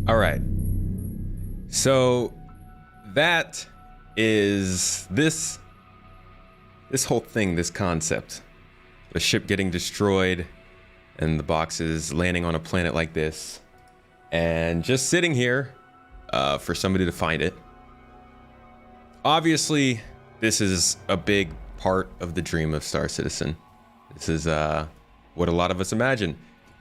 All right. So that is this whole thing, this concept. The ship getting destroyed and the boxes landing on a planet like this and just sitting here for somebody to find it. Obviously, this is a big part of the dream of Star Citizen. This is what a lot of us imagine.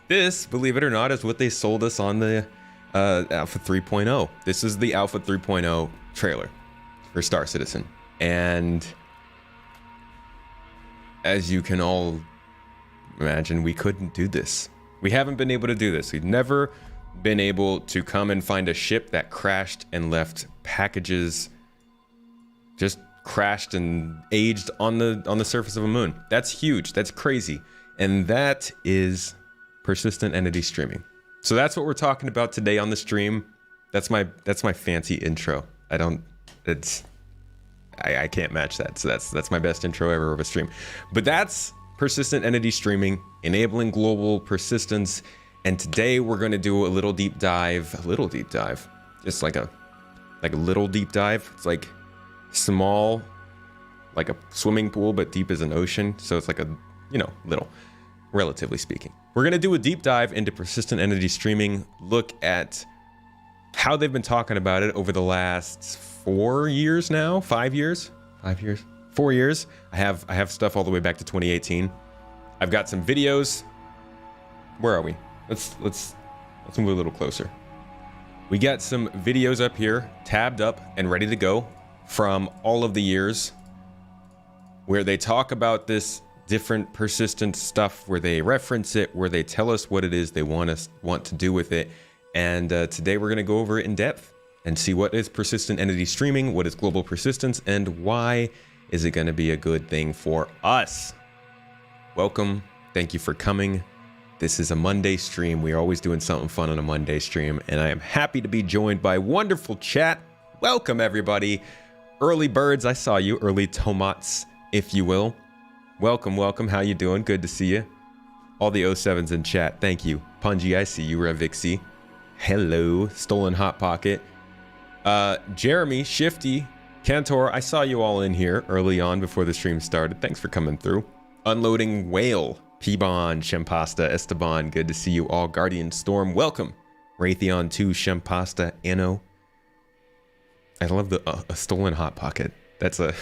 This, believe it or not, is what they sold us on the Alpha 3.0. This is the Alpha 3.0 trailer for Star Citizen. And as you can all imagine, we couldn't do this. We haven't been able to do this. We've never been able to come and find a ship that crashed and left packages just crashed and aged on the surface of a moon. That's huge. That's crazy. And that is persistent entity streaming. So that's what we're talking about today on the stream. That's my fancy intro. I can't match that. So that's my best intro ever of a stream. But that's persistent entity streaming, enabling global persistence. And today we're going to do a little deep dive, just like a little deep dive. It's like small, like a swimming pool, but deep as an ocean. So it's like a, little, relatively speaking. We're going to do a deep dive into persistent entity streaming, look at how they've been talking about it over the last 4 years now, 5 years, 4 years. I have stuff all the way back to 2018. I've got some videos. Where are we? Let's move a little closer. We got some videos up here, tabbed up and ready to go from all of the years where they talk about this different persistent stuff, where they reference it, where they tell us what it is they want to do with it. And today we're going to go over it in depth and see what is persistent entity streaming, what is global persistence, and why is it going to be a good thing for us. Welcome. Thank you for coming. This is a Monday stream. We are always doing something fun on a Monday stream, and I am happy to be joined by wonderful chat. Welcome, everybody. Early birds, I saw you. Early tomates, if you will. Welcome. How you doing? Good to see you. All the 07s in chat. Thank you. Punji, I see you. Revixie. Hello. Stolen Hot Pocket. Jeremy, Shifty, Cantor, I saw you all in here early on before the stream started. Thanks for coming through. Unloading Whale, P-Bon, Shempasta, Esteban, good to see you all. Guardian Storm, welcome. Raytheon 2, Shempasta, Anno. I love the a Stolen Hot Pocket. That's a...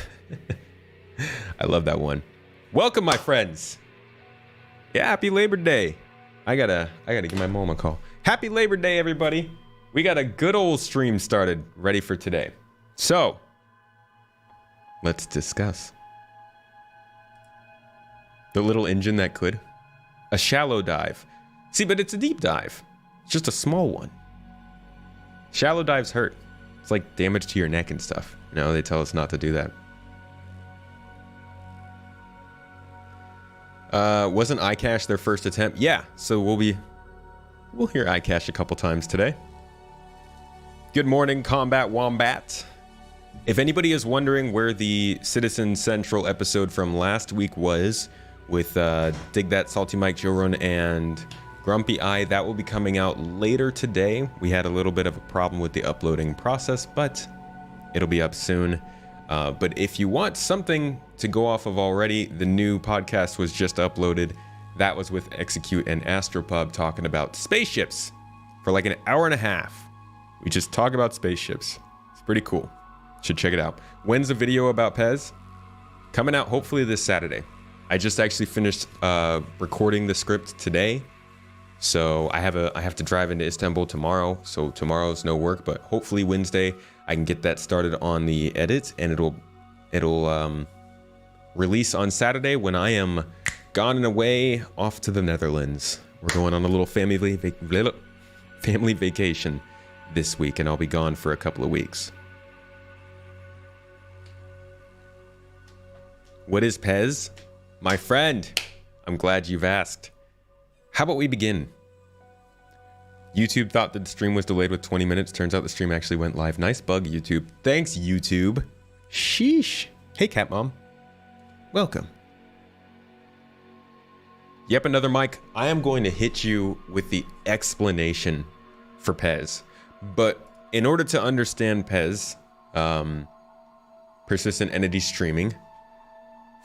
I love that one. Welcome, my friends. Yeah, happy Labor Day. I gotta give my mom a call. Happy Labor Day, everybody. We got a good old stream started, ready for today. So, let's discuss. The little engine that could. A shallow dive. See, but it's a deep dive. It's just a small one. Shallow dives hurt. It's like damage to your neck and stuff. They tell us not to do that. Wasn't iCache their first attempt? Yeah, so we'll hear iCache a couple times today. Good morning, Combat Wombat. If anybody is wondering where the Citizen Central episode from last week was with Dig That, Salty Mike, Joe Run, and Grumpy Eye, that will be coming out later today. We had a little bit of a problem with the uploading process, but it'll be up soon. But if you want something to go off of already, the new podcast was just uploaded. That was with Execute and Astropub talking about spaceships for like an hour and a half. We just talk about spaceships. It's pretty cool. Should check it out. When's the video about Pez? Coming out hopefully this Saturday. I just actually finished recording the script today. So I have to drive into Istanbul tomorrow. So tomorrow's no work, but hopefully Wednesday I can get that started on the edit, and it'll release on Saturday when I am gone and away off to the Netherlands. We're going on a little family vacation this week, and I'll be gone for a couple of weeks. What is Pez? My friend, I'm glad you've asked. How about we begin? YouTube thought that the stream was delayed with 20 minutes. Turns out the stream actually went live. Nice bug, YouTube. Thanks, YouTube. Sheesh. Hey, Cat Mom. Welcome. Yep, another mic. I am going to hit you with the explanation for Pez. But in order to understand PES, persistent entity streaming,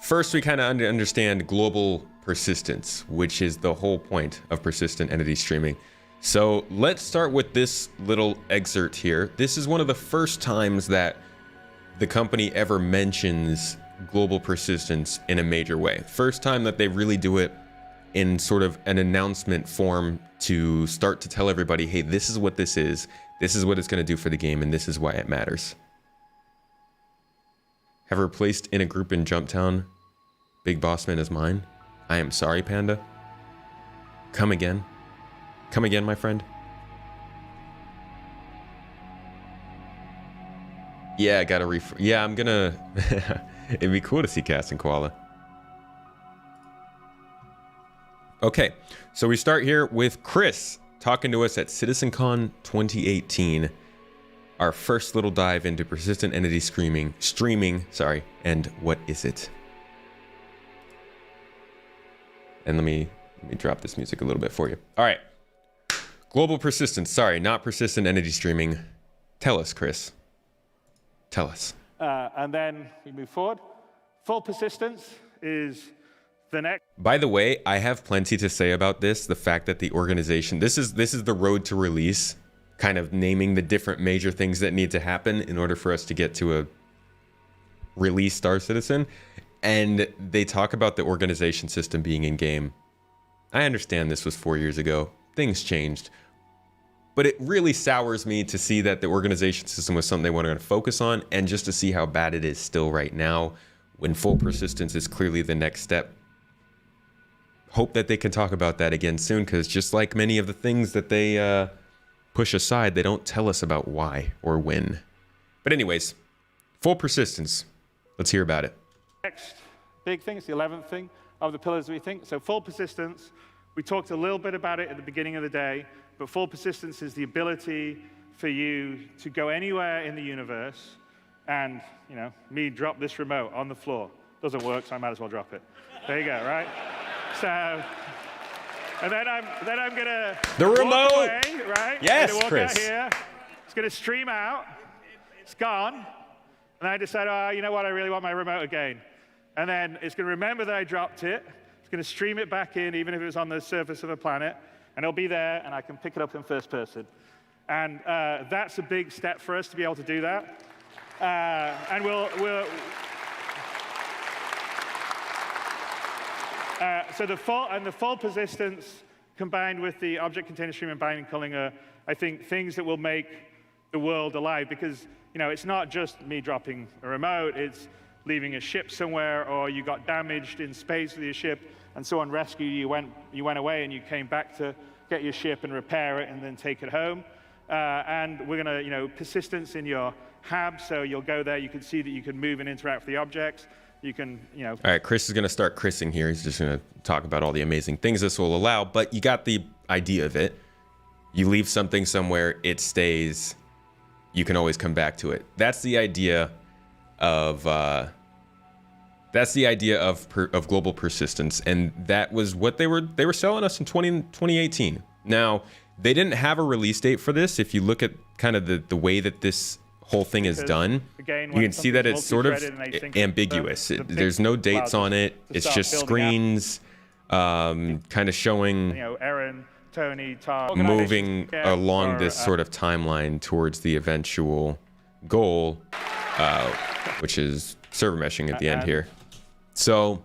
first we kind of understand global persistence, which is the whole point of persistent entity streaming. So let's start with this little excerpt here. This is one of the first times that the company ever mentions global persistence in a major way. First time that they really do it in sort of an announcement form to start to tell everybody, hey, this is what this is what it's going to do for the game, and this is why it matters. Have replaced in a group in Jumptown. Big Boss Man is mine. I am sorry, Panda. Come again. Come again, my friend. Yeah, I gotta yeah, I'm gonna... It'd be cool to see Cast and Koala. Okay, so we start here with Chris talking to us at CitizenCon 2018. Our first little dive into persistent entity streaming, and what is it? And let me drop this music a little bit for you. All right. Global persistence, not persistent entity streaming. Tell us, Chris. Tell us. And then we move forward. Full persistence is the next. By the way, I have plenty to say about this. The fact that the organization, this is the road to release, kind of naming the different major things that need to happen in order for us to get to a release Star Citizen. And they talk about the organization system being in game. I understand this was 4 years ago. Things changed. But it really sours me to see that the organization system was something they wanted to focus on, and just to see how bad it is still right now, when full persistence is clearly the next step. Hope that they can talk about that again soon, because just like many of the things that they push aside, they don't tell us about why or when. But anyways, full persistence. Let's hear about it. Next big thing, it's the 11th thing of the pillars we think. So full persistence, we talked a little bit about it at the beginning of the day, but full persistence is the ability for you to go anywhere in the universe and, me drop this remote on the floor. Doesn't work, so I might as well drop it. There you go, right? So, and then I'm gonna remote away, right? Yes, walk Chris. Out here. It's gonna stream out. It's gone. And I decide, oh, you know what? I really want my remote again. And then it's gonna remember that I dropped it. It's gonna stream it back in, even if it was on the surface of a planet. And it'll be there, and I can pick it up in first person. And that's a big step for us to be able to do that. And so the full persistence combined with the object container stream and binding culling are, I think, things that will make the world alive, because it's not just me dropping a remote, it's leaving a ship somewhere, or you got damaged in space with your ship and someone rescued you, you went away and you came back to get your ship and repair it and then take it home. And we're gonna, persistence in your hab, so you'll go there, you can see that you can move and interact with the objects. You can, All right, Chris is gonna start Chrising here. He's just gonna talk about all the amazing things this will allow, but you got the idea of it. You leave something somewhere, it stays, you can always come back to it. That's the idea of global persistence, and that was what they were selling us in 2018. Now, they didn't have a release date for this. If you look at kind of the way that this whole thing is done, again, you can see that it's sort of ambiguous. There's no dates on it. It's just screens, kind of showing Aaron, Tony, Tom, moving along this sort of timeline towards the eventual goal, which is server meshing at the end here. So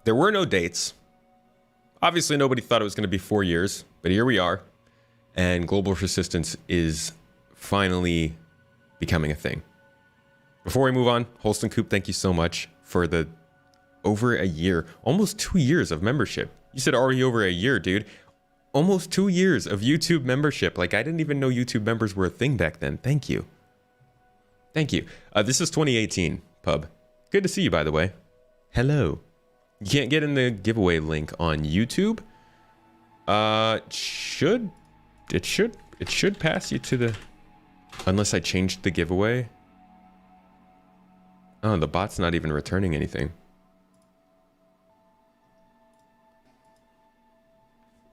there were no dates. Obviously, nobody thought it was going to be 4 years, but here we are, and global persistence is finally becoming a thing. Before we move on, Holston Coop, thank you so much for the over a year, almost 2 years of membership. You said already over a year, dude. Almost 2 years of YouTube membership. Like, I didn't even know YouTube members were a thing back then. Thank you. Thank you. This is 2018, Pub. Good to see you, by the way. Hello. You can't get in the giveaway link on YouTube. It should pass you to the... Unless I changed the giveaway. Oh, the bot's not even returning anything.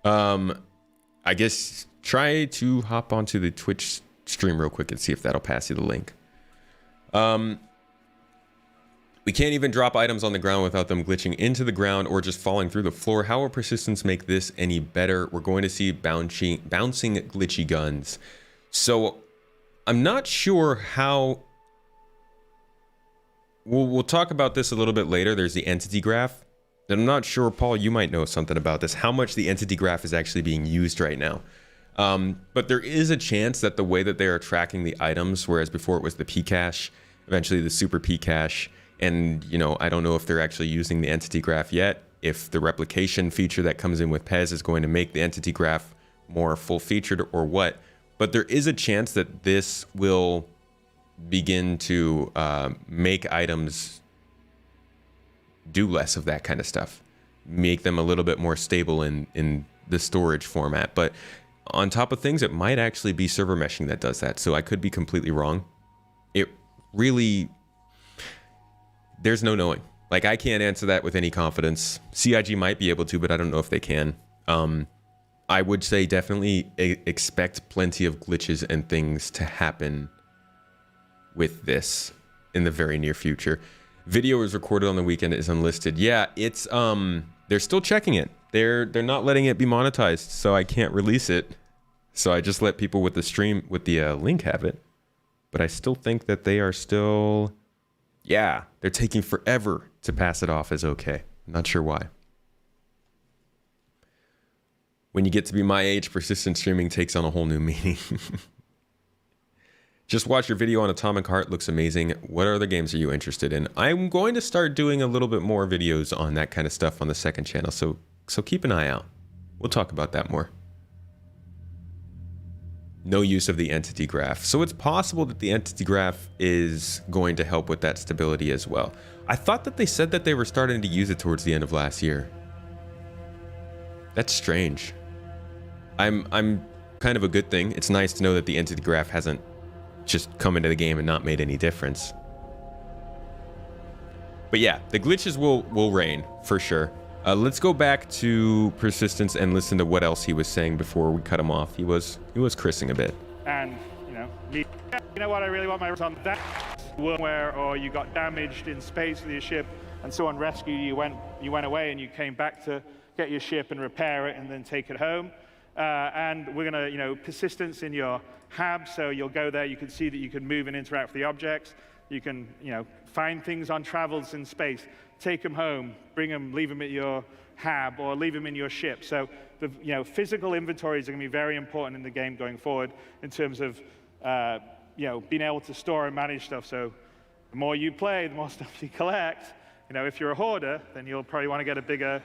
I guess try to hop onto the Twitch stream real quick and see if that'll pass you the link. We can't even drop items on the ground without them glitching into the ground or just falling through the floor. How will persistence make this any better? We're going to see bouncing glitchy guns. So I'm not sure how... We'll talk about this a little bit later. There's the entity graph. And I'm not sure, Paul, you might know something about this, how much the entity graph is actually being used right now. But there is a chance that the way that they are tracking the items, whereas before it was the Pcache, eventually the super Pcache, and, you know, I don't know if they're actually using the entity graph yet, if the replication feature that comes in with Pez is going to make the entity graph more full-featured or what. But there is a chance that this will begin to make items do less of that kind of stuff, make them a little bit more stable in the storage format. But on top of things, it might actually be server meshing that does that. So I could be completely wrong. It really... There's no knowing. Like, I can't answer that with any confidence. CIG might be able to, but I don't know if they can. I would say definitely expect plenty of glitches and things to happen with this in the very near future. Video is recorded on the weekend, is unlisted. Yeah, it's they're still checking it. They're not letting it be monetized, so I can't release it. So I just let people with the stream with the link have it. But I still think that they are still... Yeah, they're taking forever to pass it off as okay. Not sure why. When you get to be my age, persistent streaming takes on a whole new meaning. Just watch your video on Atomic Heart. Looks amazing. What other games are you interested in? I'm going to start doing a little bit more videos on that kind of stuff on the second channel, so keep an eye out. We'll talk about that more. No use of the entity graph. So it's possible that the entity graph is going to help with that stability as well. I thought that they said that they were starting to use it towards the end of last year. That's strange. I'm kind of a good thing. It's nice to know that the entity graph hasn't just come into the game and not made any difference. But yeah, the glitches will reign for sure. Let's go back to persistence and listen to what else he was saying before we cut him off. He was Chrising a bit. And you know what I really want my on that where or you got damaged in space with your ship and someone rescued you, you went away and you came back to get your ship and repair it and then take it home. And we're gonna persistence in your hab, so you'll go there, you can see that you can move and interact with the objects. You can find things on travels in space, take them home, bring them, leave them at your hab, or leave them in your ship. So the physical inventories are going to be very important in the game going forward in terms of being able to store and manage stuff. So the more you play, the more stuff you collect. If you're a hoarder, then you'll probably want to get a bigger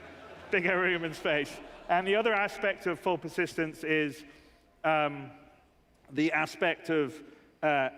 room and space. And the other aspect of full persistence is the aspect of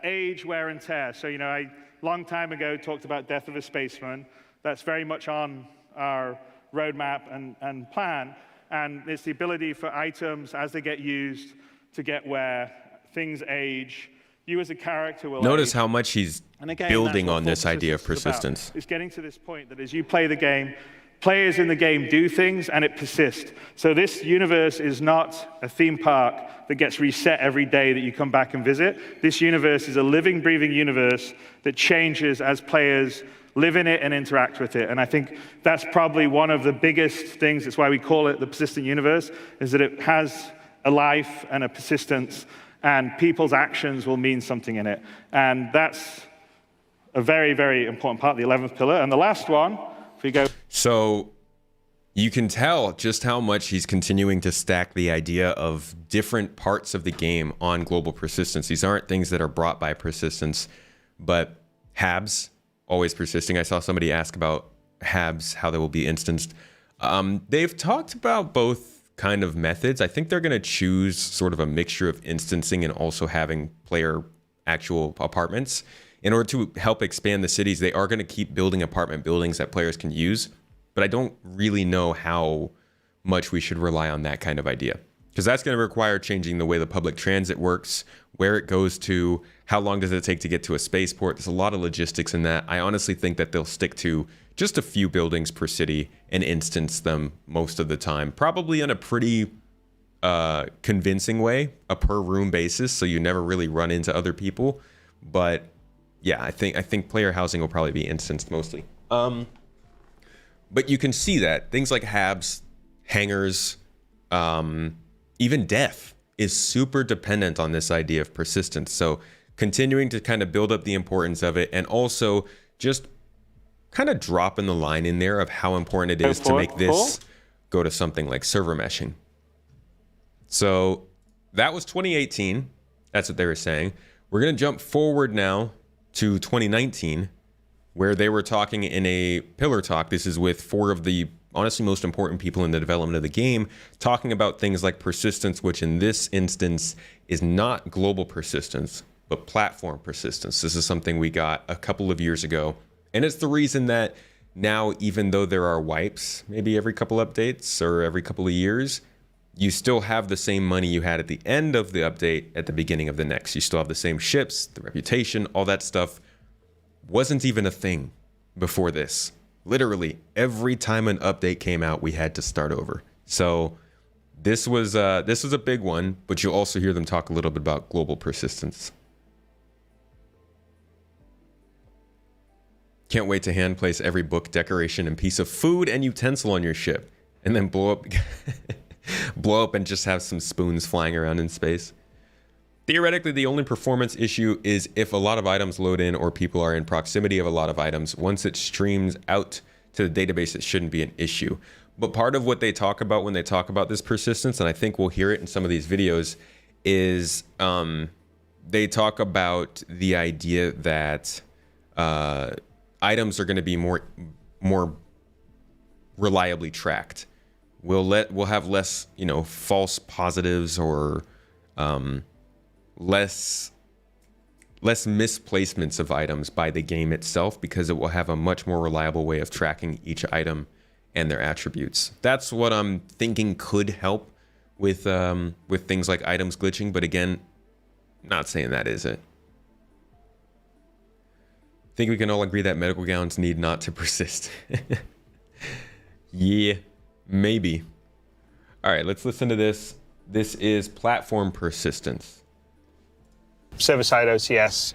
age, wear, and tear. So I long time ago talked about Death of a Spaceman. That's very much on our roadmap and plan. And it's the ability for items, as they get used, to get wear. Things age. You as a character will Notice age. how much he's building on this idea of persistence. It's getting to this point that as you play the game, players in the game do things and it persists. So this universe is not a theme park that gets reset every day that you come back and visit. This universe is a living, breathing universe that changes as players live in it and interact with it. And I think that's probably one of the biggest things. That's why we call it the persistent universe, is that it has a life and a persistence, and people's actions will mean something in it. And that's a very, very important part of the 11th pillar. And the last one, if we go... So you can tell just how much he's continuing to stack the idea of different parts of the game on global persistence. These aren't things that are brought by persistence, but habs, always persisting. I saw somebody ask about habs, how they will be instanced. They've talked about both kind of methods. I think they're going to choose sort of a mixture of instancing and also having player actual apartments. In order to help expand the cities, they are going to keep building apartment buildings that players can use. But I don't really know how much we should rely on that kind of idea, because that's going to require changing the way the public transit works, where it goes to, how long does it take to get to a spaceport. There's a lot of logistics in that. I honestly think that they'll stick to just a few buildings per city and instance them most of the time, probably on a pretty convincing way, a per room basis, so you never really run into other people. But yeah, I think player housing will probably be instanced mostly. But you can see that things like habs, hangers, even death is super dependent on this idea of persistence. So continuing to kind of build up the importance of it, and also just kind of dropping the line in there of how important it is to make this go to something like server meshing. So that was 2018. That's what they were saying. We're going to jump forward now to 2019, where they were talking in a pillar talk. This is with 4 of the honestly most important people in the development of the game, talking about things like persistence, which in this instance is not global persistence, but platform persistence. This is something we got a couple of years ago. And it's the reason that now, even though there are wipes, maybe every couple updates or every couple of years, you still have the same money you had at the end of the update at the beginning of the next. You still have the same ships, the reputation, all that stuff wasn't even a thing before this. Literally, every time an update came out, we had to start over. So this was a big one, but you'll also hear them talk a little bit about global persistence. Can't wait to hand place every book, decoration, and piece of food and utensil on your ship, and then blow up and just have some spoons flying around in space. Theoretically, the only performance issue is if a lot of items load in or people are in proximity of a lot of items. Once it streams out to the database, it shouldn't be an issue. But part of what they talk about when they talk about this persistence, and I think we'll hear it in some of these videos, is they talk about the idea that items are going to be more reliably tracked. We'll have less, false positives or less misplacements of items by the game itself, because it will have a much more reliable way of tracking each item and their attributes. That's what I'm thinking could help with things like items glitching, but again, not saying that is it. I think we can all agree that medical gowns need not to persist. Yeah, maybe. All right, let's listen to this. This is platform persistence. Server-side OCS,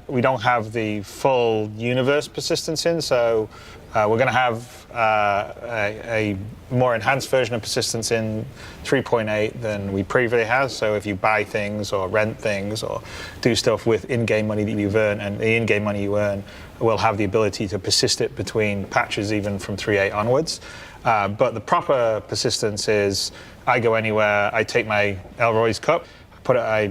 we don't have the full universe persistence in, so we're going to have a more enhanced version of persistence in 3.8 than we previously had. So if you buy things or rent things or do stuff with in-game money that you've earned, and the in-game money you earn will have the ability to persist it between patches even from 3.8 onwards. But the proper persistence is I go anywhere, I take my Elroy's cup, I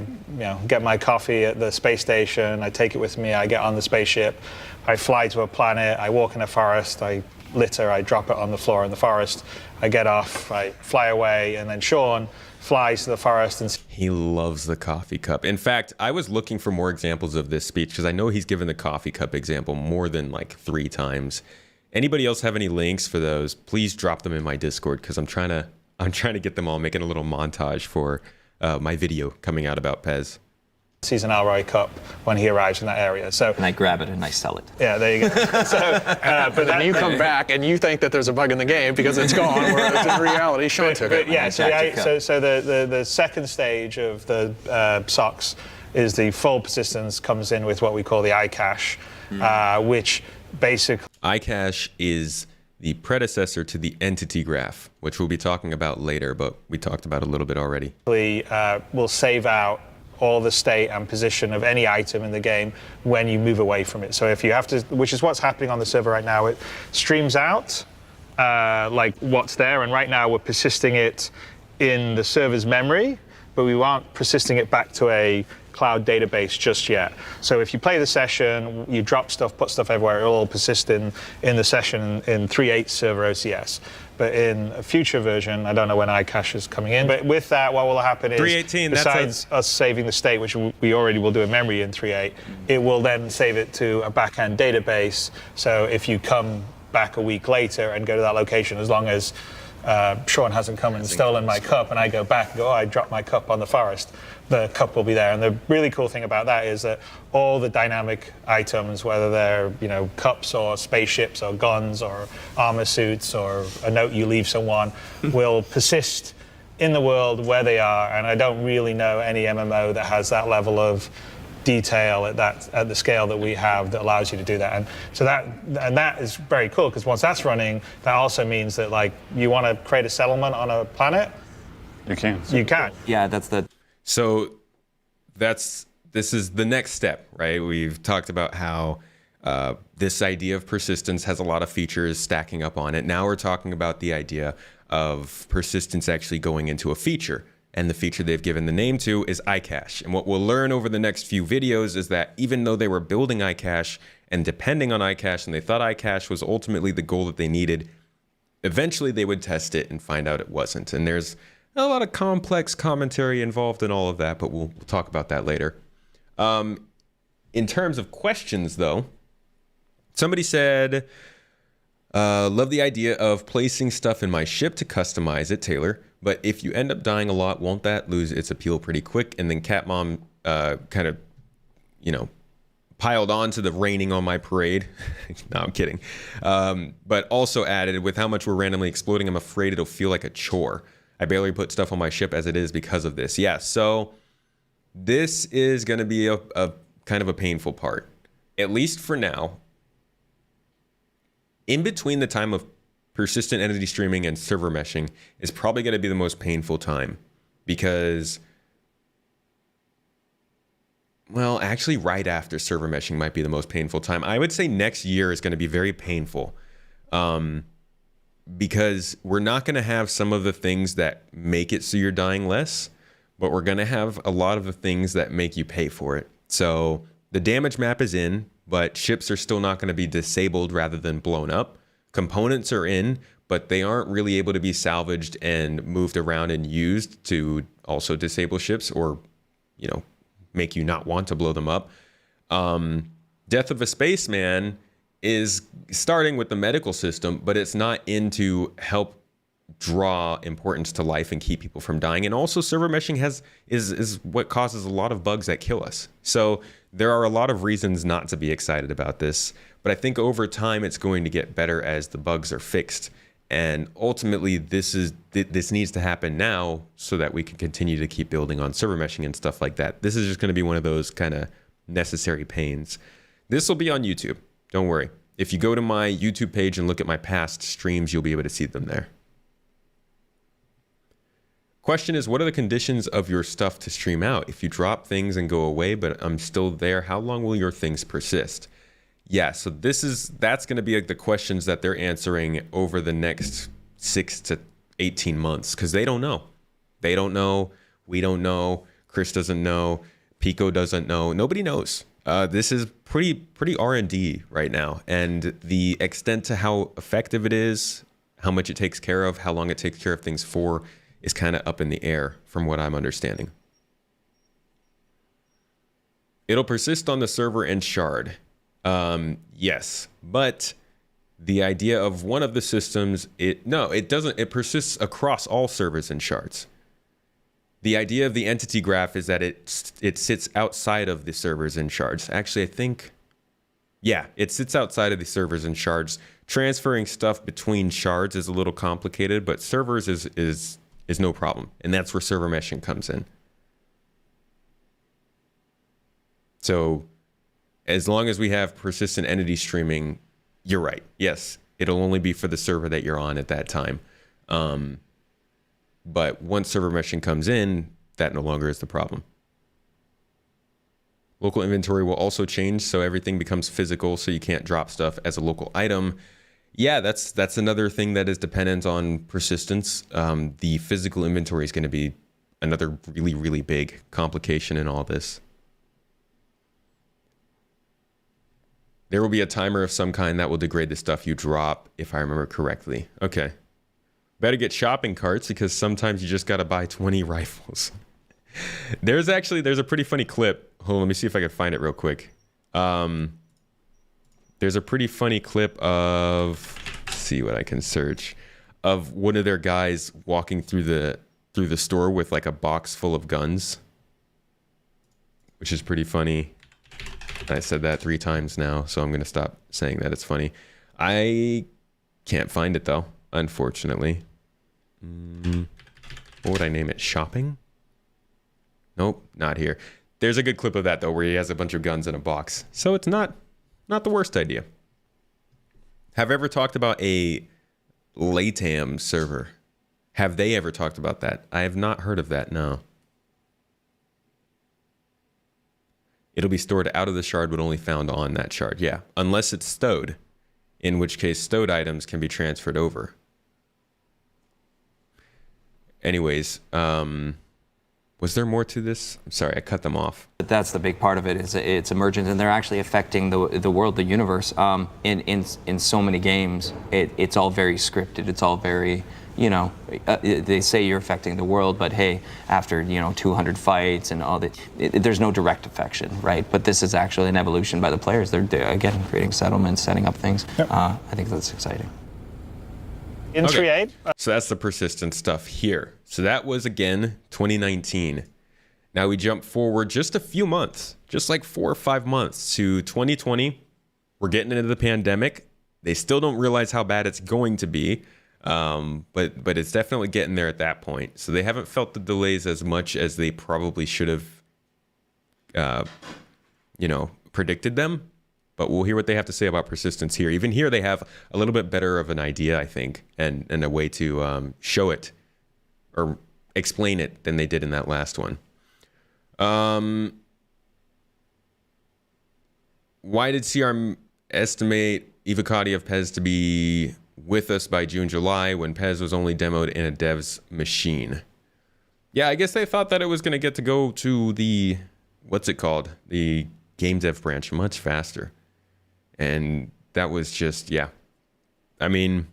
get my coffee at the space station, I take it with me, I get on the spaceship, I fly to a planet, I walk in a forest, I litter, I drop it on the floor in the forest, I get off, I fly away, and then Sean flies to the forest and... He loves the coffee cup. In fact, I was looking for more examples of this speech because I know he's given the coffee cup example more than like 3 times. Anybody else have any links for those? Please drop them in my Discord, because I'm trying to get them all, making a little montage for my video coming out about Pez. Sees an Elroy cup when he arrives in that area. So and I grab it and I sell it. Yeah, there you go. But then you come back and you think that there's a bug in the game because it's gone, whereas in reality, Sean took it. Yeah, so the second stage of the SOCs is the full persistence comes in with what we call the iCache, which basically... iCache is the predecessor to the entity graph, which we'll be talking about later, but we talked about a little bit already. Will save out all the state and position of any item in the game when you move away from it. So if you have to, which is what's happening on the server right now, it streams out like what's there, and right now we're persisting it in the server's memory, but we aren't persisting it back to a cloud database just yet. So if you play the session, you drop stuff, put stuff everywhere, it'll all persist in the session in 3.8 server OCS. But in a future version, I don't know when iCache is coming in, but with that, what will happen is, 3.18, besides us saving the state, which we already will do in memory in 3.8, it will then save it to a back-end database. So if you come back a week later and go to that location, as long as Sean hasn't come and stolen my cup, and I go back and go, oh, I dropped my cup on the forest, the cup will be there. And the really cool thing about that is that all the dynamic items, whether they're cups or spaceships or guns or armor suits or a note you leave someone, will persist in the world where they are, and I don't really know any MMO that has that level of detail at the scale that we have that allows you to do that. And so that is very cool, because once that's running, that also means that like you want to create a settlement on a planet, You can. you can. Yeah, that's the. So this is the next step, right? We've talked about how this idea of persistence has a lot of features stacking up on it. Now we're talking about the idea of persistence actually going into a feature. And the feature they've given the name to is iCache. And what we'll learn over the next few videos is that even though they were building iCache and depending on iCache, and they thought iCache was ultimately the goal that they needed, eventually they would test it and find out it wasn't. And there's a lot of complex commentary involved in all of that, but we'll talk about that later. In terms of questions, though, somebody said, love the idea of placing stuff in my ship to customize it, Taylor. But if you end up dying a lot, won't that lose its appeal pretty quick? And then Cat Mom kind of, piled on to the raining on my parade. No, I'm kidding. But also added, with how much we're randomly exploding, I'm afraid it'll feel like a chore. I barely put stuff on my ship as it is because of this. Yeah, so this is going to be a kind of a painful part, at least for now. In between the time of persistent entity streaming and server meshing is probably going to be the most painful time, because, well, actually right after server meshing might be the most painful time. I would say next year is going to be very painful, because we're not going to have some of the things that make it so you're dying less, but we're going to have a lot of the things that make you pay for it. So the damage map is in, but ships are still not going to be disabled rather than blown up. Components are in, but they aren't really able to be salvaged and moved around and used to also disable ships or, make you not want to blow them up. Death of a Spaceman is starting with the medical system, but it's not in to help draw importance to life and keep people from dying. And also server meshing is what causes a lot of bugs that kill us. So there are a lot of reasons not to be excited about this, but I think over time it's going to get better as the bugs are fixed. And ultimately this needs to happen now so that we can continue to keep building on server meshing and stuff like that. This is just going to be one of those kind of necessary pains. This will be on YouTube. Don't worry. If you go to my YouTube page and look at my past streams, you'll be able to see them there. Question is, what are the conditions of your stuff to stream out? If you drop things and go away, but I'm still there, how long will your things persist? Yeah, so that's going to be the questions that they're answering over the next 6 to 18 months, because they don't know. They don't know. We don't know. Chris doesn't know. Pico doesn't know. Nobody knows. This is pretty R&D right now, and the extent to how effective it is, how much it takes care of, how long it takes care of things for, is kind of up in the air from what I'm understanding. It'll persist on the server and shard. Yes, but the idea of one of the systems, it doesn't. It persists across all servers and shards. The idea of the entity graph is that it sits outside of the servers and shards. Actually, I think, yeah, it sits outside of the servers and shards. Transferring stuff between shards is a little complicated, but servers is no problem. And that's where server meshing comes in. So as long as we have persistent entity streaming, you're right. Yes, it'll only be for the server that you're on at that time. But once server meshing comes in, that no longer is the problem. Local inventory will also change, so everything becomes physical, so you can't drop stuff as a local item. Yeah, that's another thing that is dependent on persistence. The physical inventory is going to be another really, really big complication in all this. There will be a timer of some kind that will degrade the stuff you drop, if I remember correctly. Okay. Better get shopping carts, because sometimes you just got to buy 20 rifles. There's a pretty funny clip. Hold on, let me see if I can find it real quick. There's a pretty funny clip of, let's see what I can search, of one of their guys walking through the store with like a box full of guns, which is pretty funny. I said that 3 times now, so I'm going to stop saying that it's funny. I can't find it though, unfortunately. What would I name it? Shopping? Nope, not here. There's a good clip of that though, where he has a bunch of guns in a box. So it's not the worst idea. Have I ever talked about a LATAM server? Have they ever talked about that? I have not heard of that, no. It'll be stored out of the shard but only found on that shard. Yeah, unless it's stowed, in which case stowed items can be transferred over. Anyways, was there more to this? I'm sorry, I cut them off. But that's the big part of it, is it's emergent, and they're actually affecting the world, the universe. In so many games, it's all very scripted. It's all very, they say you're affecting the world, but hey, after 200 fights and all that, there's no direct affection, right? But this is actually an evolution by the players. They're again creating settlements, setting up things. Yep. I think that's exciting. In 3.8. So that's the persistent stuff here. So that was, again, 2019. Now we jump forward just a few months, just like 4 or 5 months to 2020. We're getting into the pandemic. They still don't realize how bad it's going to be, but it's definitely getting there at that point. So they haven't felt the delays as much as they probably should have, predicted them. But we'll hear what they have to say about persistence here. Even here, they have a little bit better of an idea, I think, and a way to show it or explain it than they did in that last one. Why did CR estimate Evocati of Pez to be with us by June, July when Pez was only demoed in a dev's machine? Yeah, I guess they thought that it was going to get to go to the, what's it called? The game dev branch much faster. And that was just, yeah. I mean,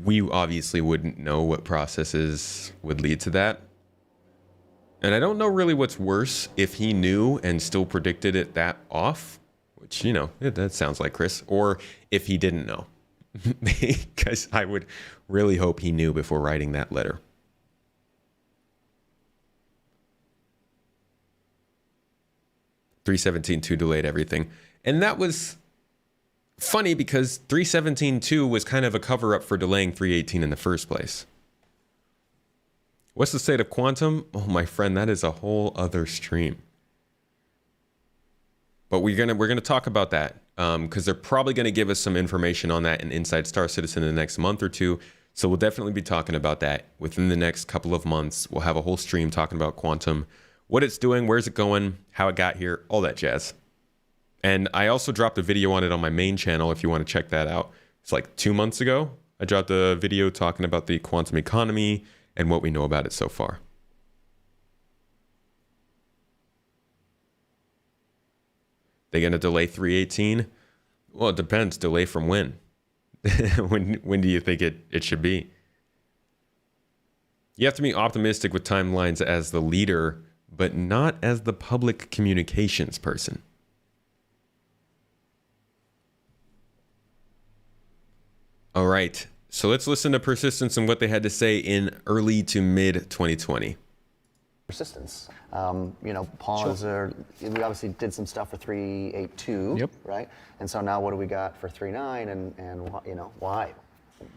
we obviously wouldn't know what processes would lead to that. And I don't know really what's worse, if he knew and still predicted it that off, which, that sounds like Chris, or if he didn't know. Because I would really hope he knew before writing that letter. .317.2 delayed everything. And that was funny because 317.2 was kind of a cover-up for delaying 3.18 in the first place. What's the state of Quantum? Oh, my friend, that is a whole other stream. But we're gonna talk about that because they're probably going to give us some information on that in Inside Star Citizen in the next month or two. So we'll definitely be talking about that within the next couple of months. We'll have a whole stream talking about Quantum, what it's doing, where's it going, how it got here, all that jazz. And I also dropped a video on it on my main channel if you want to check that out. It's like 2 months ago. I dropped a video talking about the quantum economy and what we know about it so far. They going to delay 3.18? Well, it depends. Delay from when? when do you think it should be? You have to be optimistic with timelines as the leader, but not as the public communications person. All right, so let's listen to Persistence and what they had to say in early to mid 2020. Persistence. Pause. Sure. We obviously did some stuff for 3.8.2, yep. Right? And so now what do we got for 3.9 and why?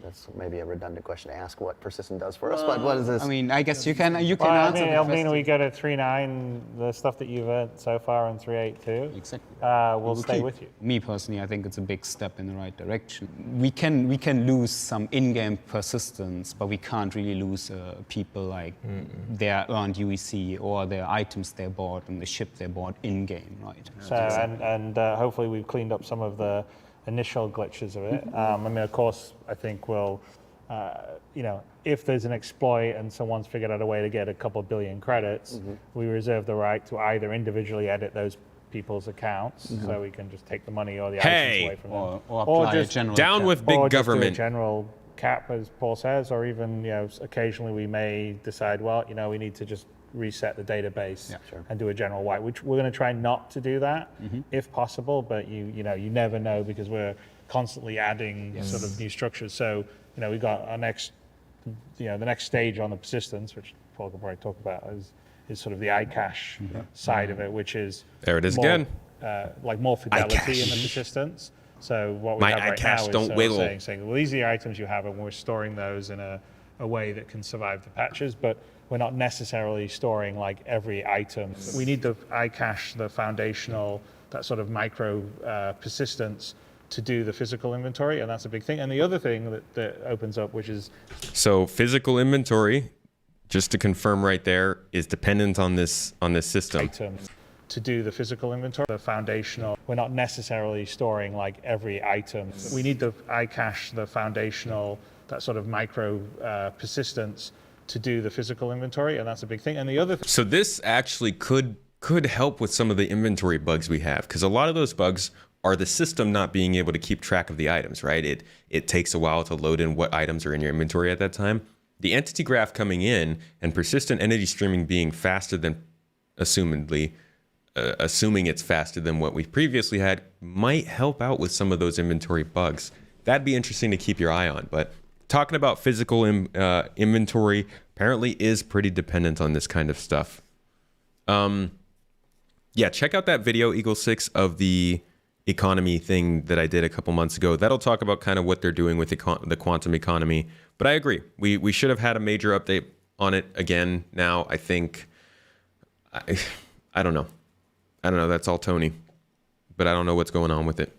That's maybe a redundant question to ask what persistent does for us, but what is this? I mean, I guess you can answer we go to 3.9, the stuff that you've earned so far on 3.8.2, exactly. Will stay with you. Me personally, I think it's a big step in the right direction. We can lose some in-game persistence, but we can't really lose people like their earned UEC or their items they bought and the ship they bought in-game, right? So, and hopefully we've cleaned up some of the initial glitches of it. Of course, I think we'll, if there's an exploit and someone's figured out a way to get a couple billion credits, we reserve the right to either individually edit those people's accounts, so we can just take the money or the items away from them, or just general down cap. with big or government. Just do a general cap, as Paul says, or even occasionally we may decide, well, we need to just reset the database and do a general wipe, which we're going to try not to do that if possible, but you never know because we're constantly adding sort of new structures. So we got our next the next stage on the persistence, which Paul can probably talk about, is sort of the iCache side of it, which is there it is more, again, like more fidelity iCache. in the persistence. So what we My have right iCache now don't is wiggle. saying, well, these are the items you have, and we're storing those in a a way that can survive the patches, but we're not necessarily storing like every item. We need the iCache, the foundational, that sort of micro persistence to do the physical inventory, and that's a big thing. And the other thing that opens up, which is... So physical inventory, just to confirm right there, is dependent on this system. Items to do the physical inventory, the foundational. We're not necessarily storing like every item. We need the iCache, the foundational, that sort of micro persistence to do the physical inventory, and that's a big thing. And the other So this actually could help with some of the inventory bugs we have, because a lot of those bugs are the system not being able to keep track of the items, right? It takes a while to load in what items are in your inventory at that time. The entity graph coming in and persistent entity streaming being faster than, assuming it's faster than what we previously had, might help out with some of those inventory bugs. That'd be interesting to keep your eye on. But talking about physical inventory apparently is pretty dependent on this kind of stuff. Yeah, check out that video, Eagle 6, of the economy thing that I did a couple months ago. That'll talk about kind of what they're doing with the quantum economy. But I agree. We should have had a major update on it again now. I think, I don't know. That's all Tony. But I don't know what's going on with it.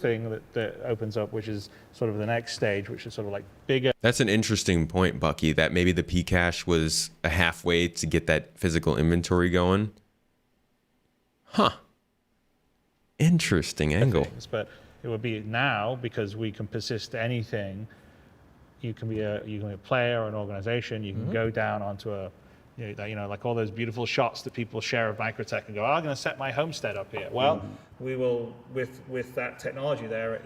thing that opens up, which is sort of the next stage, which is sort of like bigger. That's an interesting point, Bucky, that maybe the Pcache was a halfway to get that physical inventory going. Huh. Interesting angle. Things, but it would be now, because we can persist anything. You can be a player or an organization. You can go down onto a, like all those beautiful shots that people share of Microtech and go, I'm going to set my homestead up here. Well, we will, with that technology there,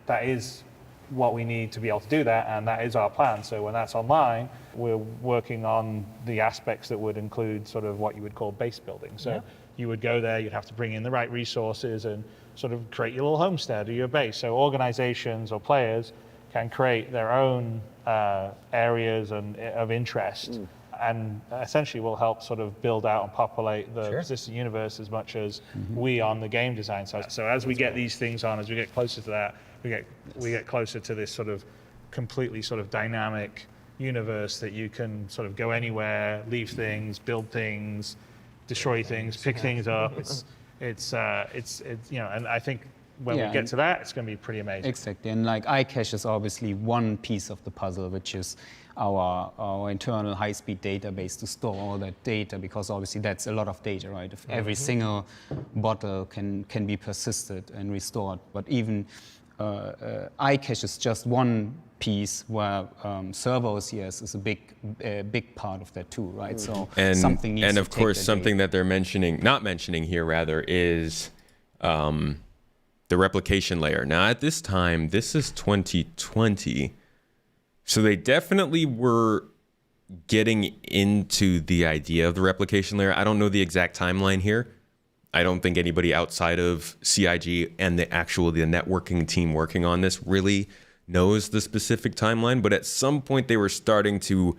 that is what we need to be able to do that, and that is our plan. So when that's online, we're working on the aspects that would include sort of what you would call base building. So you would go there, you'd have to bring in the right resources and sort of create your little homestead or your base. So organizations or players can create their own areas of interest, and essentially will help sort of build out and populate the persistent universe as much as we on the game design side. So as we get these things on, as we get closer to that, we get closer to this sort of completely sort of dynamic universe that you can sort of go anywhere, leave things, build things, destroy things, pick things up. It's and I think when we get to that, it's going to be pretty amazing. Exactly, and like iCache is obviously one piece of the puzzle, which is our internal high-speed database to store all that data, because obviously that's a lot of data, right? If every single bottle can be persisted and restored, but even iCache is just one piece where server OCS is a big part of that too, right? So something needs and to of course something that they're not mentioning here rather is the replication layer. Now at this time, this is 2020, so they definitely were getting into the idea of the replication layer. I don't know the exact timeline here. I don't think anybody outside of CIG and the networking team working on this really knows the specific timeline, but at some point they were starting to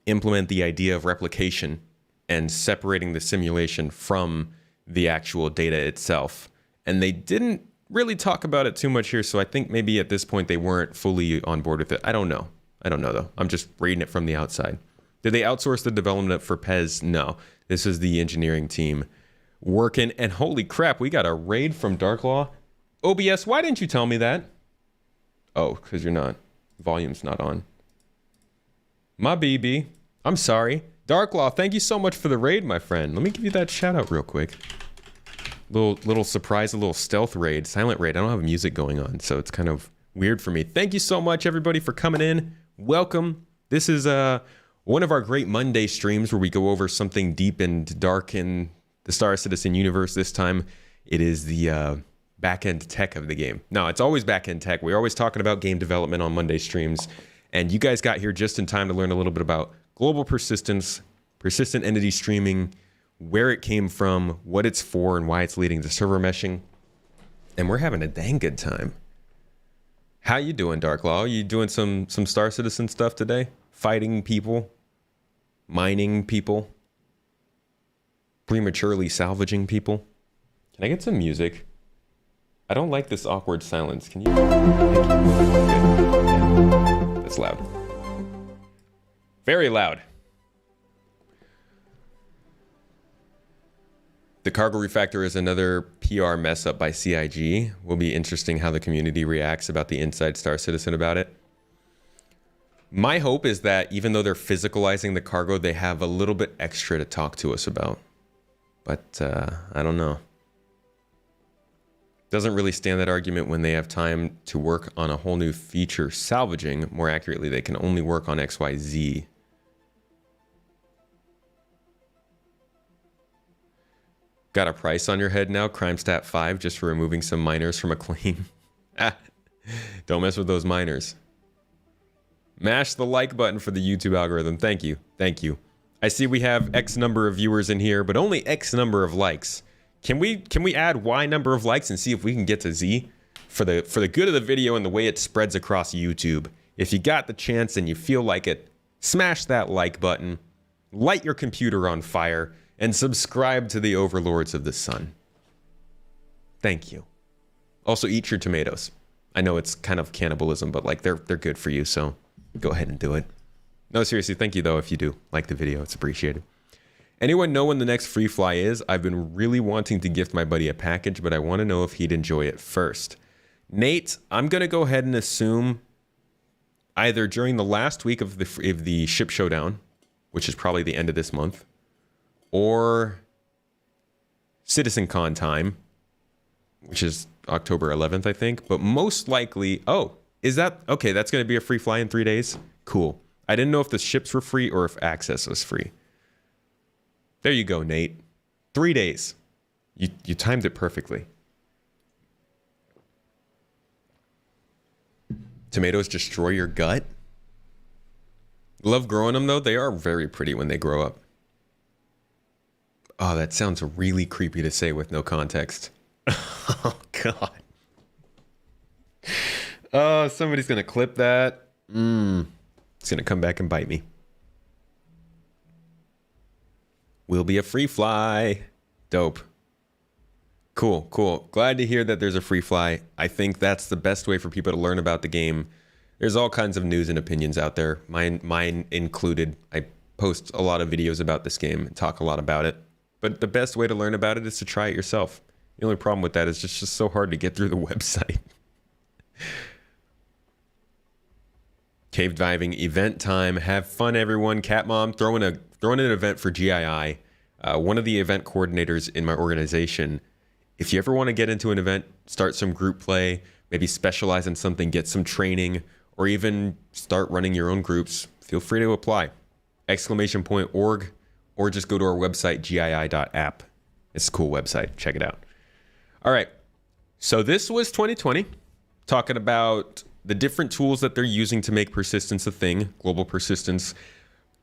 implement the idea of replication and separating the simulation from the actual data itself. And they didn't really talk about it too much here, so I think maybe at this point they weren't fully on board with it. I don't know though. I'm just reading it from the outside. Did they outsource the development for PEZ? No. This is the engineering team working, and holy crap, we got a raid from Darklaw. OBS, why didn't you tell me that? Oh, because volume's not on. My BB, I'm sorry. Darklaw, thank you so much for the raid, my friend. Let me give you that shout out real quick. Little surprise, a little stealth raid, silent raid. I don't have music going on, so it's kind of weird for me. Thank you so much, everybody, for coming in. Welcome. This is one of our great Monday streams where we go over something deep and dark in the Star Citizen universe. This time, it is the back-end tech of the game. No, it's always back-end tech. We're always talking about game development on Monday streams, and you guys got here just in time to learn a little bit about global persistence, persistent entity streaming, where it came from, what it's for, and why it's leading to server meshing. And we're having a dang good time. How you doing, Darklaw? You doing some Star Citizen stuff today? Fighting people? Mining people? Prematurely salvaging people? Can I get some music? I don't like this awkward silence. Can you? Thank you. Okay. Yeah. That's loud. Very loud. The cargo refactor is another PR mess up by CIG. Will be interesting how the community reacts about the Inside Star Citizen about it. My hope is that even though they're physicalizing the cargo, they have a little bit extra to talk to us about. But I don't know. Doesn't really stand that argument when they have time to work on a whole new feature, salvaging. More accurately, they can only work on XYZ. Got a price on your head now, Crime Stat 5, just for removing some miners from a claim. Don't mess with those miners. Mash the like button for the YouTube algorithm. Thank you. Thank you. I see we have X number of viewers in here, but only X number of likes. Can we add Y number of likes and see if we can get to Z for the good of the video and the way it spreads across YouTube? If you got the chance and you feel like it, smash that like button, light your computer on fire, and subscribe to the Overlords of the Sun. Thank you. Also, eat your tomatoes. I know it's kind of cannibalism, but like they're good for you, so go ahead and do it. No, seriously, thank you though if you do like the video. It's appreciated. Anyone know when the next free fly is? I've been really wanting to gift my buddy a package, but I want to know if he'd enjoy it first. Nate, I'm going to go ahead and assume either during the last week of the ship showdown, which is probably the end of this month, or CitizenCon time, which is October 11th, I think. But most likely, oh, is that, okay, that's going to be a free fly in 3 days? Cool. I didn't know if the ships were free or if access was free. There you go, Nate. 3 days. You timed it perfectly. Tomatoes destroy your gut? Love growing them, though. They are very pretty when they grow up. Oh, that sounds really creepy to say with no context. Oh, God. Oh, somebody's going to clip that. It's going to come back and bite me. Will be a free fly. Dope. Cool, cool. Glad to hear that there's a free fly. I think that's the best way for people to learn about the game. There's all kinds of news and opinions out there, mine included. I post a lot of videos about this game and talk a lot about it. But the best way to learn about it is to try it yourself. The only problem with that is just so hard to get through the website. Cave diving event time. Have fun, everyone. Cat Mom throwing an event for GII. One of the event coordinators in my organization. If you ever want to get into an event, start some group play, maybe specialize in something, get some training, or even start running your own groups, feel free to apply. !org, or just go to our website, gii.app. It's a cool website. Check it out. All right. So this was 2020, talking about the different tools that they're using to make persistence a thing, global persistence,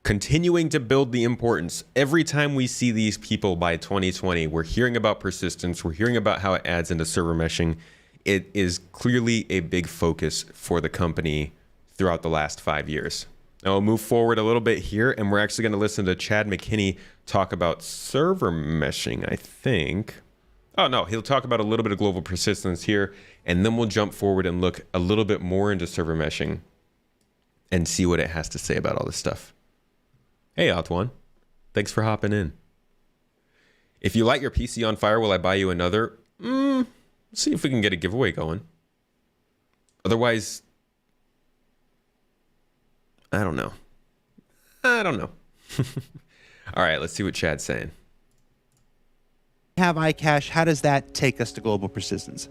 continuing to build the importance. Every time we see these people by 2020, we're hearing about persistence. We're hearing about how it adds into server meshing. It is clearly a big focus for the company throughout the last 5 years. Now we'll move forward a little bit here, and we're actually going to listen to Chad McKinney talk about server meshing, I think. Oh, no, he'll talk about a little bit of global persistence here, and then we'll jump forward and look a little bit more into server meshing and see what it has to say about all this stuff. Hey, Otwan. Thanks for hopping in. If you light your PC on fire, will I buy you another? Let's see if we can get a giveaway going. Otherwise, I don't know. All right, let's see what Chad's saying. Have iCache, how does that take us to global persistence?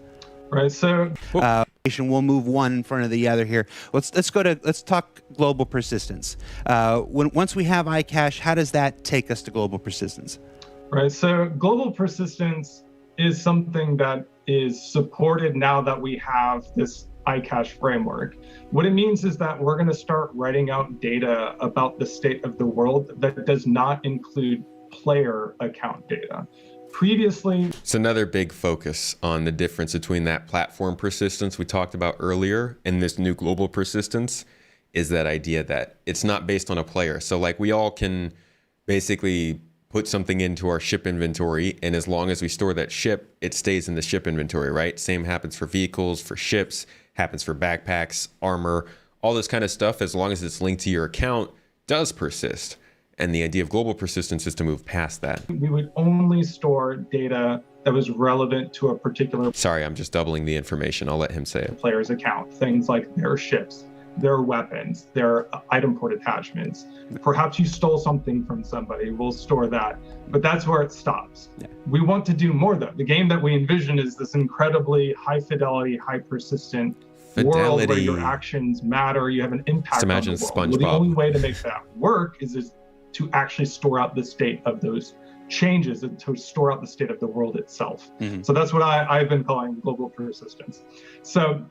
Right, so we'll move one in front of the other here. Let's talk global persistence. Once we have iCache, how does that take us to global persistence? Right, so global persistence is something that is supported now that we have this iCache framework. What it means is that we're going to start writing out data about the state of the world that does not include player account data. Previously, it's another big focus on the difference between that platform persistence we talked about earlier and this new global persistence is that idea that it's not based on a player. So like we all can basically put something into our ship inventory, and as long as we store that ship, it stays in the ship inventory, right? Same happens for vehicles, for ships, happens for backpacks, armor, all this kind of stuff, as long as it's linked to your account, does persist. And the idea of global persistence is to move past that. We would only store data that was relevant to a particular Sorry, I'm just doubling the information. I'll let him say it. player's account. Things like their ships, their weapons, their item port attachments. Perhaps you stole something from somebody, we'll store that. But that's where it stops. Yeah. We want to do more though. The game that we envision is this incredibly high fidelity, high persistent world where your actions matter, you have an impact Just imagine on the world. Well, the SpongeBob. only way to make that work is to actually store out the state of those changes and to store out the state of the world itself. So that's what I've been calling global persistence. So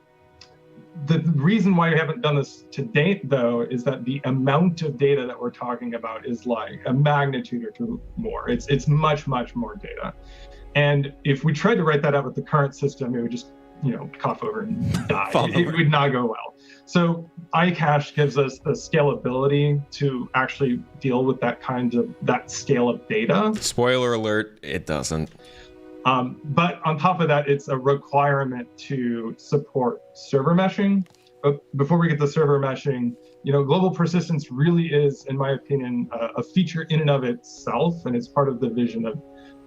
the reason why we haven't done this to date, though, is that the amount of data that we're talking about is like a magnitude or two more. It's much, much more data. And if we tried to write that out with the current system, it would just, cough over and die. It would not go well. So iCache gives us the scalability to actually deal with that scale of data. Spoiler alert, it doesn't. But on top of that, it's a requirement to support server meshing. But before we get to server meshing, global persistence really is, in my opinion, a feature in and of itself, and it's part of the vision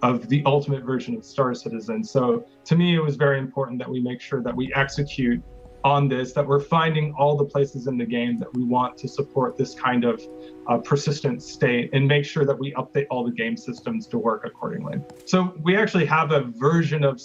of the ultimate version of Star Citizen. So to me, it was very important that we make sure that we execute on this, that we're finding all the places in the game that we want to support this kind of persistent state and make sure that we update all the game systems to work accordingly. So we actually have a version of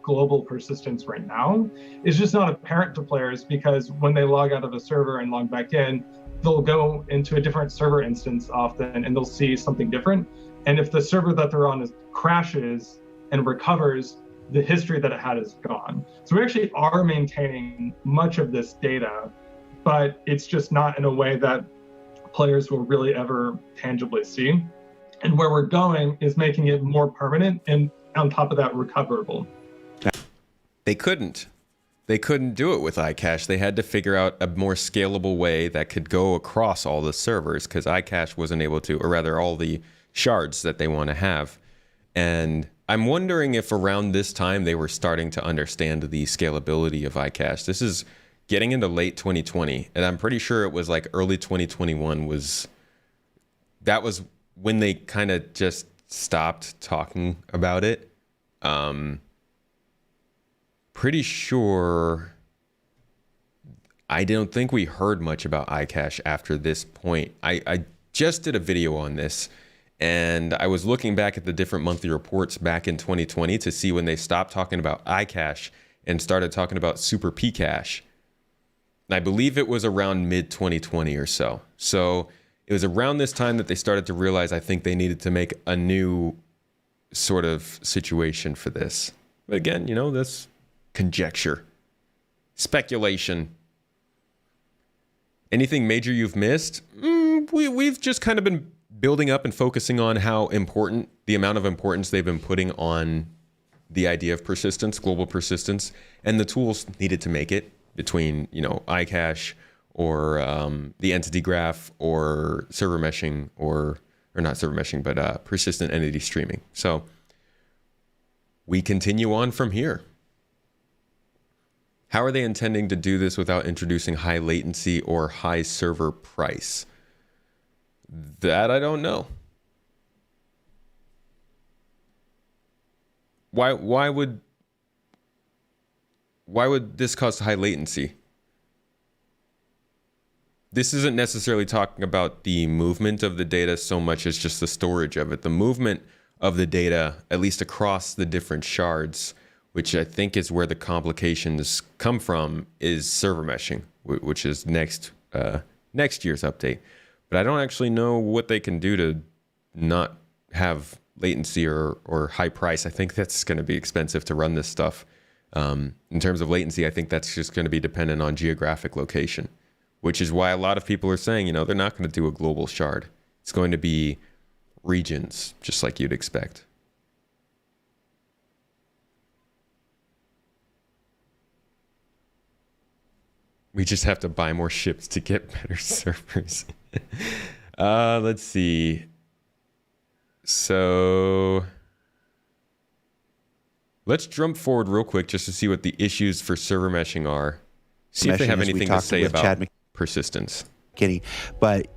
global persistence right now. It's just not apparent to players because when they log out of a server and log back in, they'll go into a different server instance often and they'll see something different. And if the server that they're on crashes and recovers, the history that it had is gone. So we actually are maintaining much of this data, but it's just not in a way that players will really ever tangibly see. And where we're going is making it more permanent and on top of that, recoverable. They couldn't do it with iCache. They had to figure out a more scalable way that could go across all the servers because iCache wasn't able to, or rather all the shards that they want to have. And I'm wondering if around this time they were starting to understand the scalability of iCache. This is getting into late 2020, and I'm pretty sure it was like early 2021 was when they kind of just stopped talking about it. Pretty sure I don't think we heard much about iCache after this point. I just did a video on this, and I was looking back at the different monthly reports back in 2020 to see when they stopped talking about iCache and started talking about Super Pcache. And I believe it was around mid-2020 or so. So it was around this time that they started to realize I think they needed to make a new sort of situation for this. But again, that's conjecture, speculation. Anything major you've missed? We've just kind of been building up and focusing on how important, the amount of importance they've been putting on the idea of persistence, global persistence, and the tools needed to make it between, iCache or the entity graph or server meshing or not server meshing, but persistent entity streaming. So we continue on from here. How are they intending to do this without introducing high latency or high server price? That I don't know. Why would this cause high latency? This isn't necessarily talking about the movement of the data so much as just the storage of it. The movement of the data, at least across the different shards, which I think is where the complications come from, is server meshing, which is next year's update. But I don't actually know what they can do to not have latency or high price. I think that's going to be expensive to run this stuff. In terms of latency, I think that's just going to be dependent on geographic location, which is why a lot of people are saying, they're not going to do a global shard. It's going to be regions, just like you'd expect. We just have to buy more ships to get better servers. Let's see. So let's jump forward real quick just to see what the issues for server meshing are. See if they have as we anything to talked say with about Chad persistence. McKinney. But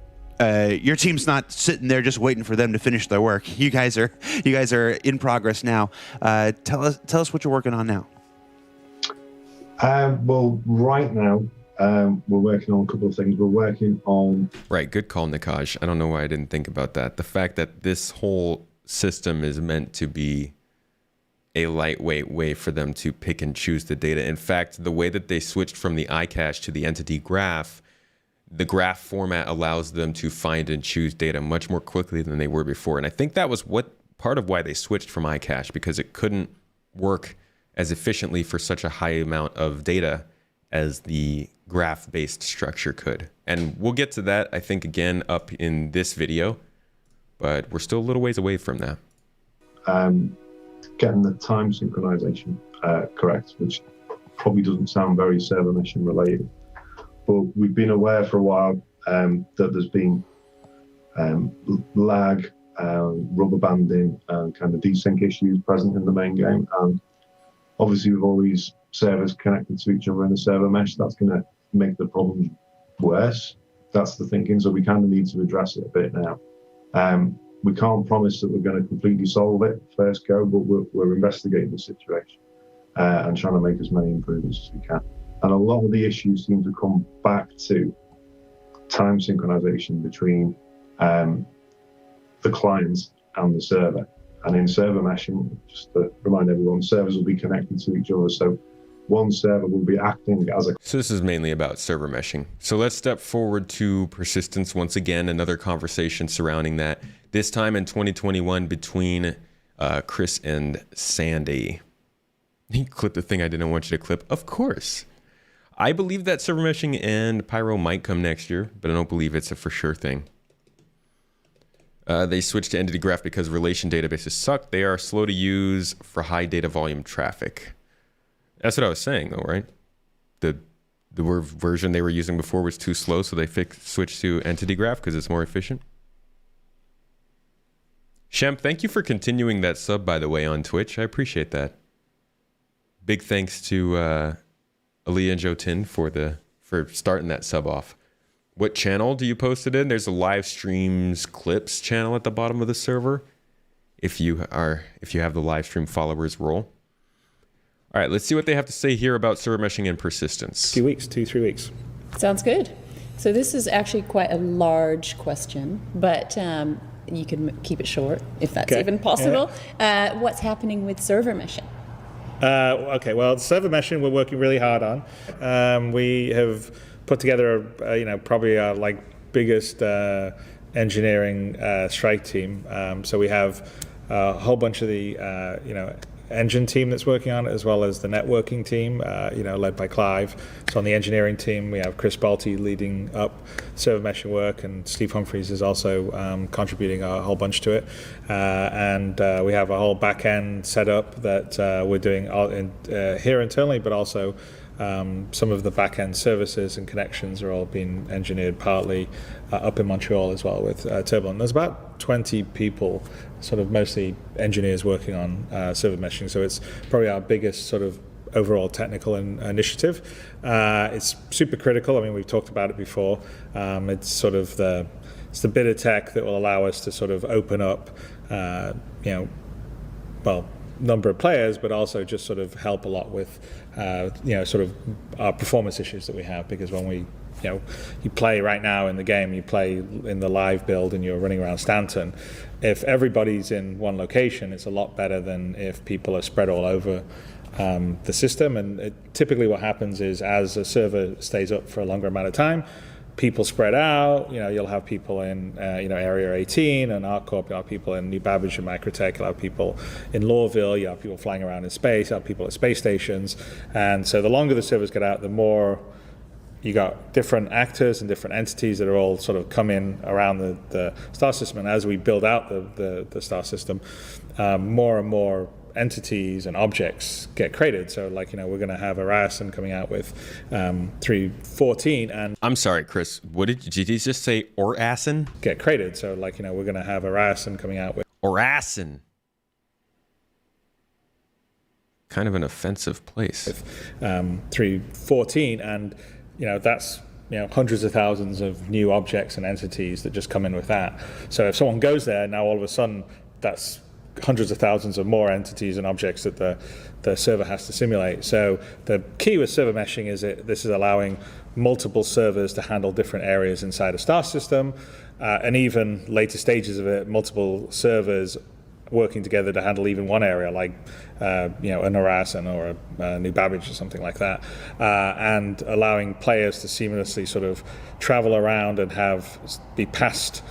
your team's not sitting there just waiting for them to finish their work. You guys are in progress now. Tell us what you're working on now. Well, right now, we're working on a couple of things. We're working on... Right, good call, Nikaj. I don't know why I didn't think about that. The fact that this whole system is meant to be a lightweight way for them to pick and choose the data. In fact, the way that they switched from the iCache to the entity graph, the graph format allows them to find and choose data much more quickly than they were before. And I think that was part of why they switched from iCache, because it couldn't work as efficiently for such a high amount of data as the graph-based structure could. And we'll get to that, I think, again up in this video, but we're still a little ways away from that. Getting the time synchronization correct, which probably doesn't sound very server meshing related, but we've been aware for a while that there's been lag, rubber banding, and kind of desync issues present in the main game. And obviously, with all these servers connected to each other in a server mesh, that's going to make the problems worse. That's the thinking. So we kind of need to address it a bit now. We can't promise that we're going to completely solve it first go, but we're investigating the situation and trying to make as many improvements as we can. And a lot of the issues seem to come back to time synchronization between the client and the server. And in server meshing, just to remind everyone, servers will be connected to each other. So one server will be acting as a... So this is mainly about server meshing. So let's step forward to persistence once again, another conversation surrounding that, this time in 2021 between Chris and Sandy. He clipped the thing I didn't want you to clip. Of course. I believe that server meshing and Pyro might come next year, but I don't believe it's a for sure thing. They switched to entity graph because relation databases suck. They are slow to use for high data volume traffic. That's what I was saying, though, right? The version they were using before was too slow, so they switched to entity graph because it's more efficient. Shemp, thank you for continuing that sub, by the way, on Twitch. I appreciate that. Big thanks to Aaliyah and Jotin for starting that sub off. What channel do you post it in? There's a live streams clips channel at the bottom of the server. If you have the live stream followers role. All right, let's see what they have to say here about server meshing and persistence. 2 weeks, 2-3 weeks. Sounds good. So this is actually quite a large question, but you can keep it short if that's even possible. Yeah. What's happening with server meshing? Okay, well, server meshing we're working really hard on. We have put together, probably our biggest engineering strike team. So we have a whole bunch of the engine team that's working on it, as well as the networking team, led by Clive. So on the engineering team, we have Chris Balti leading up server meshing work, and Steve Humphreys is also contributing a whole bunch to it. And we have a whole back end set up that we're doing here internally, but also some of the back-end services and connections are all being engineered partly up in Montreal as well with Turbulent. There's about 20 people, sort of mostly engineers working on server meshing, so it's probably our biggest sort of overall technical initiative. It's super critical. I mean, we've talked about it before. It's sort of the bit of tech that will allow us to sort of open up, number of players, but also just sort of help a lot with, sort of our performance issues that we have. Because when we, you play right now in the game, you play in the live build and you're running around Stanton. If everybody's in one location, it's a lot better than if people are spread all over the system. And typically what happens is as a server stays up for a longer amount of time, people spread out. You'll have people in Area 18 and ArcCorp. You'll have people in New Babbage and Microtech. You'll have people in Lawville. You'll have people flying around in space. You'll have people at space stations. And so the longer the servers get out, the more you got different actors and different entities that are all sort of come in around the star system. And as we build out the star system, more and more entities and objects get created. So we're going to have Arasan coming out with 3.14, and I'm sorry, Chris, what did you just say? Orasan? Get created. So we're going to have Arasan coming out with Orasan. kind of an offensive place. 3.14, and that's hundreds of thousands of new objects and entities that just come in with that. So if someone goes there now, all of a sudden that's hundreds of thousands of more entities and objects that the server has to simulate. So the key with server meshing is this is allowing multiple servers to handle different areas inside a star system, and even later stages of it, multiple servers working together to handle even one area, like a Narasan or a New Babbage or something like that, and allowing players to seamlessly sort of travel around and be passed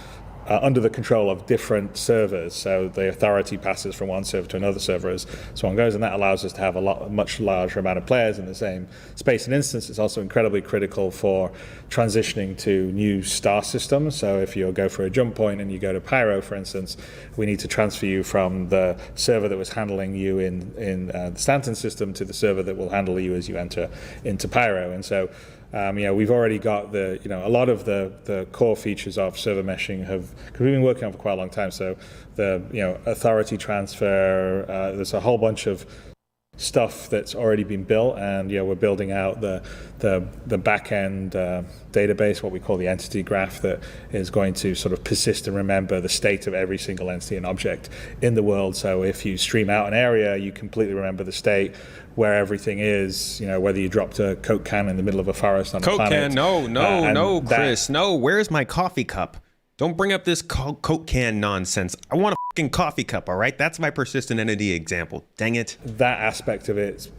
under the control of different servers. So the authority passes from one server to another server as someone goes, and that allows us to have a much larger amount of players in the same space and instance. It's also incredibly critical for transitioning to new star systems. So if you go for a jump point and you go to Pyro, for instance, we need to transfer you from the server that was handling you in the Stanton system to the server that will handle you as you enter into Pyro. And so we've already got a lot of the core features of server meshing because we've been working on for quite a long time. So the authority transfer, there's a whole bunch of stuff that's already been built, and we're building out the back end database, what we call the entity graph, that is going to sort of persist and remember the state of every single entity and object in the world. So if you stream out an area, you completely remember the state where everything is, whether you dropped a Coke can in the middle of a forest on a planet. Coke can, no, Chris, no. Where's my coffee cup? Don't bring up this Coke can nonsense. I want a fucking coffee cup, all right? That's my persistent entity example. Dang it. That aspect of it,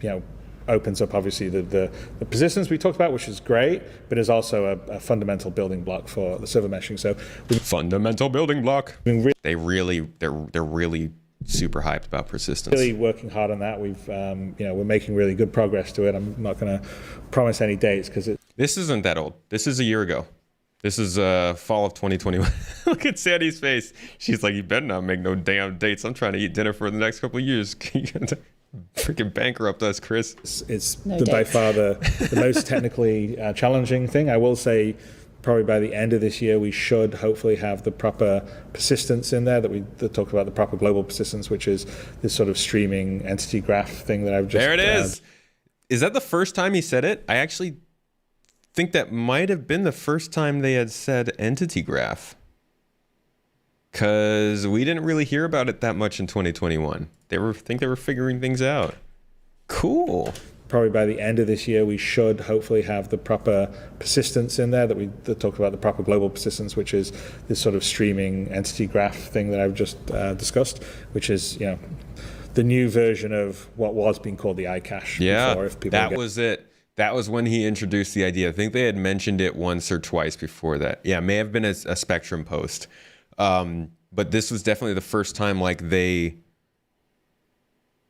opens up obviously the persistence we talked about, which is great, but is also a fundamental building block for the server meshing. So fundamental building block. They're really super hyped about persistence. Really working hard on that. We're making really good progress to it. I'm not going to promise any dates because this isn't that old. This is a year ago. This is fall of 2021. Look at Sandy's face. She's like, you better not make no damn dates. I'm trying to eat dinner for the next couple of years. You gotta freaking bankrupt us, Chris. It's by far the most technically challenging thing. I will say probably by the end of this year, we should hopefully have the proper persistence in there that talk about the proper global persistence, which is this sort of streaming entity graph thing that I've just... There it is. Is that the first time he said it? I actually think that might have been the first time they had said entity graph, because we didn't really hear about it that much in 2021. They were figuring things out. Cool. Probably by the end of this year, we should hopefully have the proper persistence in there that talk about the proper global persistence, which is this sort of streaming entity graph thing that I've just discussed, which is the new version of what was being called the iCache. Yeah, before, was it. That was when he introduced the idea. I think they had mentioned it once or twice before that. Yeah, it may have been a Spectrum post. But this was definitely the first time like they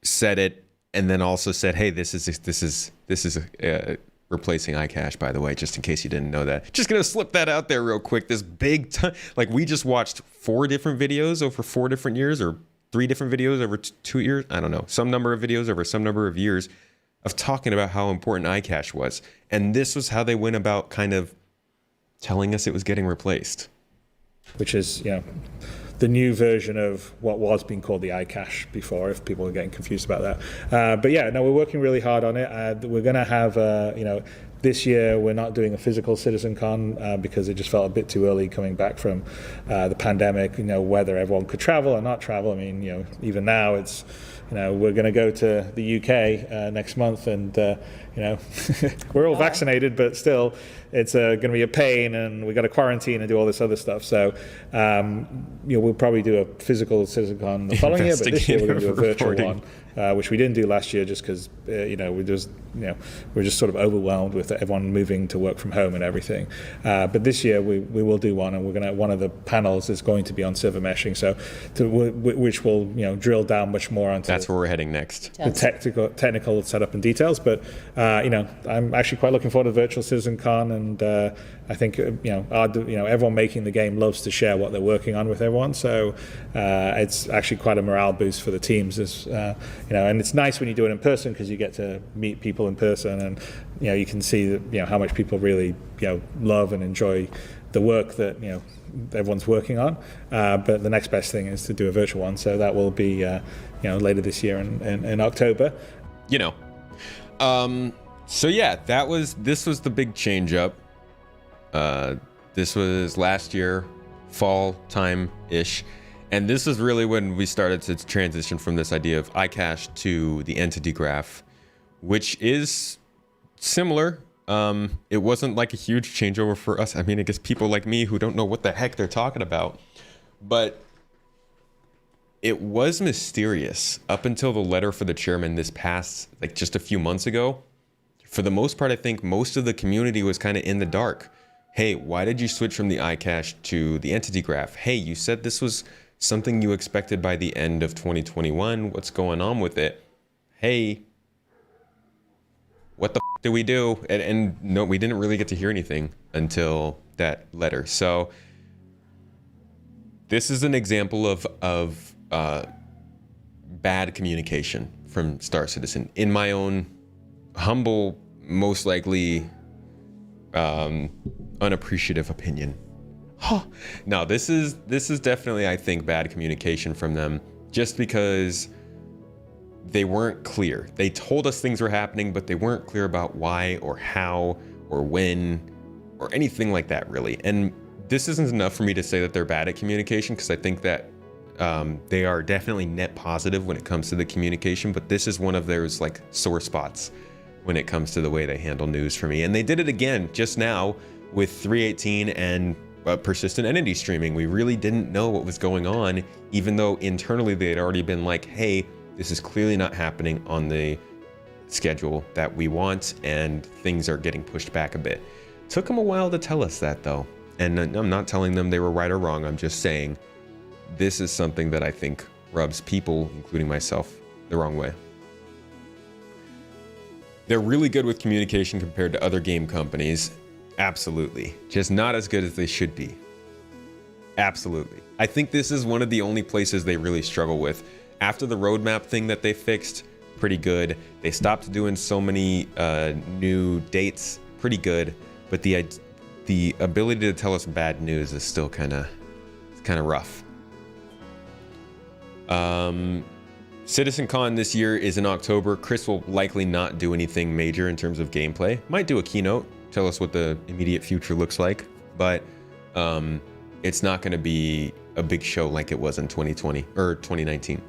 said it and then also said, hey, this is replacing iCache, by the way, just in case you didn't know that. Just going to slip that out there real quick. This big time, like we just watched 4 different videos over 4 different years, or 3 different videos over 2 years. I don't know, some number of videos over some number of years of talking about how important iCache was. And this was how they went about kind of telling us it was getting replaced. Which is, the new version of what was being called the iCache before, if people are getting confused about that. But yeah, no, we're working really hard on it. We're going to have, this year we're not doing a physical CitizenCon because it just felt a bit too early coming back from the pandemic, whether everyone could travel or not travel. I mean, even now it's, we're going to go to the UK next month, and we're all vaccinated, but still, it's going to be a pain, and we got to quarantine and do all this other stuff. So, we'll probably do a physical CitizenCon the following year, but this year we're going to do a virtual one, which we didn't do last year just because we're just sort of overwhelmed with everyone moving to work from home and everything. But this year we will do one, and one of the panels is going to be on server meshing, which will drill down much more onto. That's where we're heading next. The technical setup and details, but I'm actually quite looking forward to virtual CitizenCon, and I think everyone making the game loves to share what they're working on with everyone, so it's actually quite a morale boost for the teams, and it's nice when you do it in person because you get to meet people in person, and you can see how much people really love and enjoy the work that everyone's working on. But the next best thing is to do a virtual one, so that will be later this year in October. you know. So yeah, this was the big change up. This was last year, fall time-ish. And this is really when we started to transition from this idea of iCache to the entity graph, which is similar. It wasn't like a huge changeover for us. I mean, I guess people like me who don't know what the heck they're talking about, but it was mysterious up until the letter for the chairman this past, like just a few months ago. For the most part, I think most of the community was kind of in the dark. Hey, why did you switch from the iCache to the entity graph? Hey, you said this was something you expected by the end of 2021. What's going on with it? Hey, what the f do we do? And no, we didn't really get to hear anything until that letter. So this is an example of bad communication from Star Citizen. In my own humble, most likely unappreciative opinion. No, this is definitely, I think, bad communication from them, just because they weren't clear. They told us things were happening, but they weren't clear about why or how or when or anything like that, really. And this isn't enough for me to say that they're bad at communication, because I think that they are definitely net positive when it comes to the communication, but this is one of those like sore spots when it comes to the way they handle news for me. And they did it again just now with 3.18 and persistent entity streaming. We really didn't know what was going on, even though internally they had already been like, hey, this is clearly not happening on the schedule that we want, and things are getting pushed back a bit. Took them a while to tell us that, though. And I'm not telling them they were right or wrong. I'm just saying this is something that I think rubs people, including myself, the wrong way. They're really good with communication compared to other game companies. Absolutely. Just not as good as they should be. Absolutely. I think this is one of the only places they really struggle with. After the roadmap thing that they fixed, pretty good. They stopped doing so many new dates, pretty good. But the ability to tell us bad news is still kind of rough. CitizenCon this year is in October. Chris will likely not do anything major in terms of gameplay. Might do a keynote, tell us what the immediate future looks like, but it's not going to be a big show like it was in 2020 or 2019.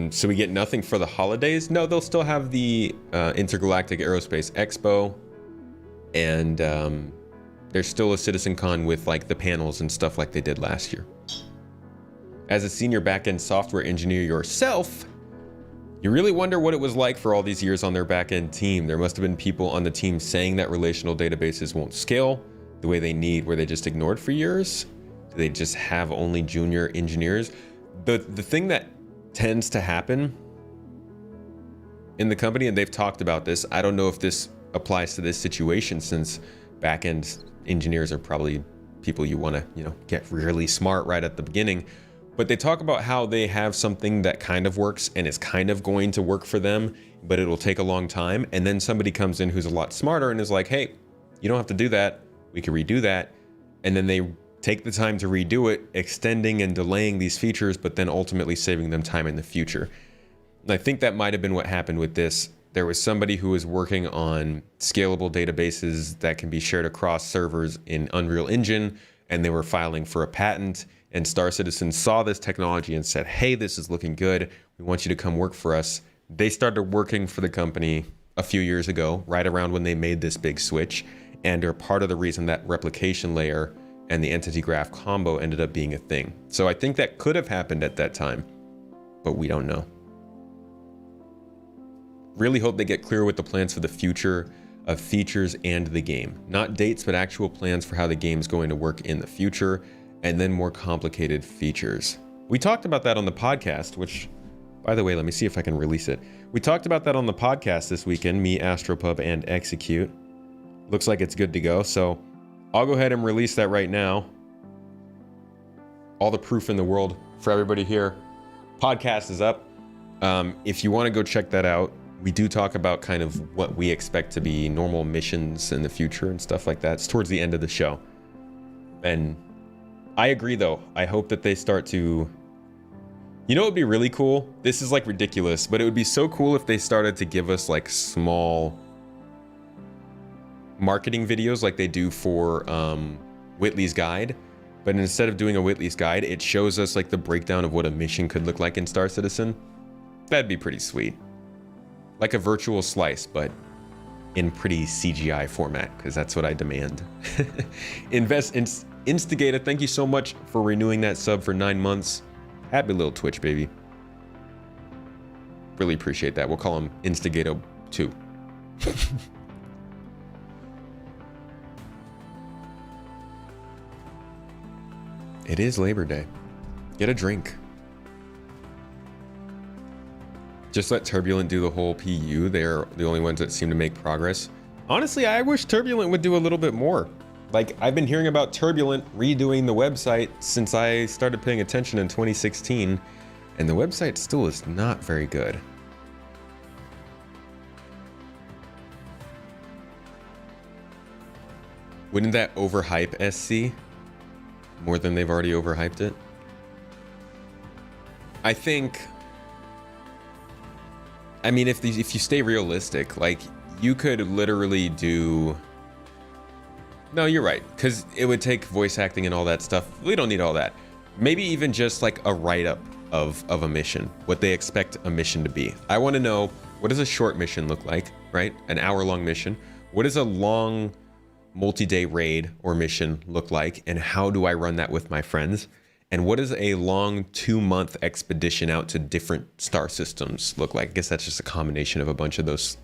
So we get nothing for the holidays. No, they'll still have the Intergalactic Aerospace Expo, and there's still a CitizenCon with like the panels and stuff like they did last year. As a senior backend software engineer yourself, you really wonder what it was like for all these years on their backend team. There must have been people on the team saying that relational databases won't scale the way they need. Were they just ignored for years? Do they just have only junior engineers? The thing that tends to happen in the company, and they've talked about this, I don't know if this applies to this situation, since backend engineers are probably people you want to, get really smart right at the beginning. But they talk about how they have something that kind of works and is kind of going to work for them, but it'll take a long time. And then somebody comes in who's a lot smarter and is like, hey, you don't have to do that. We can redo that. And then they take the time to redo it, extending and delaying these features, but then ultimately saving them time in the future. And I think that might have been what happened with this. There was somebody who was working on scalable databases that can be shared across servers in Unreal Engine, and they were filing for a patent. And Star Citizen saw this technology and said, hey, this is looking good. We want you to come work for us. They started working for the company a few years ago, right around when they made this big switch, and are part of the reason that replication layer and the entity graph combo ended up being a thing. So I think that could have happened at that time, but we don't know. Really hope they get clear with the plans for the future of features and the game. Not dates, but actual plans for how the game's going to work in the future, and then more complicated features. We talked about that on the podcast, which, by the way, let me see if I can release it. We talked about that on the podcast this weekend, me, Astropub, and Execute. Looks like it's good to go, so I'll go ahead and release that right now. All the proof in the world for everybody here. Podcast is up. If you want to go check that out, we do talk about kind of what we expect to be normal missions in the future and stuff like that. It's towards the end of the show. And I agree, though. I hope that they start to... You know what would be really cool? This is, like, ridiculous, but it would be so cool if they started to give us, like, small marketing videos like they do for Whitley's Guide. But instead of doing a Whitley's Guide, it shows us, like, the breakdown of what a mission could look like in Star Citizen. That'd be pretty sweet. Like a virtual slice, but in pretty CGI format, because that's what I demand. Instigator, thank you so much for renewing that sub for 9 months. Happy little Twitch, baby. Really appreciate that. We'll call him Instigator 2. It is Labor Day. Get a drink. Just let Turbulent do the whole PU. They're the only ones that seem to make progress. Honestly, I wish Turbulent would do a little bit more. Like, I've been hearing about Turbulent redoing the website since I started paying attention in 2016, and the website still is not very good. Wouldn't that overhype SC more than they've already overhyped it? I think... I mean, if you stay realistic, like, you could literally do... No, you're right, because it would take voice acting and all that stuff. We don't need all that. Maybe even just like a write-up of a mission, what they expect a mission to be. I want to know, what does a short mission look like, right? An hour-long mission. What does a long multi-day raid or mission look like, and how do I run that with my friends? And what does a long 2-month expedition out to different star systems look like? I guess that's just a combination of a bunch of those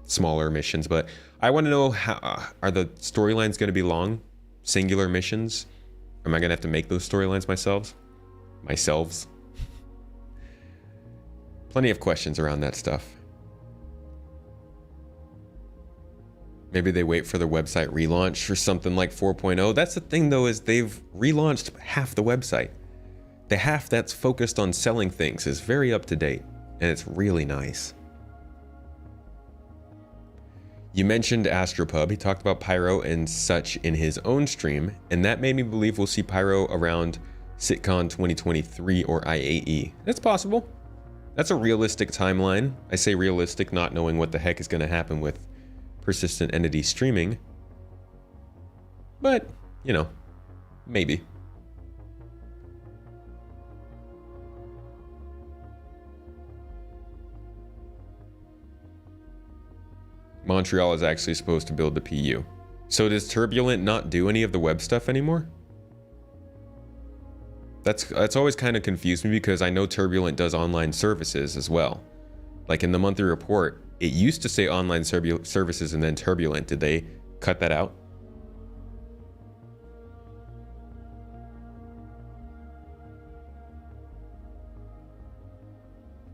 smaller missions, but I want to know, how are the storylines going to be long, singular missions? Am I going to have to make those storylines myself? Plenty of questions around that stuff. Maybe they wait for the website relaunch or something like 4.0. That's the thing, though, is they've relaunched half the website. The half that's focused on selling things is very up to date, and it's really nice. You mentioned Astropub. He talked about Pyro and such in his own stream, and that made me believe we'll see Pyro around SitCon 2023 or IAE. That's possible. That's a realistic timeline. I say realistic, not knowing what the heck is going to happen with persistent entity streaming. But, you know, maybe. Montreal is actually supposed to build the PU. So does Turbulent not do any of the web stuff anymore? That's always kind of confused me, because I know Turbulent does online services as well. Like in the monthly report, it used to say online services and then Turbulent. Did they cut that out?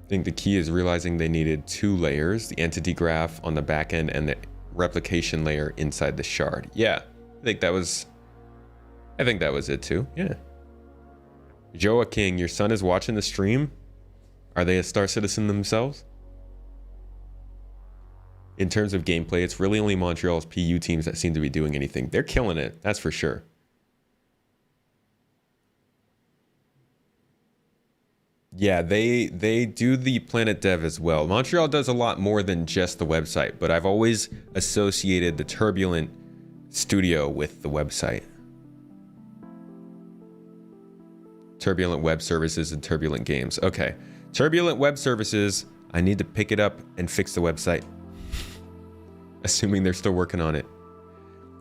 I think the key is realizing they needed 2 layers, the entity graph on the back end and the replication layer inside the shard. Yeah, I think that was it too. Yeah. Joa King, your son is watching the stream? Are they a Star Citizen themselves? In terms of gameplay, it's really only Montreal's PU teams that seem to be doing anything. They're killing it, that's for sure. Yeah, they do the Planet Dev as well. Montreal does a lot more than just the website, but I've always associated the Turbulent studio with the website. Turbulent Web Services and Turbulent Games. Okay, Turbulent Web Services, I need to pick it up and fix the website. Assuming they're still working on it.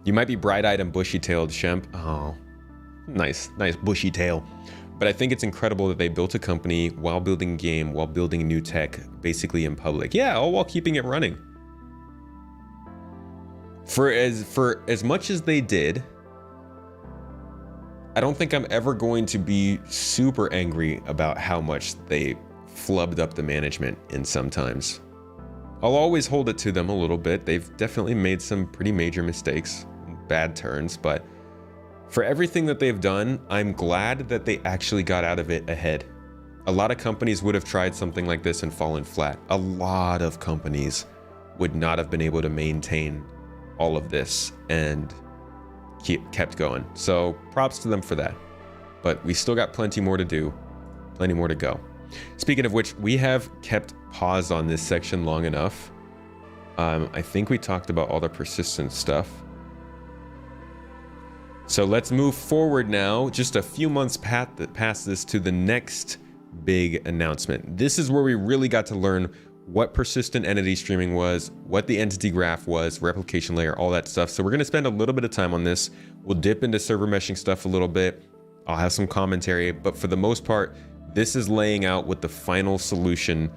You might be bright-eyed and bushy-tailed, Shemp. Oh, nice bushy tail. But I think it's incredible that they built a company while building a game, while building new tech, basically in public. Yeah, all while keeping it running. For as much as they did, I don't think I'm ever going to be super angry about how much they flubbed up the management in sometimes. I'll always hold it to them a little bit. They've definitely made some pretty major mistakes, bad turns, but for everything that they've done, I'm glad that they actually got out of it ahead. A lot of companies would have tried something like this and fallen flat. A lot of companies would not have been able to maintain all of this and kept going. So props to them for that. but we still got plenty more to do, plenty more to go. Speaking of which, we have kept pause on this section long enough. I think we talked about all the persistence stuff. So let's move forward now, just a few months past this, to the next big announcement. This is where we really got to learn what persistent entity streaming was, what the entity graph was, replication layer, all that stuff. So we're going to spend a little bit of time on this. We'll dip into server meshing stuff a little bit. I'll have some commentary, but for the most part, this is laying out what the final solution,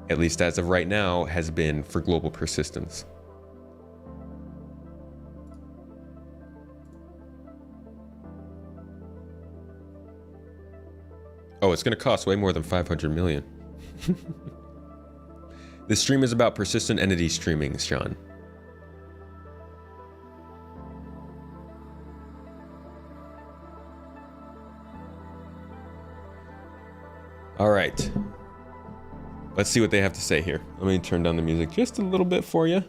at least as of right now, has been for global persistence. Oh, it's going to cost way more than 500 million. This stream is about persistent entity streaming, Sean. All right. Let's see what they have to say here. Let me turn down the music just a little bit for you.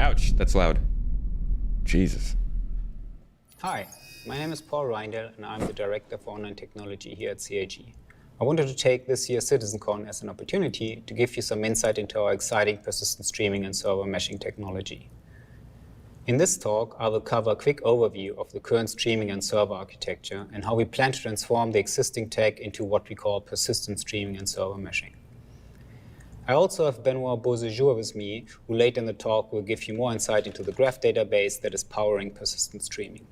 Ouch, that's loud. Jesus. Hi, my name is Paul Reindl, and I'm the Director for Online Technology here at CAG. I wanted to take this year's CitizenCon as an opportunity to give you some insight into our exciting persistent streaming and server meshing technology. In this talk, I will cover a quick overview of the current streaming and server architecture and how we plan to transform the existing tech into what we call persistent streaming and server meshing. I also have Benoit Beauséjour with me, who later in the talk will give you more insight into the graph database that is powering persistent streaming.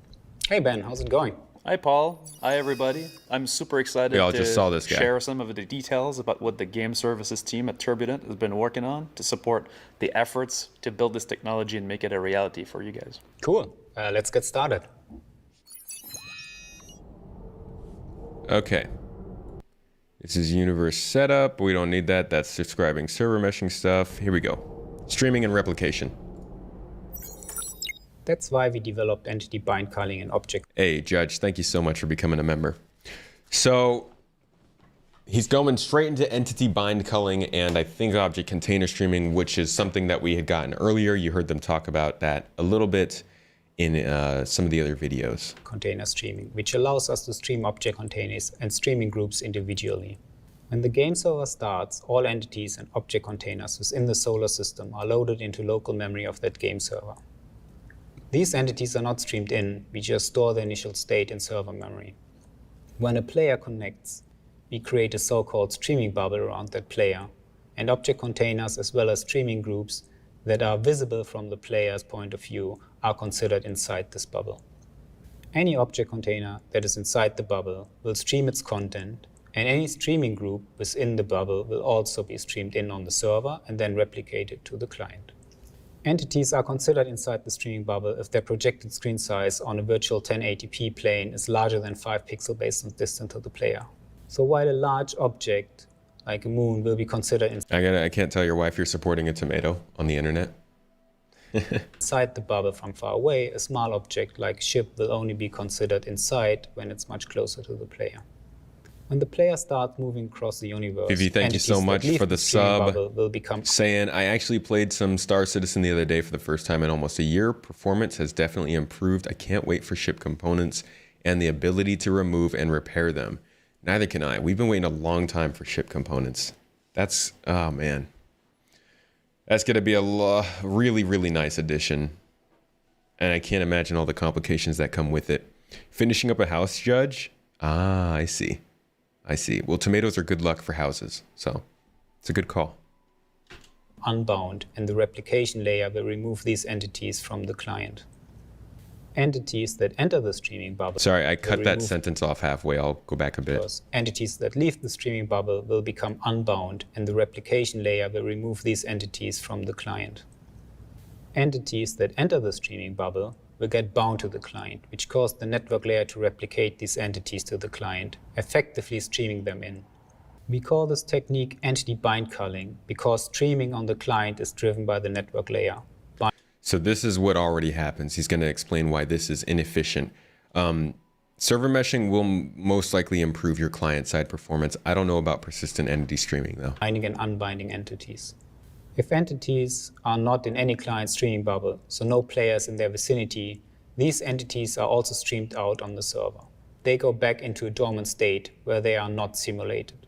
Hey Ben, how's it going? Hi Paul, hi everybody. I'm super excited to share some of the details about what the game services team at Turbulent has been working on to support the efforts to build this technology and make it a reality for you guys. Cool, let's get started. Okay. This is universe setup. We don't need that. That's subscribing server meshing stuff. Here we go. Streaming and replication. That's why we developed entity bind culling and object. Hey, Judge, thank you so much for becoming a member. So he's going straight into entity bind culling and I think object container streaming, which is something that we had gotten earlier. You heard them talk about that a little bit in some of the other videos. Container streaming, which allows us to stream object containers and streaming groups individually. When the game server starts, all entities and object containers within the solar system are loaded into local memory of that game server. These entities are not streamed in, we just store the initial state in server memory. When a player connects, we create a so-called streaming bubble around that player, and object containers as well as streaming groups that are visible from the player's point of view are considered inside this bubble. Any object container that is inside the bubble will stream its content, and any streaming group within the bubble will also be streamed in on the server and then replicated to the client. Entities are considered inside the streaming bubble if their projected screen size on a virtual 1080p plane is larger than 5 pixels based on distance to the player. So while a large object, like a moon, will be considered I can't tell your wife you're supporting a tomato on the internet. inside the bubble from far away, a small object like a ship will only be considered inside when it's much closer to the player. When the player starts moving across the universe, Vivi, thank you so much for the sub. Will become saying, I actually played some Star Citizen the other day for the first time in almost a year. Performance has definitely improved. I can't wait for ship components and the ability to remove and repair them. Neither can I. We've been waiting a long time for ship components. That's, oh man. That's going to be a really, really nice addition. And I can't imagine all the complications that come with it. Finishing up a house, Judge? Ah, I see. I see. Well, tomatoes are good luck for houses, so it's a good call. Unbound, and the replication layer will remove these entities from the client. Entities that enter the streaming bubble... Sorry, I cut that sentence off halfway. I'll go back a bit. Entities that leave the streaming bubble will become unbound, and the replication layer will remove these entities from the client. Entities that enter the streaming bubble will get bound to the client, which caused the network layer to replicate these entities to the client, effectively streaming them in. We call this technique entity bind culling because streaming on the client is driven by the network layer. So this is what already happens. He's going to explain why this is inefficient. Server meshing will most likely improve your client-side performance. I don't know about persistent entity streaming, though. Binding and unbinding entities. If entities are not in any client streaming bubble, so no players in their vicinity, These entities are also streamed out on the server. They go back into a dormant state where they are not simulated.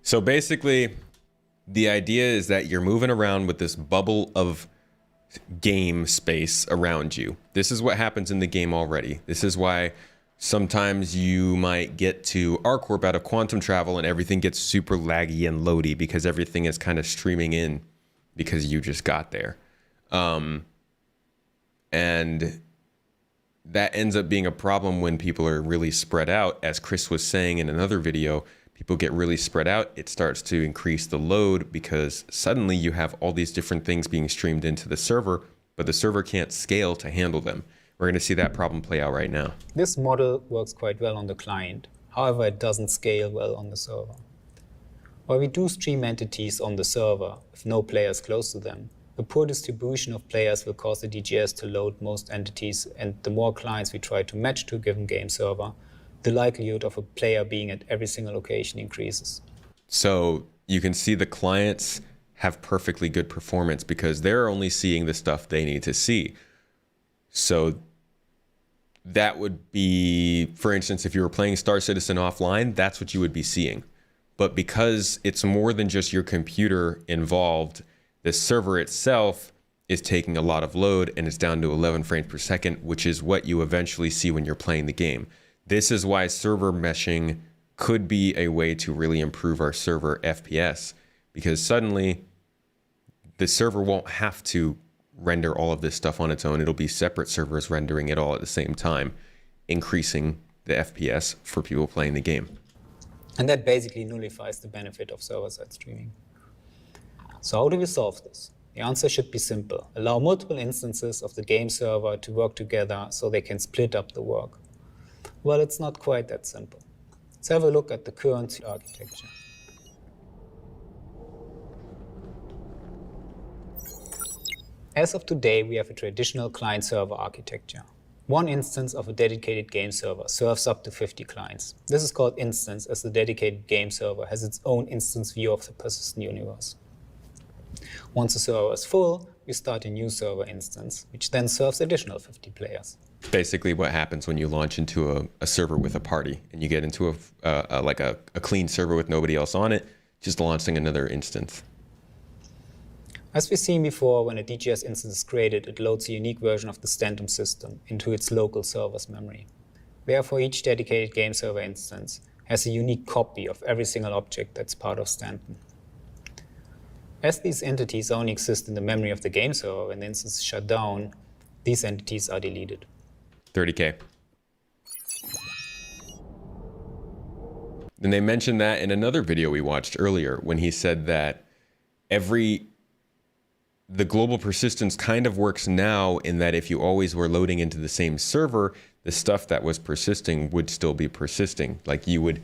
So basically, the idea is that you're moving around with this bubble of game space around you. This is what happens in the game already. This is why sometimes you might get to arc warp out of quantum travel and everything gets super laggy and loady because everything is kind of streaming in because you just got there. And that ends up being a problem when people are really spread out. As Chris was saying in another video, people get really spread out. It starts to increase the load because suddenly you have all these different things being streamed into the server, but the server can't scale to handle them. We're going to see that problem play out right now. This model works quite well on the client. However, it doesn't scale well on the server. While we do stream entities on the server, with no players close to them, the poor distribution of players will cause the DGS to load most entities, and the more clients we try to match to a given game server, the likelihood of a player being at every single location increases. So you can see the clients have perfectly good performance because they're only seeing the stuff they need to see. So that would be, for instance, if you were playing Star Citizen offline, that's what you would be seeing. But because it's more than just your computer involved, the server itself is taking a lot of load and it's down to 11 frames per second, which is what you eventually see when you're playing the game. This is why server meshing could be a way to really improve our server FPS, because suddenly the server won't have to render all of this stuff on its own. It'll be separate servers rendering it all at the same time, increasing the FPS for people playing the game. And that basically nullifies the benefit of server-side streaming. So how do we solve this? The answer should be simple. Allow multiple instances of the game server to work together so they can split up the work. Well, it's not quite that simple. Let's have a look at the current architecture. As of today, we have a traditional client-server architecture. One instance of a dedicated game server serves up to 50 clients. This is called instance, as the dedicated game server has its own instance view of the persistent universe. Once the server is full, we start a new server instance, which then serves additional 50 players. Basically what happens when you launch into a server with a party and you get into a clean server with nobody else on it, just launching another instance. As we've seen before, when a DGS instance is created, it loads a unique version of the Stanton system into its local server's memory. Therefore, each dedicated game server instance has a unique copy of every single object that's part of Stanton. As these entities only exist in the memory of the game server when the instance is shut down, these entities are deleted. 30K. And they mentioned that in another video we watched earlier when he said that the global persistence kind of works now in that if you always were loading into the same server, the stuff that was persisting would still be persisting. Like you would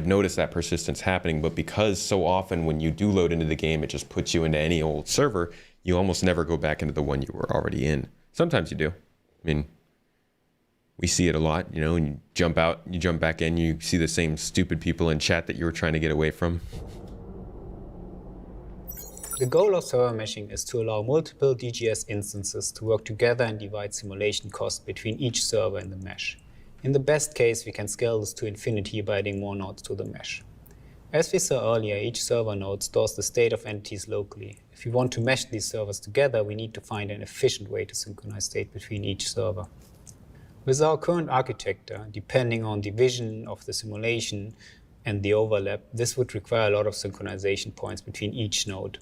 notice that persistence happening, but because so often when you do load into the game, it just puts you into any old server, you almost never go back into the one you were already in. Sometimes you do. I mean, we see it a lot, you know, and you jump out, you jump back in, you see the same stupid people in chat that you were trying to get away from. The goal of server meshing is to allow multiple DGS instances to work together and divide simulation costs between each server in the mesh. In the best case, we can scale this to infinity by adding more nodes to the mesh. As we saw earlier, each server node stores the state of entities locally. If we want to mesh these servers together, we need to find an efficient way to synchronize state between each server. With our current architecture, depending on the vision of the simulation and the overlap, this would require a lot of synchronization points between each node.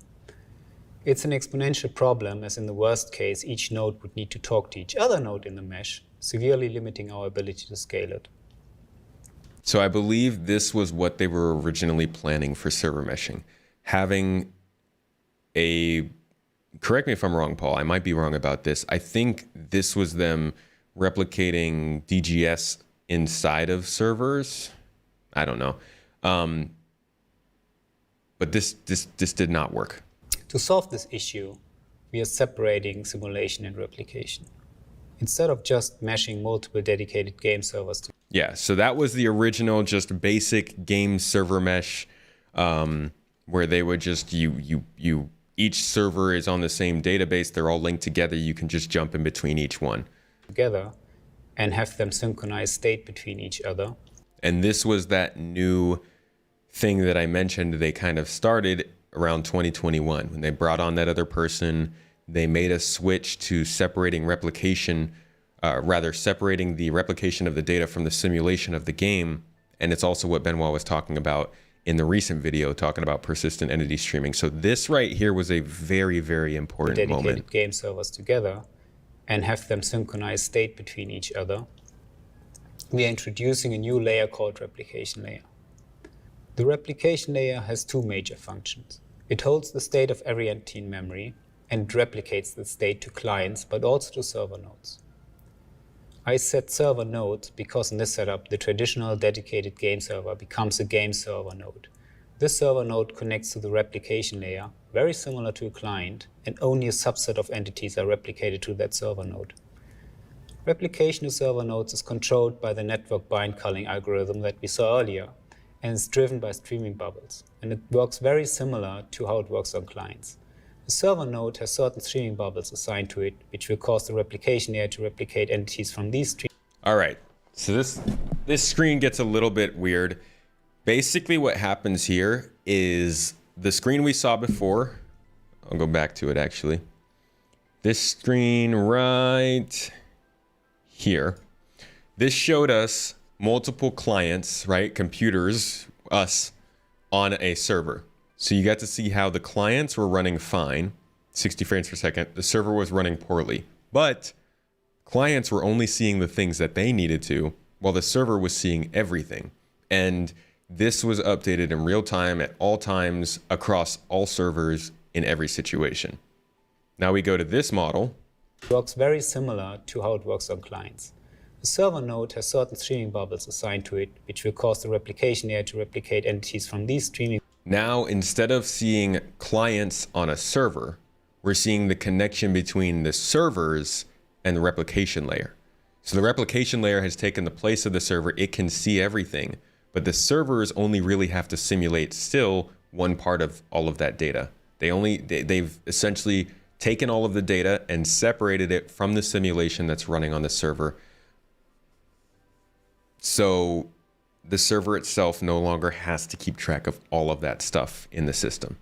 It's an exponential problem, as in the worst case, each node would need to talk to each other node in the mesh, severely limiting our ability to scale it. So I believe this was what they were originally planning for server meshing. Having a, correct me if I'm wrong, Paul, I might be wrong about this. I think this was them replicating DGS inside of servers. I don't know. But this did not work. To solve this issue, we are separating simulation and replication. Instead of just meshing multiple dedicated game servers. Yeah, so that was the original just basic game server mesh. where they would just, each server is on the same database, they're all linked together, you can just jump in between each one. Together and have them synchronize state between each other. And this was that new thing that I mentioned they kind of started around 2021 when they brought on that other person. They made a switch to separating replication, separating the replication of the data from the simulation of the game. And it's also what Benoit was talking about in the recent video, talking about persistent entity streaming. So this right here was a very, very important dedicated moment. Game servers together and have them synchronize state between each other. We are introducing a new layer called replication layer. The replication layer has two major functions. It holds the state of every entity in memory and replicates the state to clients, but also to server nodes. I said server node because in this setup, the traditional dedicated game server becomes a game server node. This server node connects to the replication layer, very similar to a client, and only a subset of entities are replicated to that server node. Replication to server nodes is controlled by the network bind culling algorithm that we saw earlier, and is driven by streaming bubbles. And it works very similar to how it works on clients. The server node has certain streaming bubbles assigned to it, which will cause the replication layer to replicate entities from these streams. All right, so this screen gets a little bit weird. Basically what happens here is the screen we saw before. I'll go back to it actually. This screen right here. This showed us multiple clients, right? Computers, us, on a server. So you got to see how the clients were running fine, 60 frames per second. The server was running poorly, but clients were only seeing the things that they needed to, while the server was seeing everything. And this was updated in real time at all times across all servers in every situation. Now we go to this model. It works very similar to how it works on clients. The server node has certain streaming bubbles assigned to it, which will cause the replication layer to replicate entities from these streaming. Now, instead of seeing clients on a server, we're seeing the connection between the servers and the replication layer. So the replication layer has taken the place of the server. It can see everything, but the servers only really have to simulate still one part of all of that data. They've essentially taken all of the data and separated it from the simulation that's running on the server. So the server itself no longer has to keep track of all of that stuff in the system.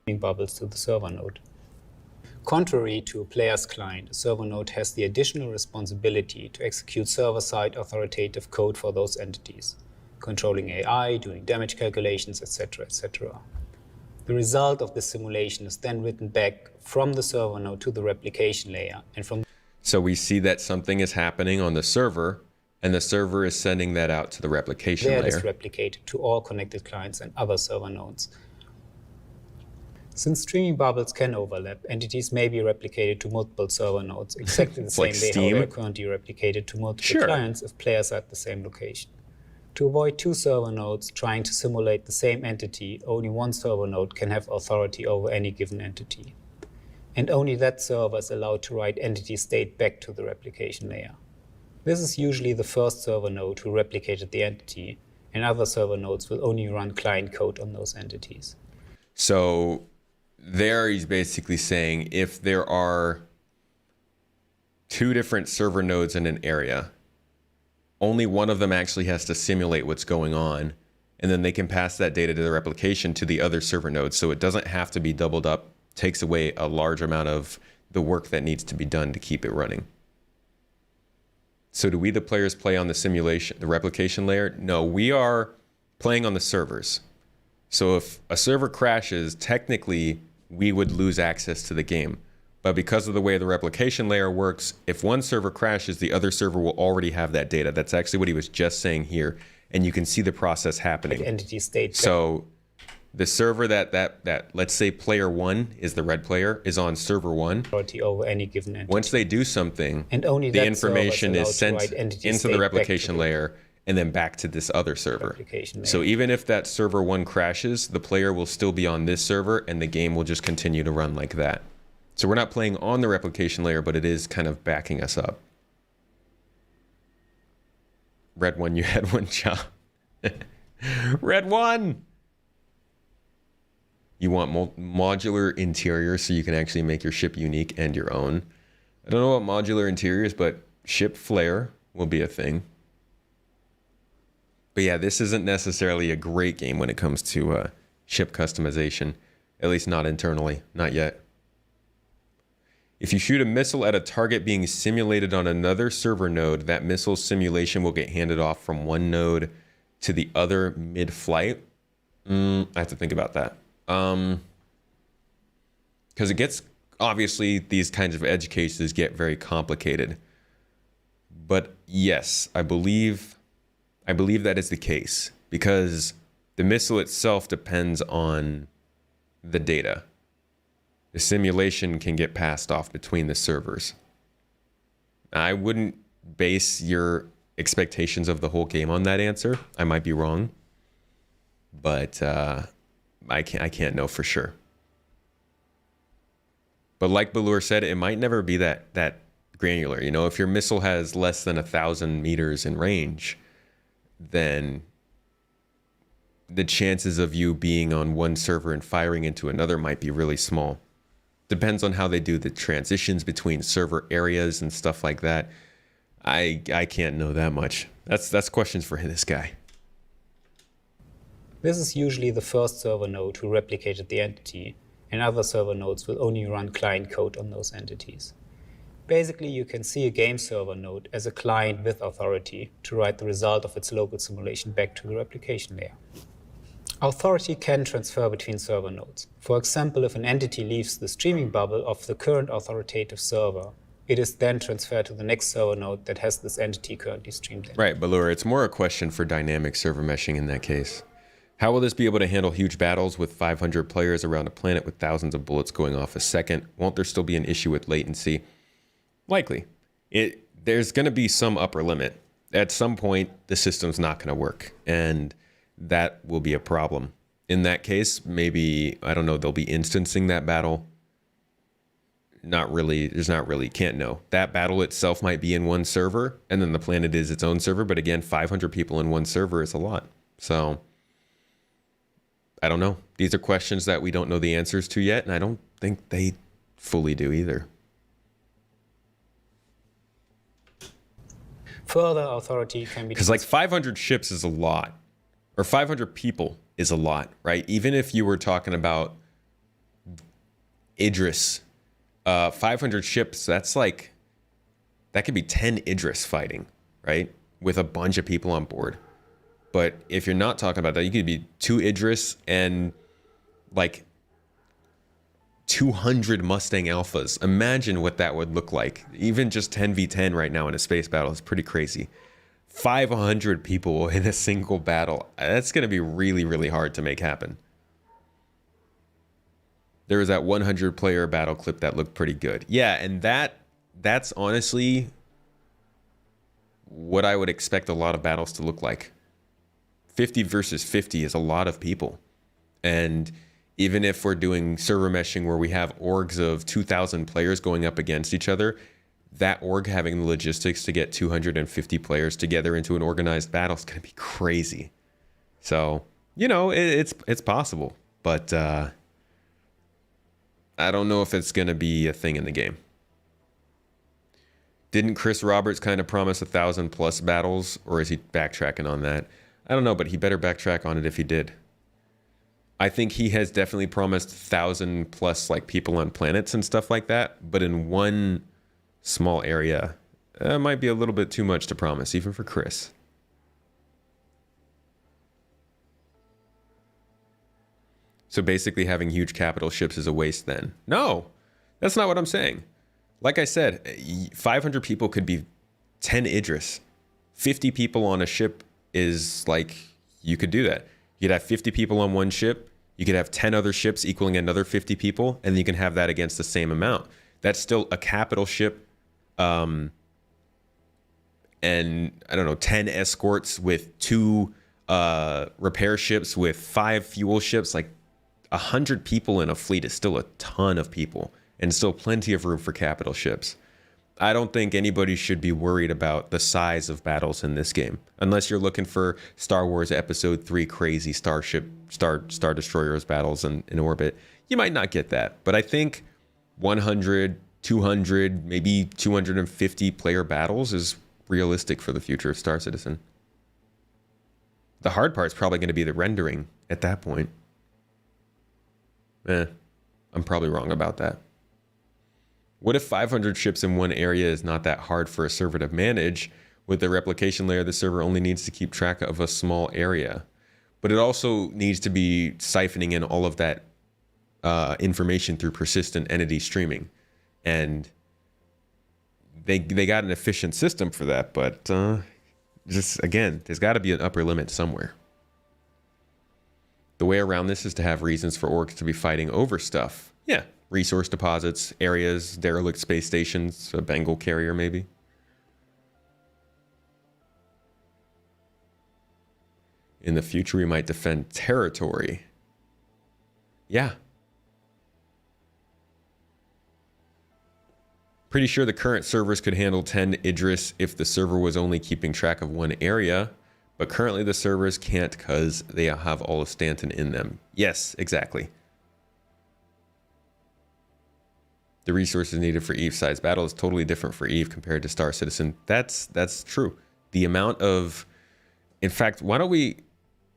Bubbles to the server node. Contrary to a player's client, a server node has the additional responsibility to execute server-side authoritative code for those entities, controlling AI, doing damage calculations, etc., etc. The result of this simulation is then written back from the server node to the replication layer and from. So we see that something is happening on the server, and the server is sending that out to the replication layer. It is replicated to all connected clients and other server nodes. Since streaming bubbles can overlap, entities may be replicated to multiple server nodes, exactly the same like way Steam. how they're currently replicated to multiple clients if players are at the same location. To avoid two server nodes trying to simulate the same entity, only one server node can have authority over any given entity. And only that server is allowed to write entity state back to the replication layer. This is usually the first server node who replicated the entity, and other server nodes will only run client code on those entities. So there he's basically saying if there are two different server nodes in an area, only one of them actually has to simulate what's going on, and then they can pass that data to the replication to the other server node, so it doesn't have to be doubled up, takes away a large amount of the work that needs to be done to keep it running. So do we, the players, play on the simulation, the replication layer? No, we are playing on the servers. So if a server crashes, technically we would lose access to the game. But because of the way the replication layer works, if one server crashes, the other server will already have that data. That's actually what he was just saying here. And you can see the process happening. Like entity state. So the server that let's say player one is the red player is on server one. Over any given entity. Once they do something, and only the information is sent into the replication layer and then back to this other server. So even if that server one crashes, the player will still be on this server and the game will just continue to run like that. So we're not playing on the replication layer, but it is kind of backing us up. Red one, you had one job. Red one! You want modular interiors so you can actually make your ship unique and your own. I don't know about modular interiors, but ship flair will be a thing. But yeah, this isn't necessarily a great game when it comes to ship customization, at least not internally, not yet. If you shoot a missile at a target being simulated on another server node, that missile simulation will get handed off from one node to the other mid-flight. I have to think about that. Because it gets, obviously, these kinds of edge cases get very complicated. But yes, I believe that is the case, because the missile itself depends on the data. The simulation can get passed off between the servers. I wouldn't base your expectations of the whole game on that answer. I might be wrong, but I can't know for sure. But like Balur said, it might never be that granular. You know, if your missile has less than 1,000 meters in range, then the chances of you being on one server and firing into another might be really small. Depends on how they do the transitions between server areas and stuff like that. I can't know that much. That's questions for this guy. This is usually the first server node who replicated the entity, and other server nodes will only run client code on those entities. Basically, you can see a game server node as a client with authority to write the result of its local simulation back to the replication layer. Authority can transfer between server nodes. For example, if an entity leaves the streaming bubble of the current authoritative server, it is then transferred to the next server node that has this entity currently streamed in. Right, Balur, it's more a question for dynamic server meshing in that case. How will this be able to handle huge battles with 500 players around a planet with thousands of bullets going off a second? Won't there still be an issue with latency? Likely. There's going to be some upper limit. At some point, the system's not going to work, and that will be a problem. In that case, maybe, I don't know, they'll be instancing that battle. Not really, can't know. That battle itself might be in one server, and then the planet is its own server, but again, 500 people in one server is a lot. So, I don't know. These are questions that we don't know the answers to yet, and I don't think they fully do either. Further authority can be... Because like 500 ships is a lot. Or 500 people is a lot, right? Even if you were talking about Idris, 500 ships, that's like, that could be 10 Idris fighting, right? With a bunch of people on board. But if you're not talking about that, you could be 2 Idris and like 200 Mustang Alphas. Imagine what that would look like. Even just 10v10 right now in a space battle is pretty crazy. 500 people in a single battle. That's going to be really, really hard to make happen. There was that 100-player battle clip that looked pretty good. Yeah, and that's honestly what I would expect a lot of battles to look like. 50 versus 50 is a lot of people. And even if we're doing server meshing where we have orgs of 2,000 players going up against each other, that org having the logistics to get 250 players together into an organized battle is going to be crazy. So, you know, it's possible, but I don't know if it's going to be a thing in the game. Didn't Chris Roberts kind of promise 1,000+ battles, or is he backtracking on that? I don't know, but he better backtrack on it if he did. I think he has definitely promised 1,000+ like people on planets and stuff like that, but in one small area, that might be a little bit too much to promise, even for Chris. So basically having huge capital ships is a waste then. No, that's not what I'm saying. Like I said, 500 people could be 10 Idris. 50 people on a ship is like, you could do that. You could have 50 people on one ship. You could have 10 other ships equaling another 50 people, and you can have that against the same amount. That's still a capital ship. And I don't know, 10 escorts with 2 repair ships with 5 fuel ships. Like 100 people in a fleet is still a ton of people and still plenty of room for capital ships. I don't think anybody should be worried about the size of battles in this game, unless you're looking for Star Wars Episode 3 crazy Star Destroyers battles in orbit. You might not get that, but I think 100, 200, maybe 250 player battles is realistic for the future of Star Citizen. The hard part is probably going to be the rendering at that point. I'm probably wrong about that. What if 500 ships in one area is not that hard for a server to manage? With the replication layer, the server only needs to keep track of a small area. But it also needs to be siphoning in all of that information through persistent entity streaming. And they got an efficient system for that, but just, again, there's got to be an upper limit somewhere. The way around this is to have reasons for orgs to be fighting over stuff. Yeah, resource deposits, areas, derelict space stations, a Bengal carrier maybe. In the future, we might defend territory. Yeah. Pretty sure the current servers could handle 10 Idris if the server was only keeping track of one area, but currently the servers can't because they have all of Stanton in them. Yes, exactly. The resources needed for Eve-size battle is totally different for Eve compared to Star Citizen. That's true. The amount of... In fact, why don't we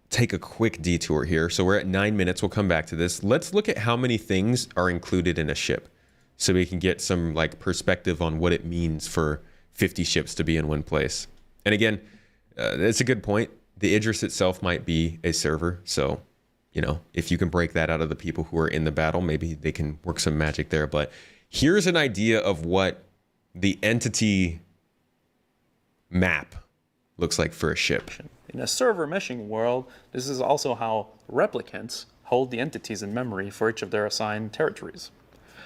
take a quick detour here? So we're at 9 minutes. We'll come back to this. Let's look at how many things are included in a ship, so we can get some like perspective on what it means for 50 ships to be in one place. And again, it's a good point. The Idris itself might be a server. So, you know, if you can break that out of the people who are in the battle, maybe they can work some magic there. But here's an idea of what the entity map looks like for a ship. In a server meshing world, this is also how replicants hold the entities in memory for each of their assigned territories.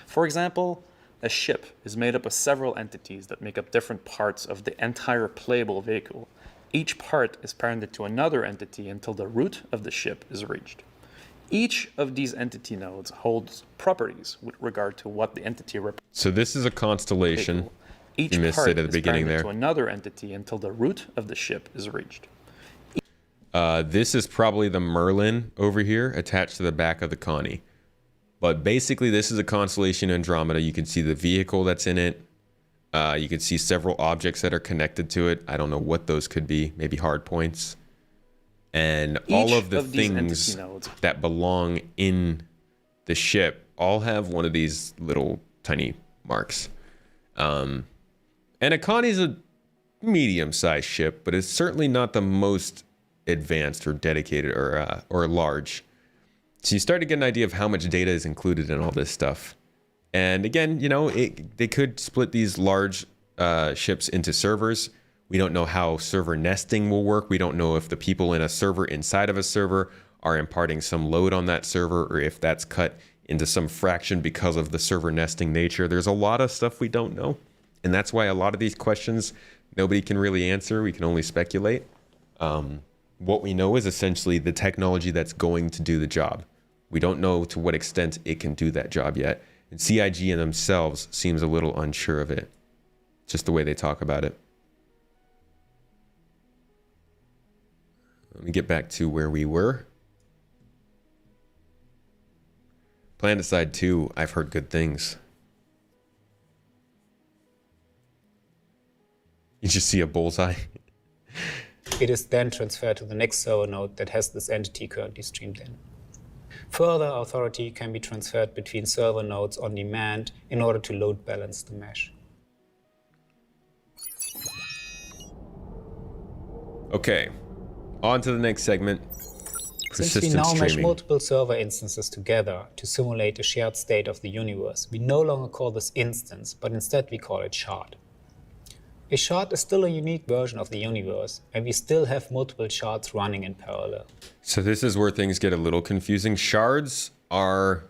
For example, a ship is made up of several entities that make up different parts of the entire playable vehicle. Each part is parented to another entity until the root of the ship is reached. Each of these entity nodes holds properties with regard to what the entity represents. So this is a constellation. Each you missed part it at the beginning there. to another entity until the root of the ship is reached. This is probably the Merlin over here attached to the back of the Connie. But basically, this is a constellation Andromeda. You can see the vehicle that's in it. You can see several objects that are connected to it. I don't know what those could be. Maybe hard points. And all of the things that belong in the ship all have one of these little tiny marks. And a Connie's a medium-sized ship, but it's certainly not the most advanced or dedicated or large. So you start to get an idea of how much data is included in all this stuff. And again, you know, they could split these large ships into servers. We don't know how server nesting will work. We don't know if the people in a server inside of a server are imparting some load on that server, or if that's cut into some fraction because of the server nesting nature. There's a lot of stuff we don't know. And that's why a lot of these questions nobody can really answer. We can only speculate. What we know is essentially the technology that's going to do the job. We don't know to what extent it can do that job yet. And CIG in themselves seems a little unsure of it. Just the way they talk about it. Let me get back to where we were. Planetside 2, I've heard good things. You just see a bullseye. It is then transferred to the next server node that has this entity currently streamed in. Further authority can be transferred between server nodes on demand in order to load balance the mesh. Okay, on to the next segment. Since we now mesh multiple server instances together to simulate a shared state of the universe, we no longer call this instance, but instead we call it shard. A shard is still a unique version of the universe, and we still have multiple shards running in parallel. So this is where things get a little confusing. Shards are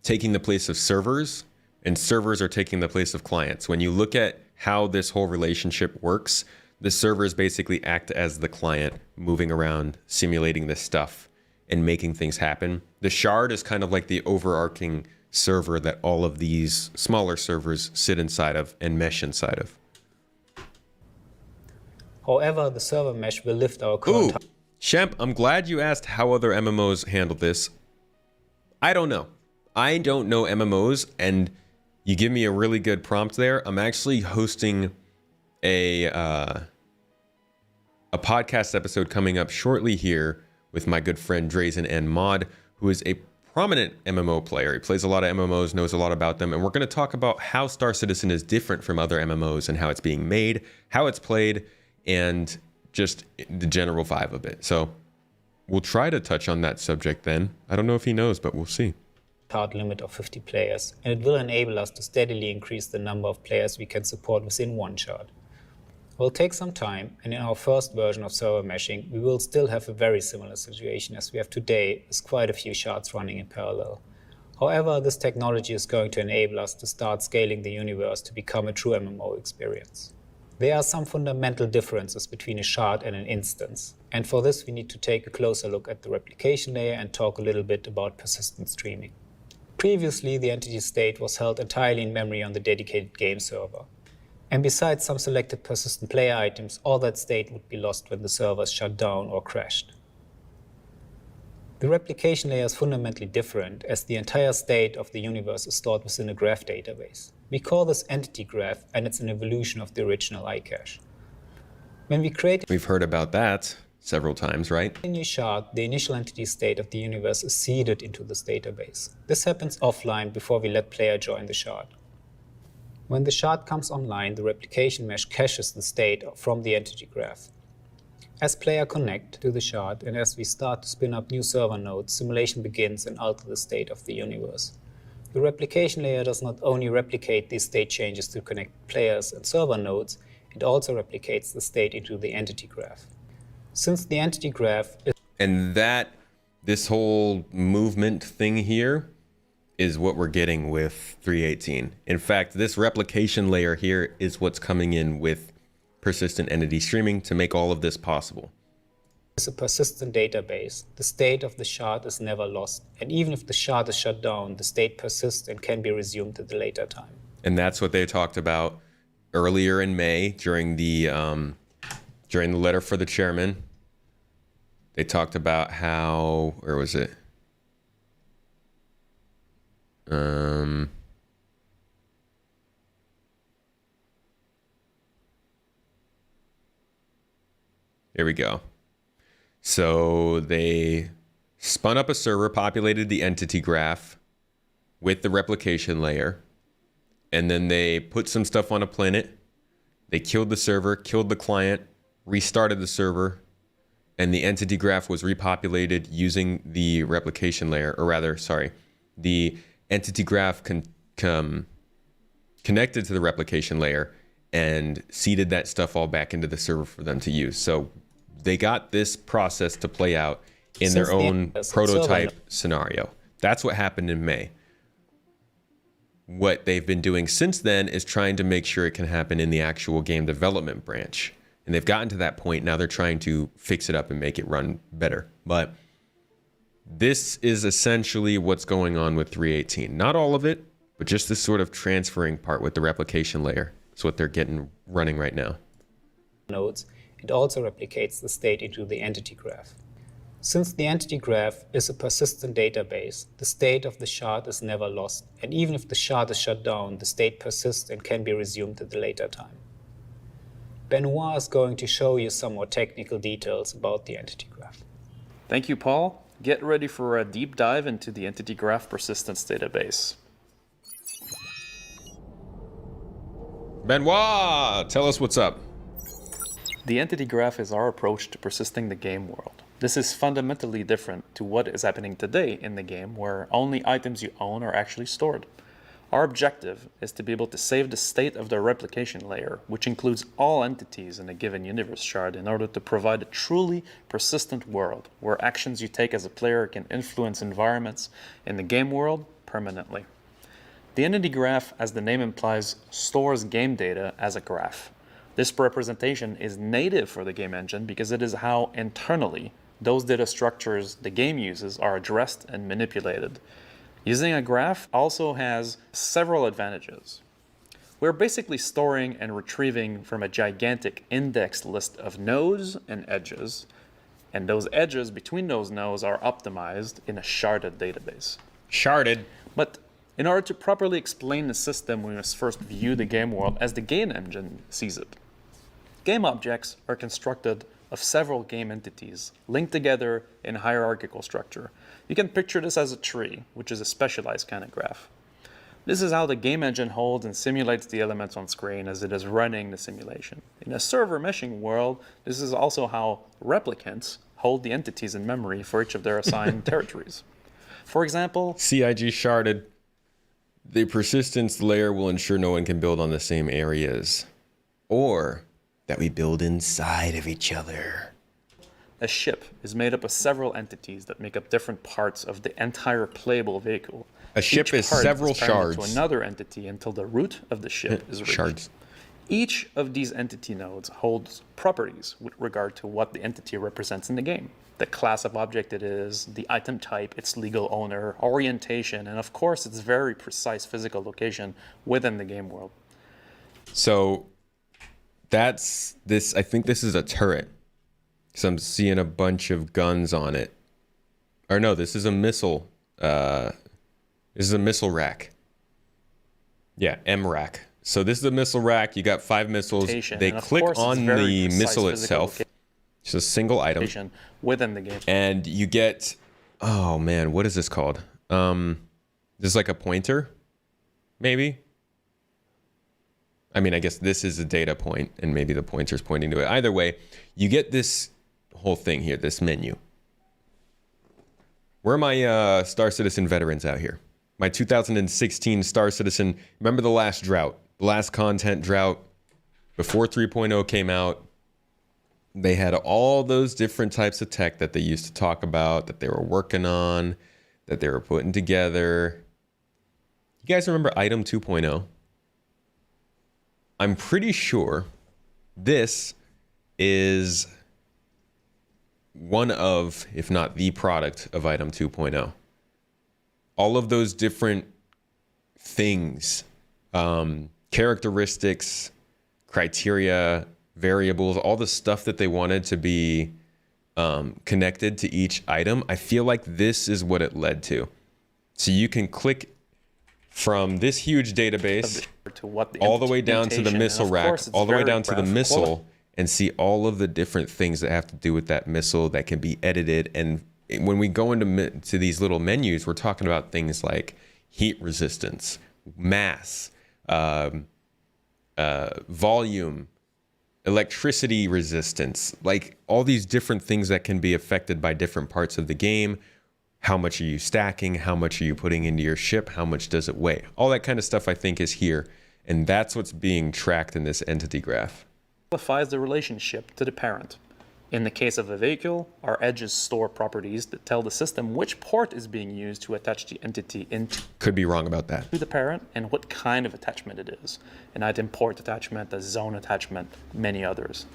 taking the place of servers, and servers are taking the place of clients. When you look at how this whole relationship works, the servers basically act as the client, moving around, simulating this stuff, and making things happen. The shard is kind of like the overarching server that all of these smaller servers sit inside of and mesh inside of. However, the server mesh will lift our current... Shemp, I'm glad you asked how other MMOs handle this. I don't know. I don't know MMOs, and you give me a really good prompt there. I'm actually hosting a podcast episode coming up shortly here with my good friend Drazen and Mod, who is a prominent MMO player. He plays a lot of MMOs, knows a lot about them, and we're going to talk about how Star Citizen is different from other MMOs and how it's being made, how it's played, and just the general vibe of it. So we'll try to touch on that subject then. I don't know if he knows, but we'll see. Hard limit of 50 players, and it will enable us to steadily increase the number of players we can support within one shard. It will take some time, and in our first version of server meshing, we will still have a very similar situation as we have today, with quite a few shards running in parallel. However, this technology is going to enable us to start scaling the universe to become a true MMO experience. There are some fundamental differences between a shard and an instance, and for this we need to take a closer look at the replication layer and talk a little bit about persistent streaming. Previously, the entity state was held entirely in memory on the dedicated game server. And besides some selected persistent player items, all that state would be lost when the servers shut down or crashed. The replication layer is fundamentally different, as the entire state of the universe is stored within a graph database. We call this entity graph, and it's an evolution of the original iCache. When we create... We've heard about that several times, right? In a new shard, the initial entity state of the universe is seeded into this database. This happens offline before we let player join the shard. When the shard comes online, the replication mesh caches the state from the entity graph. As player connect to the shard and as we start to spin up new server nodes, simulation begins and alter the state of the universe. The replication layer does not only replicate these state changes to connect players and server nodes, it also replicates the state into the entity graph. Since the entity graph is... And this whole movement thing here is what we're getting with 3.18. In fact, this replication layer here is what's coming in with persistent entity streaming to make all of this possible. It's a persistent database. The state of the shard is never lost. And even if the shard is shut down, the state persists and can be resumed at a later time. And that's what they talked about earlier in May during the letter for the chairman. They talked about how, where was it? Here we go. So they spun up a server, populated the entity graph with the replication layer, and then they put some stuff on a planet. They killed the server, killed the client, restarted the server, and the entity graph was repopulated using the replication layer, or rather, sorry, the entity graph connected to the replication layer and seeded that stuff all back into the server for them to use. So they got this process to play out in their own prototype scenario. That's what happened in May. What they've been doing since then is trying to make sure it can happen in the actual game development branch. And they've gotten to that point. Now they're trying to fix it up and make it run better. But this is essentially what's going on with 3.18. Not all of it, but just this sort of transferring part with the replication layer. It's what they're getting running right now. Nodes, it also replicates the state into the entity graph. Since the entity graph is a persistent database, the state of the shard is never lost. And even if the shard is shut down, the state persists and can be resumed at a later time. Benoit is going to show you some more technical details about the entity graph. Thank you, Paul. Get ready for a deep dive into the entity graph persistence database. Benoit, tell us what's up. The entity graph is our approach to persisting the game world. This is fundamentally different to what is happening today in the game, where only items you own are actually stored. Our objective is to be able to save the state of the replication layer, which includes all entities in a given universe shard, in order to provide a truly persistent world, where actions you take as a player can influence environments in the game world permanently. The entity graph, as the name implies, stores game data as a graph. This representation is native for the game engine because it is how internally those data structures the game uses are addressed and manipulated. Using a graph also has several advantages. We're basically storing and retrieving from a gigantic indexed list of nodes and edges, and those edges between those nodes are optimized in a sharded database. Sharded? But in order to properly explain the system, we must first view the game world as the game engine sees it. Game objects are constructed of several game entities linked together in hierarchical structure. You can picture this as a tree, which is a specialized kind of graph. This is how the game engine holds and simulates the elements on screen as it is running the simulation. In a server meshing world, this is also how replicants hold the entities in memory for each of their assigned territories. For example, CIG sharded. The persistence layer will ensure no one can build on the same areas, or that we build inside of each other. A ship is made up of several entities that make up different parts of the entire playable vehicle. A ship is several shards to another entity until the root of the ship is reached. Shards. Each of these entity nodes holds properties with regard to what the entity represents in the game. The class of object it is, the item type, its legal owner, orientation, and of course its very precise physical location within the game world. So that's this, I think this is a turret. So I'm seeing a bunch of guns on it. Or no, this is a missile. This is a missile rack. Yeah, M rack. So this is a missile rack. You got 5 missiles. They click on the missile itself. It's a single item within the game. And you get, oh man, what is this called? This is like a pointer, maybe? I mean, I guess this is a data point, and maybe the pointer's pointing to it. Either way, you get this whole thing here, this menu. Where are my Star Citizen veterans out here? My 2016 Star Citizen, remember the last drought, the last content drought, before 3.0 came out. They had all those different types of tech that they used to talk about, that they were working on, that they were putting together. You guys remember Item 2.0? I'm pretty sure this is one of, if not the product of Item 2.0. All of those different things, characteristics, criteria, variables, all the stuff that they wanted to be connected to each item, I feel like this is what it led to. So you can click from this huge database all the way down to the missile rack, all the way down to the missile, and see all of the different things that have to do with that missile that can be edited. And when we go into these little menus, we're talking about things like heat resistance, mass, volume, electricity resistance, like all these different things that can be affected by different parts of the game. How much are you stacking? How much are you putting into your ship? How much does it weigh? All that kind of stuff I think is here. And that's what's being tracked in this entity graph. Simplifies the relationship to the parent. In the case of a vehicle, our edges store properties that tell the system which port is being used to attach the entity into. Could be wrong about that. To the parent and what kind of attachment it is. An item port attachment, a zone attachment, many others.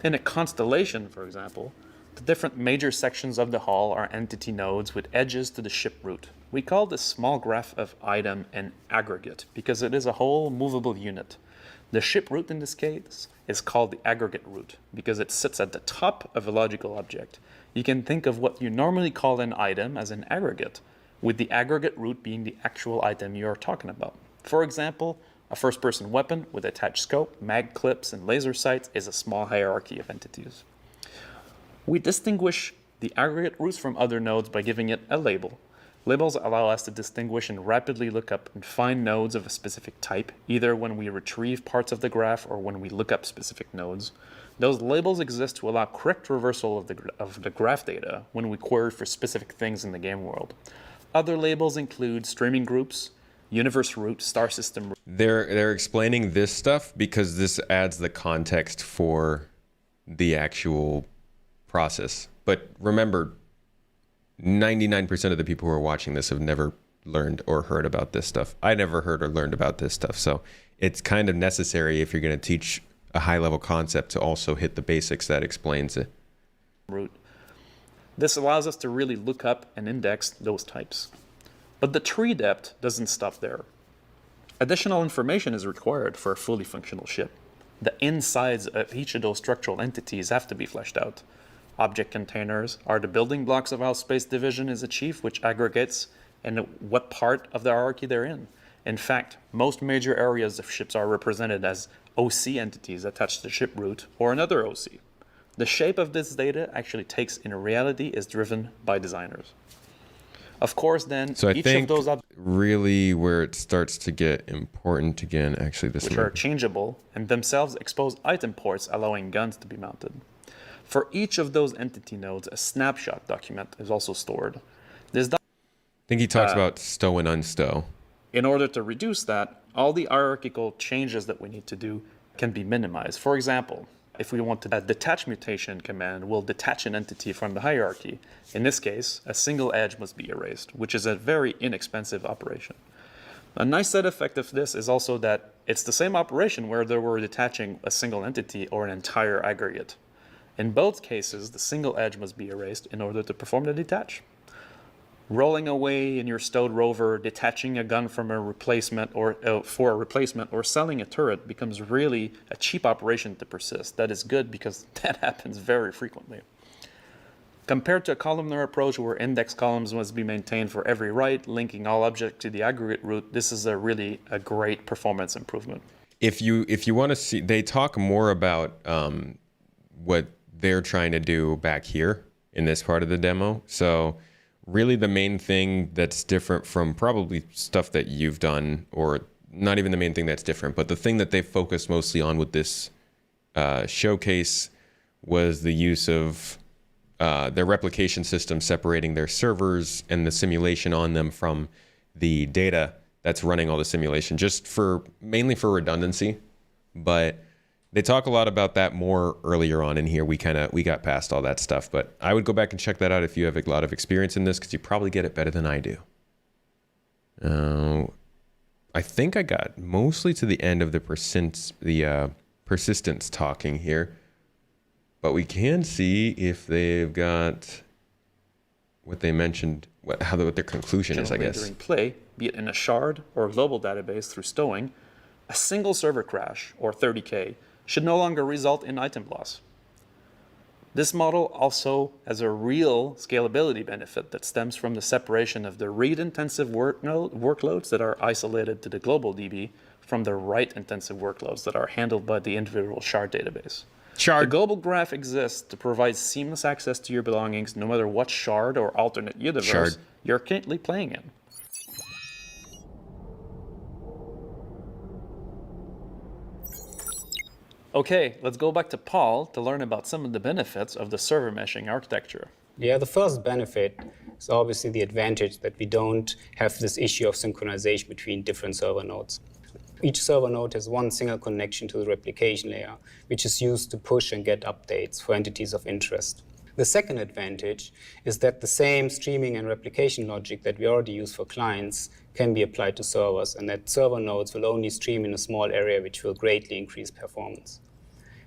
In a constellation, for example, the different major sections of the hull are entity nodes with edges to the ship root. We call this small graph of item an aggregate because it is a whole movable unit. The ship root in this case is called the aggregate root because it sits at the top of a logical object. You can think of what you normally call an item as an aggregate, with the aggregate root being the actual item you are talking about. For example, a first-person weapon with attached scope, mag clips, and laser sights is a small hierarchy of entities. We distinguish the aggregate roots from other nodes by giving it a label. Labels allow us to distinguish and rapidly look up and find nodes of a specific type, either when we retrieve parts of the graph or when we look up specific nodes. Those labels exist to allow correct reversal of the graph data when we query for specific things in the game world. Other labels include streaming groups, universe root, star system root. They're explaining this stuff because this adds the context for the actual process. But remember, 99% of the people who are watching this have never learned or heard about this stuff. I never heard or learned about this stuff. So it's kind of necessary if you're going to teach a high-level concept to also hit the basics that explains it. Root. This allows us to really look up and index those types. But the tree depth doesn't stop there. Additional information is required for a fully functional ship. The insides of each of those structural entities have to be fleshed out. Object containers are the building blocks of how space division is achieved, which aggregates and what part of the hierarchy they're in. In fact, most major areas of ships are represented as OC entities attached to the ship root or another OC. The shape of this data actually takes in reality is driven by designers. Of course, then, so I each think of those really where it starts to get important again, actually, this which are changeable and themselves expose item ports allowing guns to be mounted. For each of those entity nodes, a snapshot document is also stored. This I think he talks about stow and unstow. In order to reduce that, all the hierarchical changes that we need to do can be minimized. For example, if we want to detach mutation command will detach an entity from the hierarchy. In this case, a single edge must be erased, which is a very inexpensive operation. A nice side effect of this is also that it's the same operation whether we're detaching a single entity or an entire aggregate. In both cases, the single edge must be erased in order to perform the detach. Rolling away in your stowed rover, detaching a gun from a replacement or for a replacement, or selling a turret becomes really a cheap operation to persist. That is good because that happens very frequently. Compared to a columnar approach where index columns must be maintained for every write, linking all objects to the aggregate root, this is really a great performance improvement. If you want to see, they talk more about what they're trying to do back here in this part of the demo. So really the main thing that's different from probably stuff that you've done, or not even the main thing that's different, but the thing that they focused mostly on with this showcase was the use of their replication system separating their servers and the simulation on them from the data that's running all the simulation, just mainly for redundancy. But they talk a lot about that more earlier on in here. We got past all that stuff, but I would go back and check that out if you have a lot of experience in this, because you probably get it better than I do. I think I got mostly to the end of the persistence talking here, but we can see if they've got what they mentioned, what their conclusion is, I guess. During play, be it in a shard or a global database through stowing, a single server crash, or 30K, should no longer result in item loss. This model also has a real scalability benefit that stems from the separation of the read-intensive workloads that are isolated to the global DB from the write-intensive workloads that are handled by the individual shard database. The global graph exists to provide seamless access to your belongings no matter what shard or alternate universe you're currently playing in. Okay, let's go back to Paul to learn about some of the benefits of the server meshing architecture. Yeah, the first benefit is obviously the advantage that we don't have this issue of synchronization between different server nodes. Each server node has one single connection to the replication layer, which is used to push and get updates for entities of interest. The second advantage is that the same streaming and replication logic that we already use for clients can be applied to servers, and that server nodes will only stream in a small area, which will greatly increase performance.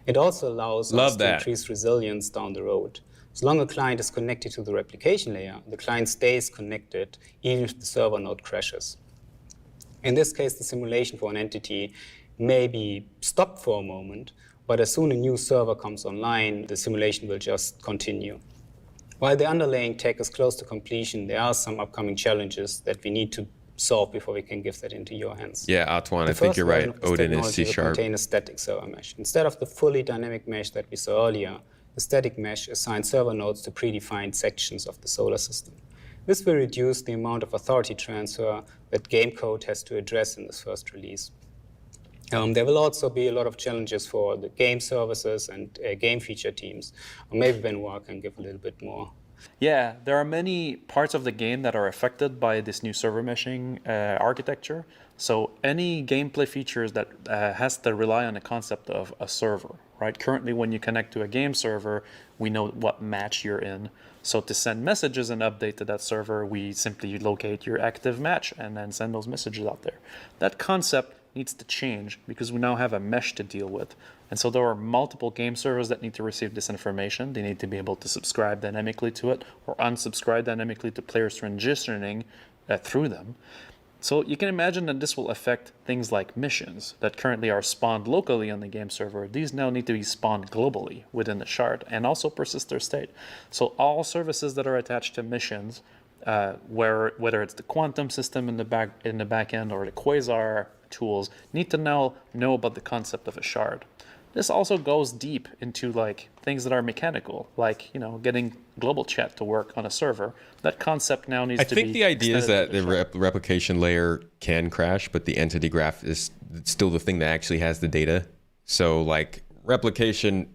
It also allows us to increase resilience down the road. As long as a client is connected to the replication layer, the client stays connected even if the server node crashes. In this case, the simulation for an entity may be stopped for a moment, but as soon as a new server comes online, the simulation will just continue. While the underlying tech is close to completion, there are some upcoming challenges that we need to solve before we can give that into your hands. Yeah, Antoine, I think you're right. Odin is C#. Contain a static server mesh. Instead of the fully dynamic mesh that we saw earlier, the static mesh assigns server nodes to predefined sections of the solar system. This will reduce the amount of authority transfer that game code has to address in this first release. There will also be a lot of challenges for the game services and game feature teams. Or maybe Benoit can give a little bit more. Yeah, there are many parts of the game that are affected by this new server meshing architecture. So any gameplay features that has to rely on the concept of a server, right? Currently, when you connect to a game server, we know what match you're in. So to send messages and update to that server, we simply locate your active match and then send those messages out there. That concept needs to change because we now have a mesh to deal with. And so there are multiple game servers that need to receive this information. They need to be able to subscribe dynamically to it or unsubscribe dynamically to players transitioning through them. So you can imagine that this will affect things like missions that currently are spawned locally on the game server. These now need to be spawned globally within the shard and also persist their state. So all services that are attached to missions, whether it's the quantum system in the back end or the quasar tools, need to now know about the concept of a shard. This also goes deep into like things that are mechanical, like getting global chat to work on a server. That concept now needs to be. I think the idea is that the replication layer can crash, but the entity graph is still the thing that actually has the data. So like replication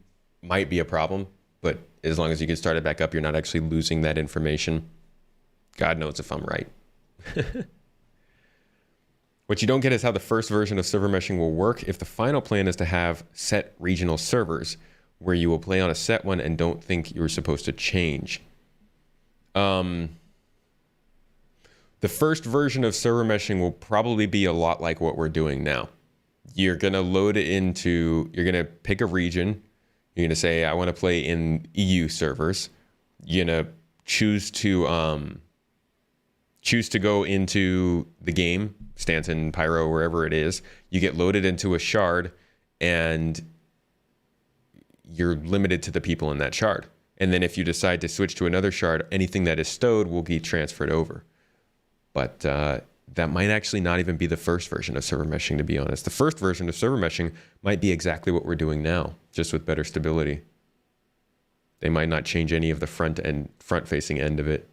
might be a problem, but as long as you can start it back up, you're not actually losing that information. God knows if I'm right. What you don't get is how the first version of server meshing will work if the final plan is to have set regional servers where you will play on a set one and don't think you're supposed to change. The first version of server meshing will probably be a lot like what we're doing now. You're going to load it into, you're going to pick a region. You're going to say, I want to play in EU servers. You're going to choose to go into the game, Stanton, Pyro, wherever it is. You get loaded into a shard, and you're limited to the people in that shard. And then if you decide to switch to another shard, anything that is stowed will be transferred over. But that might actually not even be the first version of server meshing, to be honest. The first version of server meshing might be exactly what we're doing now, just with better stability. They might not change any of the front-facing end of it.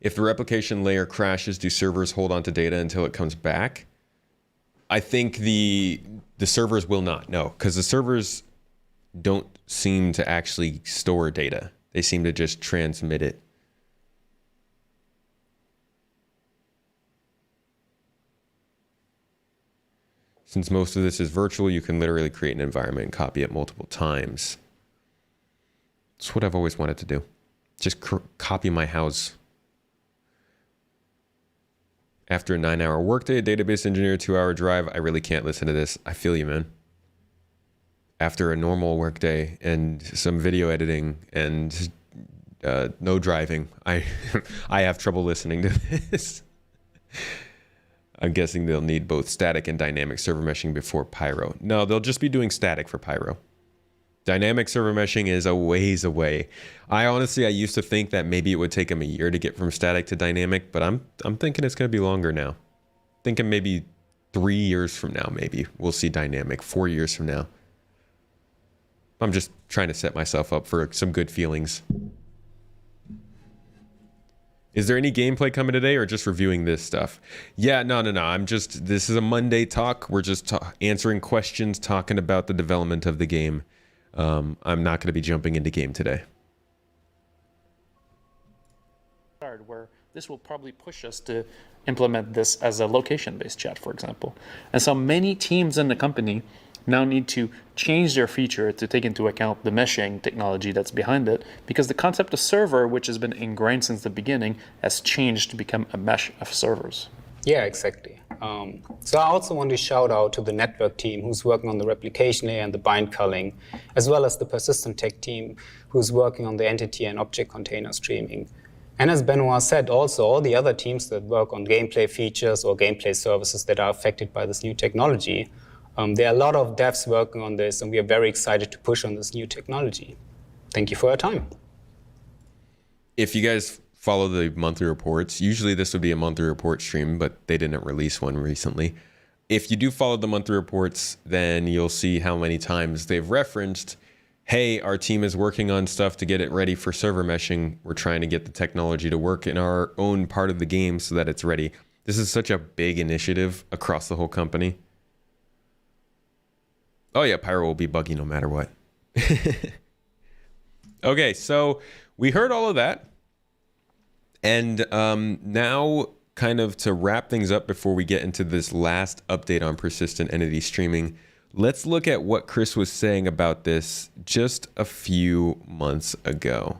If the replication layer crashes, do servers hold on to data until it comes back? I think the servers will not, no, because the servers don't seem to actually store data. They seem to just transmit it. Since most of this is virtual, you can literally create an environment and copy it multiple times. It's what I've always wanted to do. Just copy my house. After a 9-hour workday, a database engineer, 2-hour drive, I really can't listen to this. I feel you, man. After a normal workday and some video editing and no driving, I have trouble listening to this. I'm guessing they'll need both static and dynamic server meshing before Pyro. No, they'll just be doing static for Pyro. Dynamic server meshing is a ways away. I used to think that maybe it would take them a year to get from static to dynamic, but I'm thinking it's going to be longer now. Thinking maybe 3 years from now, maybe we'll see dynamic. 4 years from now. I'm just trying to set myself up for some good feelings. Is there any gameplay coming today or just reviewing this stuff? Yeah, no. This is a Monday talk. We're just answering questions, talking about the development of the game. I'm not going to be jumping into game today. Where this will probably push us to implement this as a location-based chat, for example. And so many teams in the company now need to change their feature to take into account the meshing technology that's behind it, because the concept of server, which has been ingrained since the beginning, has changed to become a mesh of servers. Yeah, exactly. So I also want to shout out to the network team who's working on the replication layer and the bind culling, as well as the persistent tech team who's working on the entity and object container streaming. And as Benoit said, also all the other teams that work on gameplay features or gameplay services that are affected by this new technology. There are a lot of devs working on this, and we are very excited to push on this new technology. Thank you for your time. If you guys follow the monthly reports, usually this would be a monthly report stream, but they didn't release one recently. If you do follow the monthly reports, then you'll see how many times they've referenced, hey, our team is working on stuff to get it ready for server meshing. We're trying to get the technology to work in our own part of the game so that it's ready. This is such a big initiative across the whole company. Oh yeah, Pyro will be buggy no matter what. Okay, so we heard all of that. And now, kind of to wrap things up before we get into this last update on persistent entity streaming, let's look at what Chris was saying about this just a few months ago.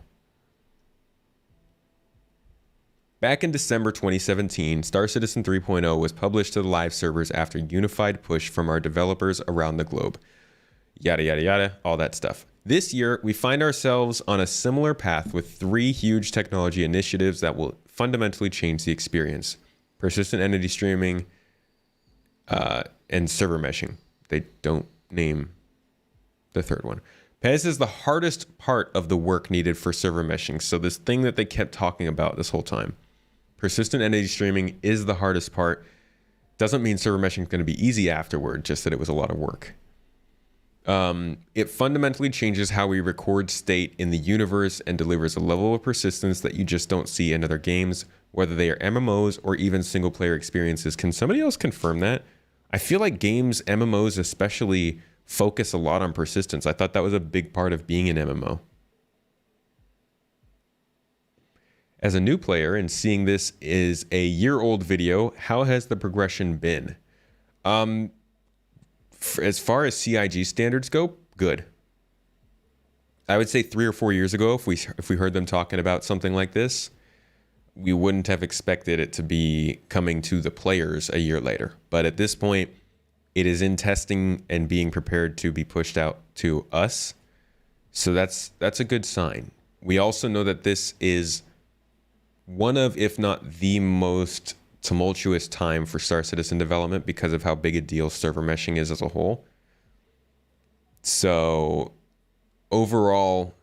Back in December 2017, Star Citizen 3.0 was published to the live servers after unified push from our developers around the globe. Yada, yada, yada, all that stuff. This year, we find ourselves on a similar path with 3 huge technology initiatives that will fundamentally change the experience. Persistent entity streaming and server meshing. They don't name the third one. This is the hardest part of the work needed for server meshing. So this thing that they kept talking about this whole time. Persistent entity streaming is the hardest part. Doesn't mean server meshing is going to be easy afterward, just that it was a lot of work. It fundamentally changes how we record state in the universe and delivers a level of persistence that you just don't see in other games, whether they are MMOs or even single player experiences. Can somebody else confirm that? I feel like games, MMOs especially, focus a lot on persistence. I thought that was a big part of being an MMO. As a new player and seeing this is a year-old video, how has the progression been? As far as CIG standards go, good. I would say 3 or 4 years ago, if we heard them talking about something like this, we wouldn't have expected it to be coming to the players a year later. But at this point, it is in testing and being prepared to be pushed out to us. So that's a good sign. We also know that this is one of, if not the most tumultuous time for Star Citizen development because of how big a deal server meshing is as a whole. So overall,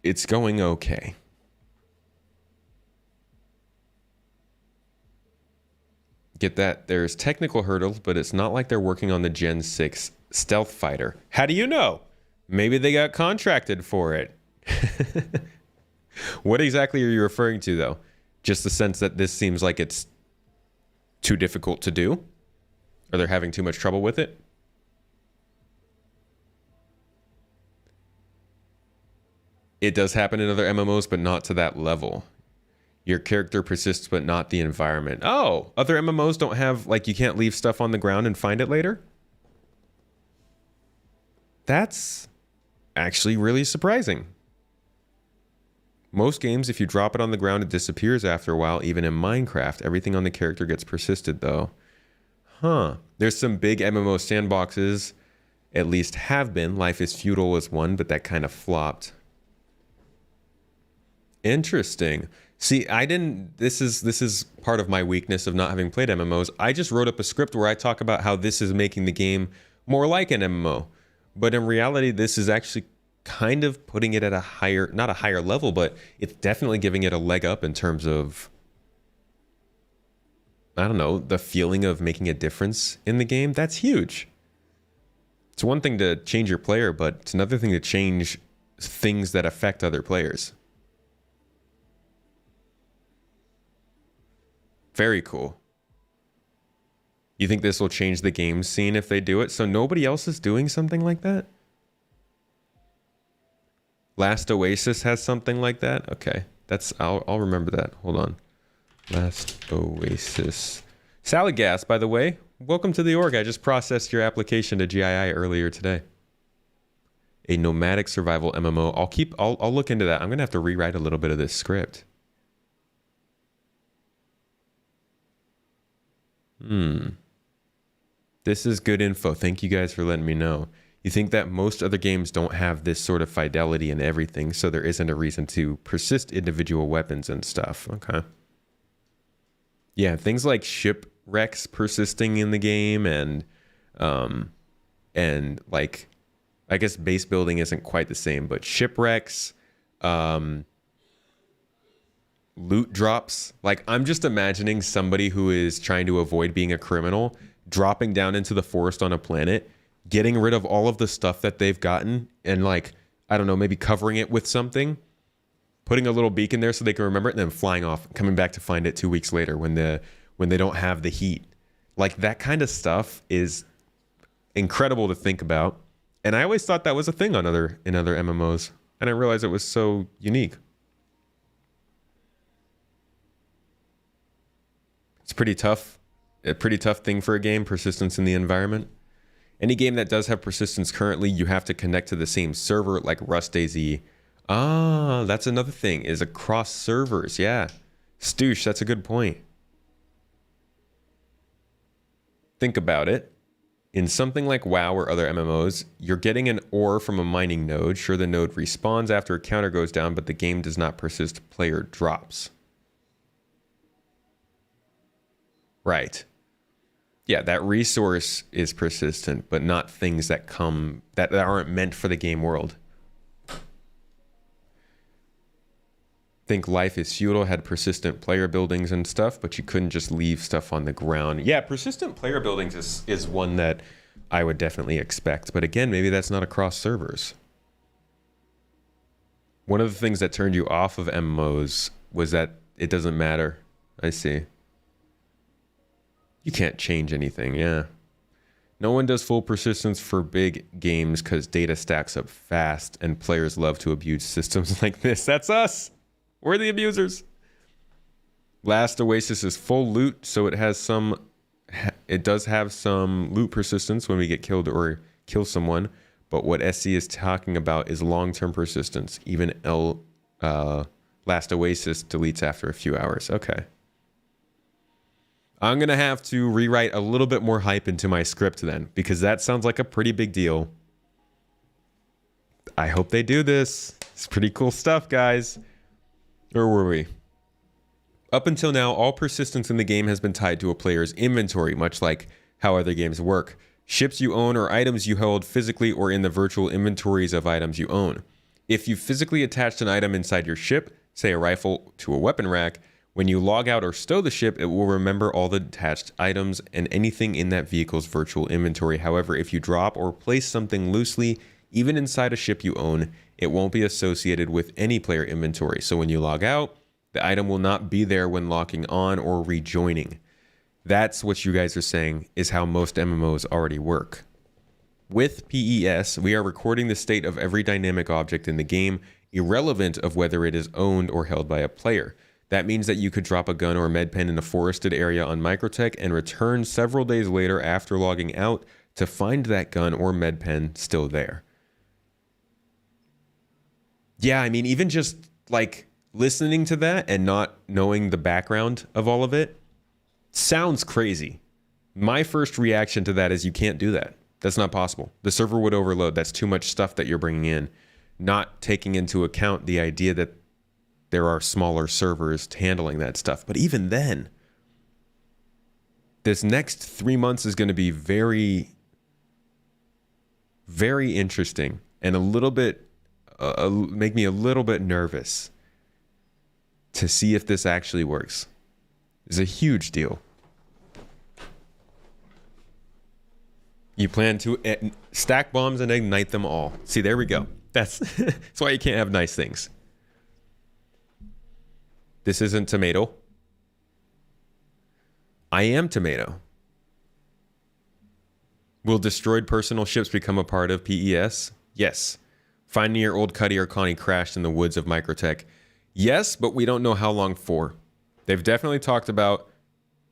it's going okay. Get that there's technical hurdles, but it's not like they're working on the Gen 6 stealth fighter. How do you know? Maybe they got contracted for it. What exactly are you referring to, though? Just the sense that this seems like it's too difficult to do? Or they're having too much trouble with it? It does happen in other MMOs, but not to that level. Your character persists, but not the environment. Oh, other MMOs don't have, like, you can't leave stuff on the ground and find it later? That's actually really surprising. Most games, if you drop it on the ground, it disappears after a while. Even in Minecraft, everything on the character gets persisted, though. Huh. There's some big MMO sandboxes, at least have been. Life is Feudal is one, but that kind of flopped. Interesting. See, this is part of my weakness of not having played MMOs. I just wrote up a script where I talk about how this is making the game more like an MMO. But in reality, this is actually kind of putting it at a higher, not a higher level, but it's definitely giving it a leg up in terms of, I don't know, the feeling of making a difference in the game. That's huge. It's one thing to change your player, but it's another thing to change things that affect other players. Very cool. You think this will change the game scene if they do it? So nobody else is doing something like that? Last Oasis has something like that? Okay. I'll remember that. Hold on. Last Oasis. Salad Gas, by the way. Welcome to the org. I just processed your application to GII earlier today. A nomadic survival MMO. I'll look into that. I'm gonna have to rewrite a little bit of this script. This is good info. Thank you guys for letting me know. You think that most other games don't have this sort of fidelity in everything, so there isn't a reason to persist individual weapons and stuff. Okay. Yeah, things like shipwrecks persisting in the game and like, I guess base building isn't quite the same, but shipwrecks, loot drops. Like, I'm just imagining somebody who is trying to avoid being a criminal dropping down into the forest on a planet, getting rid of all of the stuff that they've gotten and, like, I don't know, maybe covering it with something, putting a little beacon there so they can remember it, and then flying off, coming back to find it 2 weeks later when they don't have the heat. Like, that kind of stuff is incredible to think about. And I always thought that was a thing in other MMOs. I didn't realize it was so unique. It's pretty tough. A pretty tough thing for a game, persistence in the environment. Any game that does have persistence currently, you have to connect to the same server, like Rust AZ. Ah, that's another thing, is across servers. Yeah. Stoosh, that's a good point. Think about it. In something like WoW or other MMOs, you're getting an ore from a mining node. Sure, the node respawns after a counter goes down, but the game does not persist. Player drops. Right. Yeah, that resource is persistent, but not things that come that aren't meant for the game world. Think Life is Feudal had persistent player buildings and stuff, but you couldn't just leave stuff on the ground. Yeah, persistent player buildings is one that I would definitely expect. But again, maybe that's not across servers. One of the things that turned you off of MMOs was that it doesn't matter. I see. You can't change anything, yeah. No one does full persistence for big games because data stacks up fast and players love to abuse systems like this. That's us! We're the abusers. Last Oasis is full loot, so it does have some loot persistence when we get killed or kill someone. But what SC is talking about is long-term persistence. Even Last Oasis deletes after a few hours. Okay. I'm going to have to rewrite a little bit more hype into my script then, because that sounds like a pretty big deal. I hope they do this. It's pretty cool stuff, guys. Where were we? Up until now, all persistence in the game has been tied to a player's inventory, much like how other games work. Ships you own or items you hold physically or in the virtual inventories of items you own. If you physically attached an item inside your ship, say a rifle to a weapon rack, when you log out or stow the ship, it will remember all the attached items and anything in that vehicle's virtual inventory. However, if you drop or place something loosely, even inside a ship you own, it won't be associated with any player inventory. So when you log out, the item will not be there when locking on or rejoining. That's what you guys are saying is how most MMOs already work. With PES, we are recording the state of every dynamic object in the game, irrelevant of whether it is owned or held by a player. That means that you could drop a gun or medpen in a forested area on Microtech and return several days later after logging out to find that gun or medpen still there. Yeah, I mean, even just like listening to that and not knowing the background of all of it sounds crazy. My first reaction to that is you can't do that. That's not possible. The server would overload. That's too much stuff that you're bringing in, not taking into account the idea that there are smaller servers handling that stuff. But even then, this next 3 months is going to be very, very interesting and a little bit make me a little bit nervous to see if this actually works. It's a huge deal. You plan to stack bombs and ignite them all. See, there we go. That's why you can't have nice things. This isn't tomato. I am tomato. Will destroyed personal ships become a part of PES? Yes. Finding your old Cuddy or Connie crashed in the woods of Microtech. Yes, but we don't know how long for. They've definitely talked about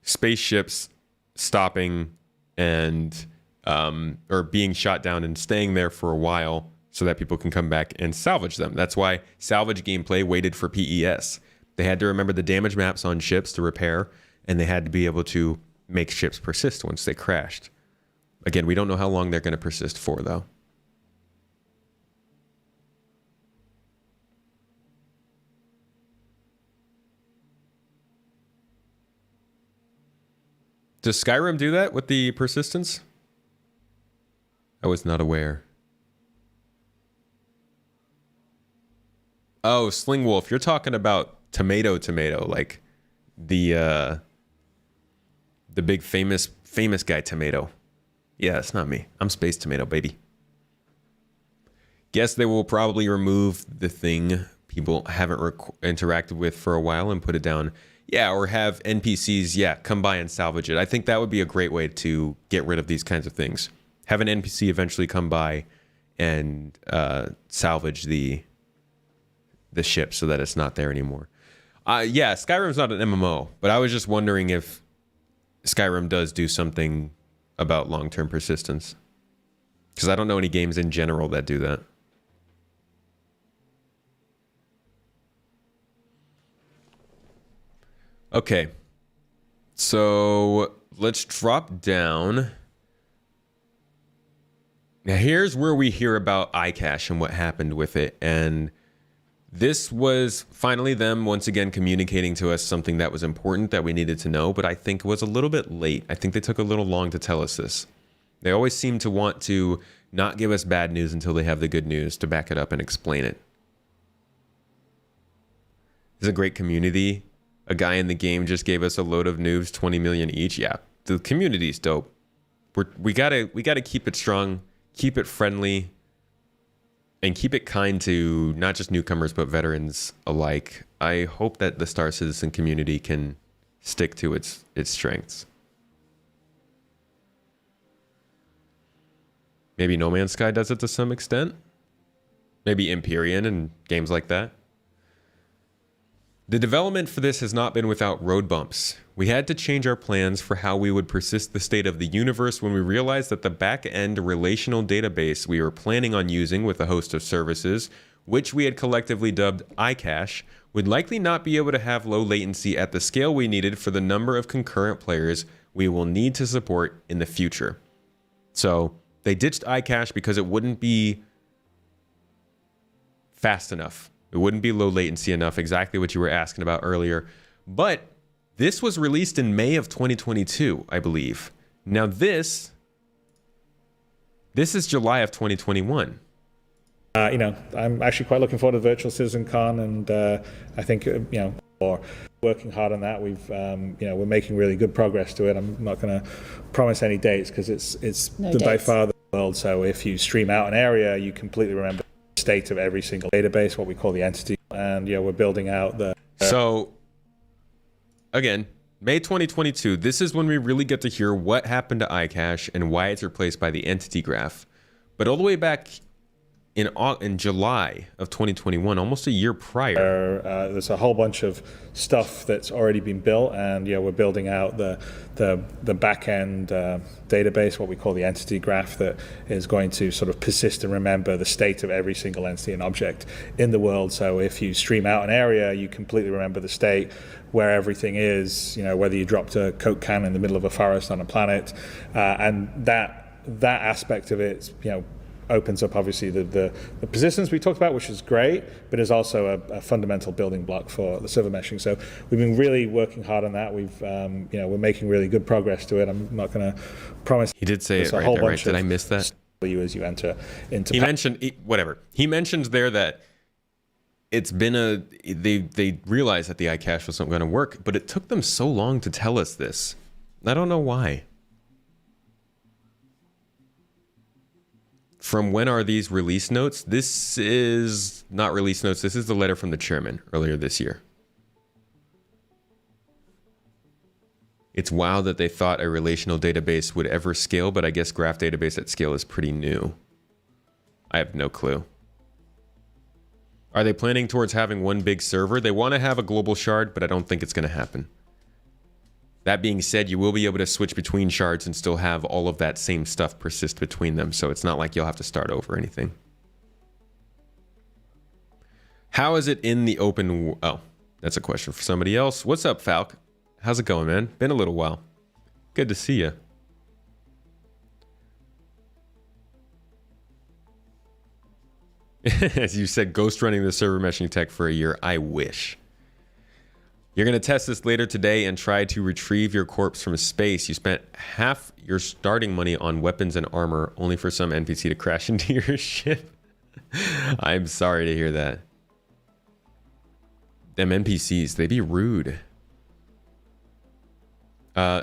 spaceships stopping and or being shot down and staying there for a while so that people can come back and salvage them. That's why salvage gameplay waited for PES. They had to remember the damage maps on ships to repair, and they had to be able to make ships persist once they crashed. Again, we don't know how long they're going to persist for, though. Does Skyrim do that with the persistence? I was not aware. Oh, Sling Wolf, you're talking about tomato, like the big famous guy Tomato. Yeah, it's not me. I'm Space Tomato, baby. Guess they will probably remove the thing people haven't interacted with for a while and put it down. Yeah, or have NPCs, come by and salvage it. I think that would be a great way to get rid of these kinds of things. Have an NPC eventually come by and salvage the ship so that it's not there anymore. Yeah, Skyrim's not an MMO, but I was just wondering if Skyrim does do something about long-term persistence. Because I don't know any games in general that do that. Okay, so let's drop down Now here's where we hear about iCache and what happened with it. And this was finally them once again communicating to us something that was important that we needed to know, but I think it was a little bit late. I think they took a little long to tell us this. They always seem to want to not give us bad news until they have the good news to back it up and explain it. It's a great community. A guy in the game just gave us a load of noobs, 20 million each. Yeah, the community's dope. We gotta keep it strong, keep it friendly, and keep it kind to not just newcomers but veterans alike. I hope that the Star Citizen community can stick to its strengths. Maybe No Man's Sky does it to some extent. Maybe Empyrean and games like that. The development for this has not been without road bumps. We had to change our plans for how we would persist the state of the universe when we realized that the back-end relational database we were planning on using with a host of services, which we had collectively dubbed iCache, would likely not be able to have low latency at the scale we needed for the number of concurrent players we will need to support in the future. So they ditched iCache because it wouldn't be fast enough. It wouldn't be low latency enough, exactly what you were asking about earlier. But this was released in May of 2022, I believe. Now this is July of 2021. I'm actually quite looking forward to Virtual Citizen Con, and I think, we're working hard on that. We're making really good progress to it. I'm not going to promise any dates because it's by far the world. So if you stream out an area, you completely remember the state of every single database, what we call the entity, and we're building out the. So again, May 2022. This is when we really get to hear what happened to iCache and why it's replaced by the entity graph. But all the way back in July of 2021, almost a year prior. There's a whole bunch of stuff that's already been built, and we're building out the back-end database, what we call the entity graph, that is going to sort of persist and remember the state of every single entity and object in the world. So if you stream out an area, you completely remember the state where everything is, whether you dropped a Coke can in the middle of a forest on a planet, and that aspect of it, opens up obviously the persistence we talked about, which is great, but is also a fundamental building block for the server meshing. So we've been really working hard on that. We're making really good progress to it. I'm not going to promise. He did say it right there, right? Did I miss that? As you enter into. He mentioned whatever. He mentioned there that it's been they realized that the iCache wasn't going to work, but it took them so long to tell us this. I don't know why. From when are these release notes? This is not release notes. This is the letter from the chairman earlier this year. It's wild that they thought a relational database would ever scale, but I guess graph database at scale is pretty new. I have no clue. Are they planning towards having one big server? They want to have a global shard, but I don't think it's going to happen. That being said, you will be able to switch between shards and still have all of that same stuff persist between them, so it's not like you'll have to start over or anything. How is it in the open? Oh, that's a question for somebody else. What's up, Falk? How's it going, man? Been a little while. Good to see you. As you said, ghost running the server meshing tech for a year. I wish. You're going to test this later today and try to retrieve your corpse from space. You spent half your starting money on weapons and armor, only for some NPC to crash into your ship. I'm sorry to hear that. Them NPCs, they be rude.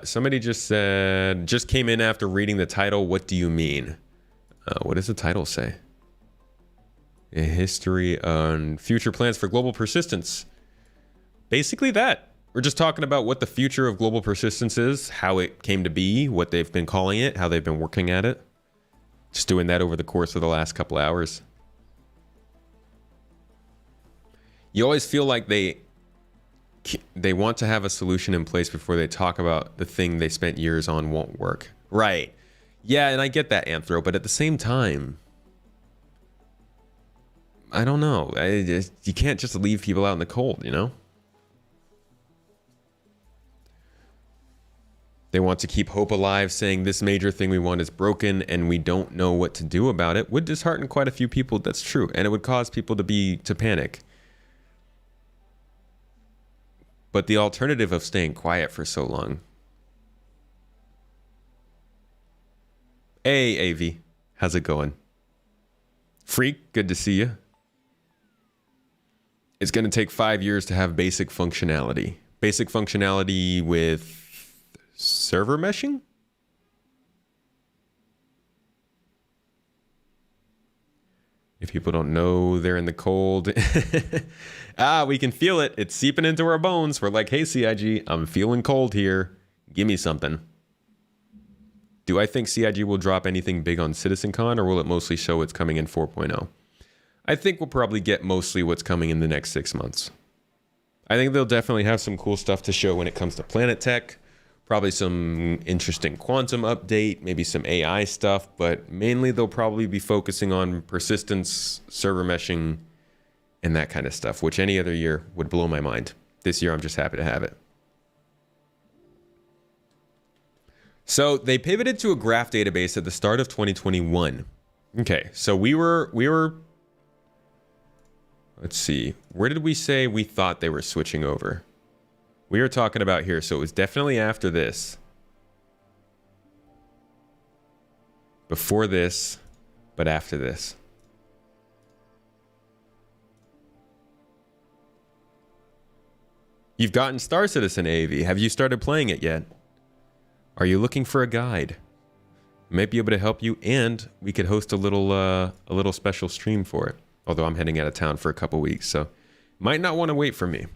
Somebody just said, just came in after reading the title. What do you mean? What does the title say? A history on future plans for global persistence. Basically that. We're just talking about what the future of global persistence is, how it came to be, what they've been calling it, how they've been working at it. Just doing that over the course of the last couple hours. You always feel like they want to have a solution in place before they talk about the thing they spent years on won't work. Right. Yeah, and I get that, Anthro, but at the same time, I don't know. You can't just leave people out in the cold, you know? They want to keep hope alive, saying this major thing we want is broken and we don't know what to do about it would dishearten quite a few people. That's true. And it would cause people to panic. But the alternative of staying quiet for so long. Hey, AV. How's it going? Freak, good to see you. It's going to take 5 years to have basic functionality. Basic functionality with server meshing? If people don't know, they're in the cold. We can feel it. It's seeping into our bones. We're like, hey, CIG, I'm feeling cold here. Give me something. Do I think CIG will drop anything big on CitizenCon, or will it mostly show what's coming in 4.0? I think we'll probably get mostly what's coming in the next 6 months. I think they'll definitely have some cool stuff to show when it comes to planet tech. Probably some interesting quantum update, maybe some AI stuff, but mainly they'll probably be focusing on persistence, server meshing, and that kind of stuff, which any other year would blow my mind. This year, I'm just happy to have it. So they pivoted to a graph database at the start of 2021. Okay, so we were, let's see, where did we say we thought they were switching over? We were talking about here, so it was definitely after this. Before this, but after this. You've gotten Star Citizen, AV. Have you started playing it yet? Are you looking for a guide? I might be able to help you, and we could host a little special stream for it. Although I'm heading out of town for a couple weeks, so might not want to wait for me.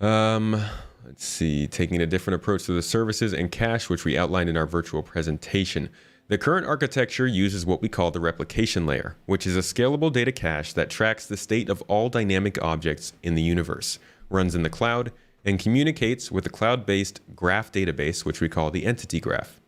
Let's see, taking a different approach to the services and cache, which we outlined in our virtual presentation. The current architecture uses what we call the replication layer, which is a scalable data cache that tracks the state of all dynamic objects in the universe, runs in the cloud, and communicates with the cloud-based graph database, which we call the entity graph.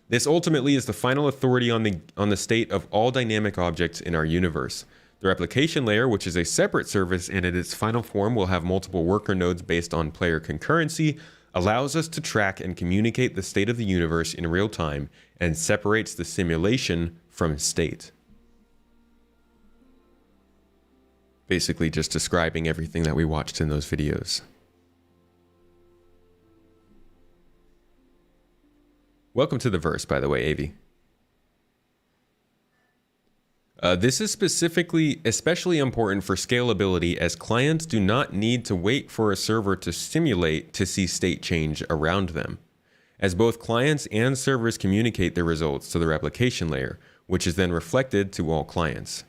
This ultimately is the final authority on the state of all dynamic objects in our universe. The replication layer, which is a separate service and in its final form will have multiple worker nodes based on player concurrency, allows us to track and communicate the state of the universe in real time and separates the simulation from state. Basically just describing everything that we watched in those videos. Welcome to the verse, by the way, AV. This is especially important for scalability, as clients do not need to wait for a server to simulate to see state change around them, as both clients and servers communicate their results to the replication layer, which is then reflected to all clients.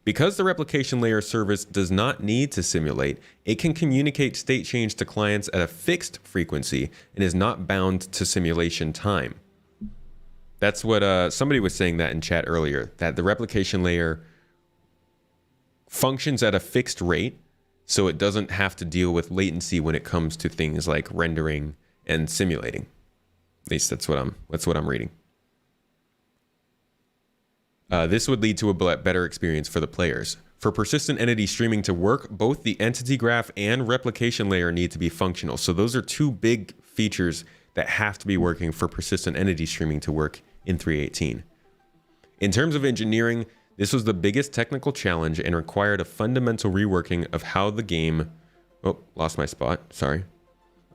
Because the replication layer service does not need to simulate, it can communicate state change to clients at a fixed frequency and is not bound to simulation time. That's what somebody was saying that in chat earlier, that the replication layer functions at a fixed rate, so it doesn't have to deal with latency when it comes to things like rendering and simulating. At least that's what I'm reading. This would lead to a better experience for the players. For persistent entity streaming to work, both the entity graph and replication layer need to be functional. So those are two big features that have to be working for persistent entity streaming to work in 3.18. In terms of engineering, this was the biggest technical challenge and required a fundamental reworking of how the game, lost my spot, sorry,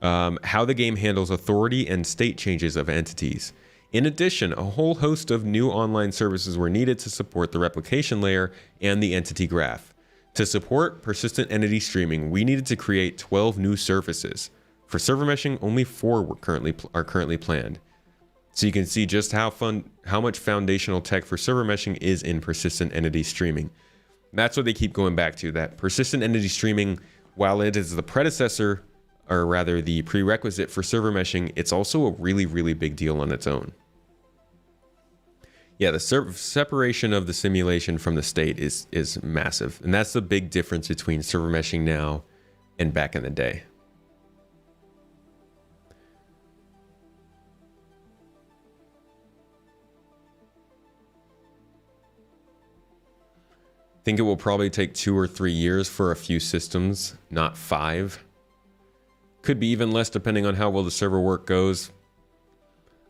how the game handles authority and state changes of entities. In addition, a whole host of new online services were needed to support the replication layer and the entity graph. To support persistent entity streaming, we needed to create 12 new services. For server meshing, only 4 are currently planned. So you can see just how much foundational tech for server meshing is in persistent entity streaming. That's what they keep going back to, that persistent entity streaming, while it is the predecessor, or rather the prerequisite for server meshing, it's also a really, really big deal on its own. Yeah, the separation of the simulation from the state is massive. And that's the big difference between server meshing now and back in the day. I think it will probably take 2 or 3 years for a few systems, not 5. Could be even less depending on how well the server work goes.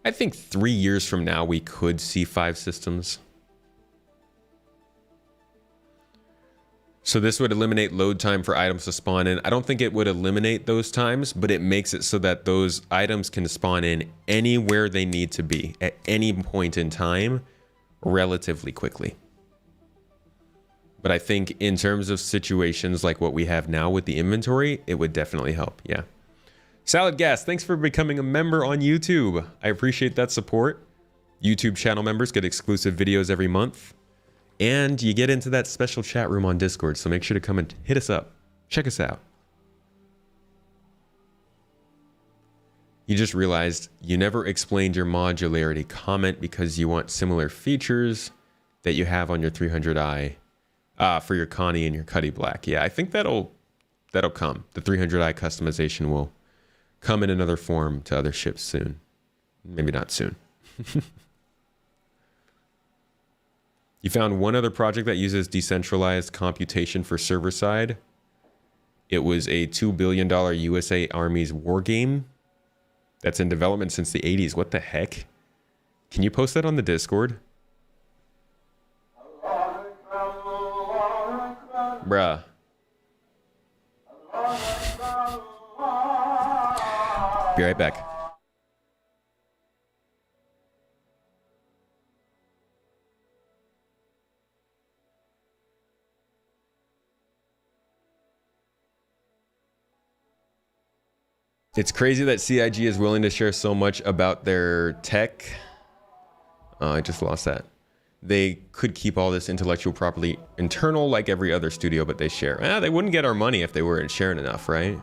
I think 3 years from now, we could see 5 systems. So this would eliminate load time for items to spawn in. I don't think it would eliminate those times, but it makes it so that those items can spawn in anywhere they need to be at any point in time relatively quickly. But I think in terms of situations like what we have now with the inventory, it would definitely help. Yeah. Salad Gas, thanks for becoming a member on YouTube. I appreciate that support. YouTube channel members get exclusive videos every month. And you get into that special chat room on Discord, so make sure to come and hit us up. Check us out. You just realized you never explained your modularity comment because you want similar features that you have on your 300i for your Connie and your Cuddy Black. Yeah, I think that'll come. The 300i customization will come in another form to other ships soon. Maybe not soon. You found one other project that uses decentralized computation for server side. It was a $2 billion USA Army's war game that's in development since the 80s. What the heck? Can you post that on the Discord? Bruh. Be right back. It's crazy that CIG is willing to share so much about their tech. I just lost that. They could keep all this intellectual property internal like every other studio, but they share. They wouldn't get our money if they weren't sharing enough, right?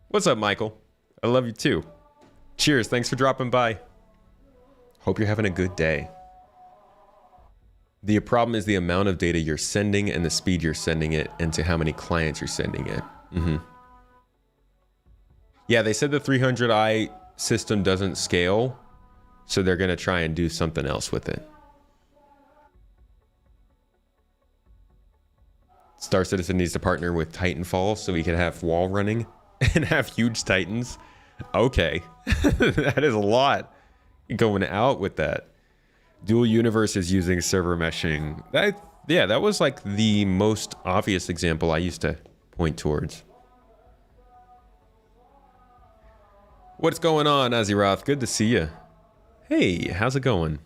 What's up, Michael? I love you too. Cheers, thanks for dropping by. Hope you're having a good day. The problem is the amount of data you're sending and the speed you're sending it and to how many clients you're sending it. Yeah, they said the 300i system doesn't scale, so they're going to try and do something else with it. Star Citizen needs to partner with Titanfall so we can have wall running and have huge Titans. Okay, that is a lot going out with that. Dual Universe is using server meshing. That was like the most obvious example I used to point towards. What's going on, Aziroth? Good to see you. Hey, how's it going?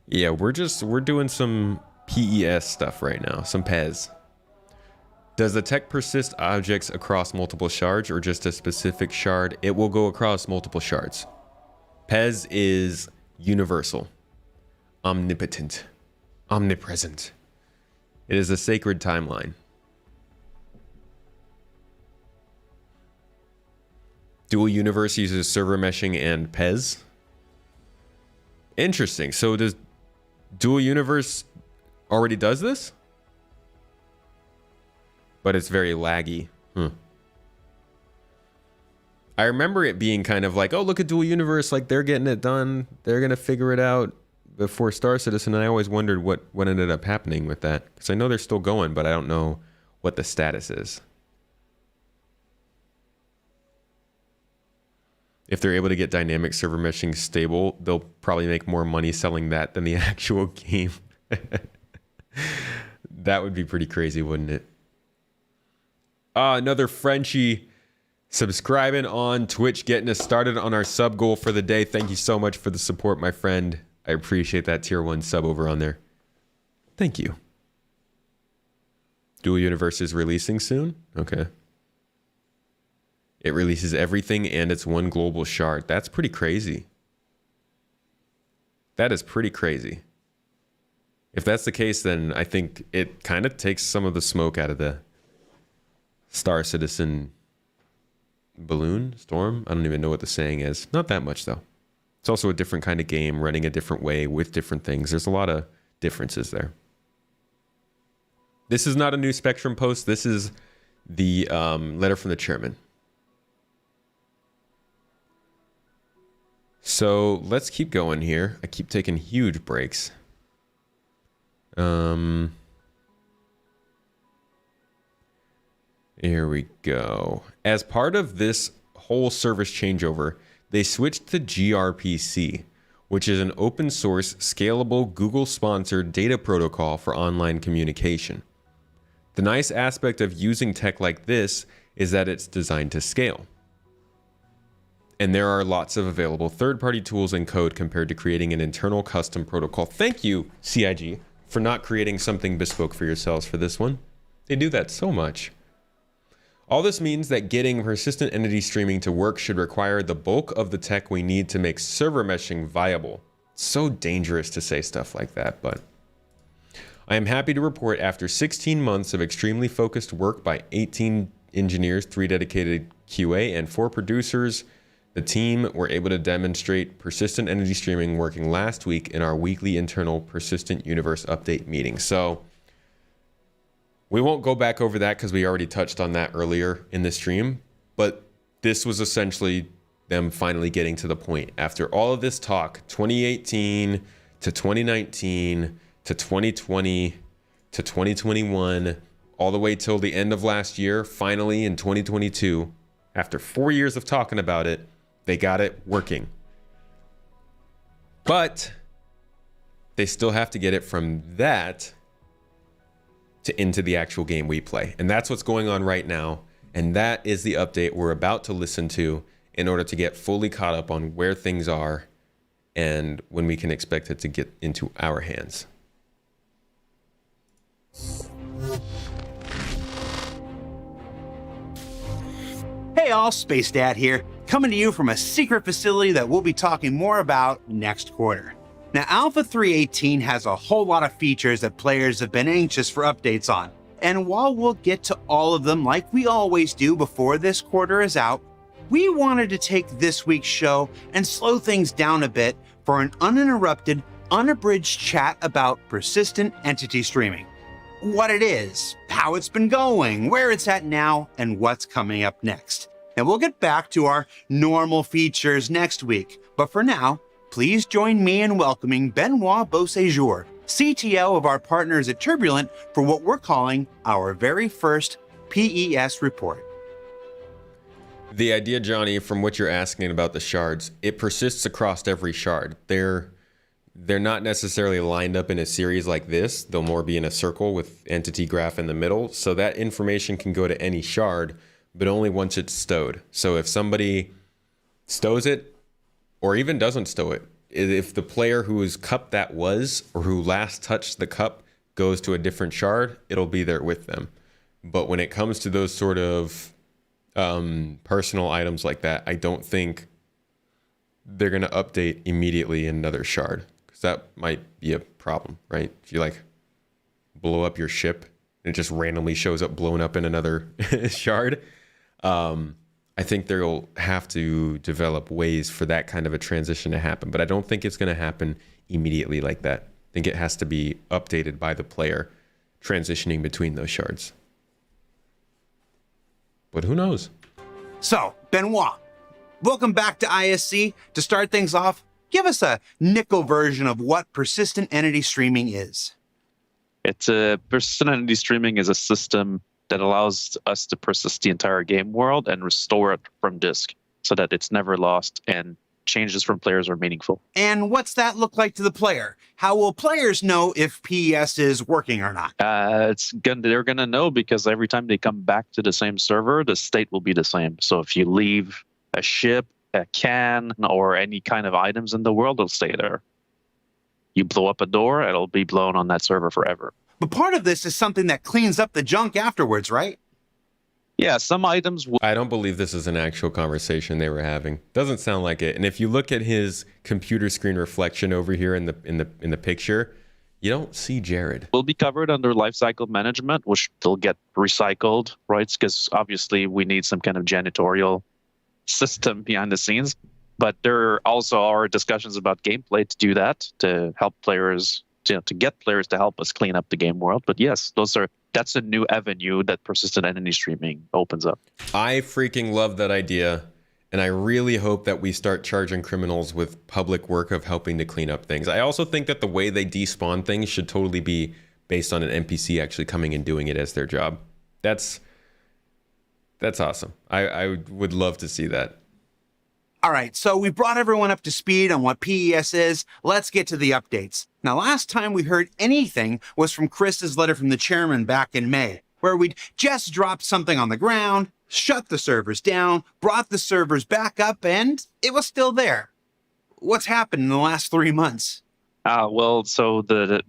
Yeah, we're doing some PES stuff right now, some PES. Does the tech persist objects across multiple shards or just a specific shard? It will go across multiple shards. PES is universal, omnipotent, omnipresent. It is a sacred timeline. Dual Universe uses server meshing and PES. Interesting. So does Dual Universe already does this? But it's very laggy. I remember it being kind of like, oh, look at Dual Universe, like they're getting it done. They're going to figure it out before Star Citizen. And I always wondered what ended up happening with that. Because I know they're still going, but I don't know what the status is. If they're able to get dynamic server meshing stable, they'll probably make more money selling that than the actual game. That would be pretty crazy, wouldn't it? Another Frenchie subscribing on Twitch, getting us started on our sub goal for the day. Thank you so much for the support, my friend. I appreciate that tier 1 sub over on there. Thank you. Dual Universe is releasing soon? Okay. It releases everything and it's one global shard. That's pretty crazy. That is pretty crazy. If that's the case, then I think it kind of takes some of the smoke out of the Star Citizen balloon storm. I don't even know what the saying is. Not that much though. It's also a different kind of game, running a different way with different things. There's a lot of differences there. This is not a new Spectrum post. This is the letter from the chairman. So let's keep going here. I keep taking huge breaks. Here we go. As part of this whole service changeover, they switched to gRPC, which is an open source, scalable, Google-sponsored data protocol for online communication. The nice aspect of using tech like this is that it's designed to scale. And there are lots of available third-party tools and code compared to creating an internal custom protocol. Thank you, CIG, for not creating something bespoke for yourselves for this one. They do that so much. All this means that getting persistent entity streaming to work should require the bulk of the tech we need to make server meshing viable. It's so dangerous to say stuff like that, but I am happy to report after 16 months of extremely focused work by 18 engineers, 3 dedicated QA, and 4 producers, the team were able to demonstrate persistent entity streaming working last week in our weekly internal persistent universe update meeting. So we won't go back over that because we already touched on that earlier in the stream, but this was essentially them finally getting to the point after all of this talk, 2018 to 2019 to 2020 to 2021, all the way till the end of last year. Finally in 2022, after 4 years of talking about it, they got it working. But they still have to get it from that to into the actual game we play. And that's what's going on right now. And that is the update we're about to listen to in order to get fully caught up on where things are and when we can expect it to get into our hands. Hey all, Space Dad here, coming to you from a secret facility that we'll be talking more about next quarter. Now, Alpha 3.18 has a whole lot of features that players have been anxious for updates on. And while we'll get to all of them like we always do before this quarter is out, we wanted to take this week's show and slow things down a bit for an uninterrupted, unabridged chat about persistent entity streaming. What it is, how it's been going, where it's at now, and what's coming up next. And we'll get back to our normal features next week. But for now, please join me in welcoming Benoit Beauséjour, CTO of our partners at Turbulent, for what we're calling our very first PES report. The idea, Johnny, from what you're asking about the shards, it persists across every shard. They're not necessarily lined up in a series like this. They'll more be in a circle with entity graph in the middle. So that information can go to any shard, but only once it's stowed. So if somebody stows it, or even doesn't stow it, if the player whose cup that was, or who last touched the cup, goes to a different shard, it'll be there with them. But when it comes to those sort of personal items like that, I don't think they're going to update immediately in another shard. That might be a problem, right? If you like blow up your ship and it just randomly shows up blown up in another shard, I think they'll have to develop ways for that kind of a transition to happen. But I don't think it's going to happen immediately like that. I think it has to be updated by the player transitioning between those shards. But who knows? So, Benoit, welcome back to ISC. To start things off, give us a nickel version of what persistent entity streaming is. Persistent entity streaming is a system that allows us to persist the entire game world and restore it from disk so that it's never lost and changes from players are meaningful. And what's that look like to the player? How will players know if PES is working or not? They're going to know because every time they come back to the same server, the state will be the same. So if you leave a ship, a can, or any kind of items in the world, it'll stay there. You blow up a door, it'll be blown on that server forever. But part of this is something that cleans up the junk afterwards, right? Yeah, some items... I don't believe this is an actual conversation they were having. Doesn't sound like it. And if you look at his computer screen reflection over here in the picture, you don't see Jared. Will be covered under lifecycle management, which will get recycled, right? Because obviously we need some kind of janitorial system behind the scenes. But there also are discussions about gameplay to do that, to help players, to get players to help us clean up the game world. But yes, that's a new avenue that persistent entity streaming opens up. I freaking love that idea. And I really hope that we start charging criminals with public work of helping to clean up things. I also think that the way they despawn things should totally be based on an NPC actually coming and doing it as their job. That's That's awesome. I would love to see that. All right, so we brought everyone up to speed on what PES is. Let's get to the updates. Now, last time we heard anything was from Chris's letter from the chairman back in May, where we'd just dropped something on the ground, shut the servers down, brought the servers back up, and it was still there. What's happened in the last 3 months? Well, so the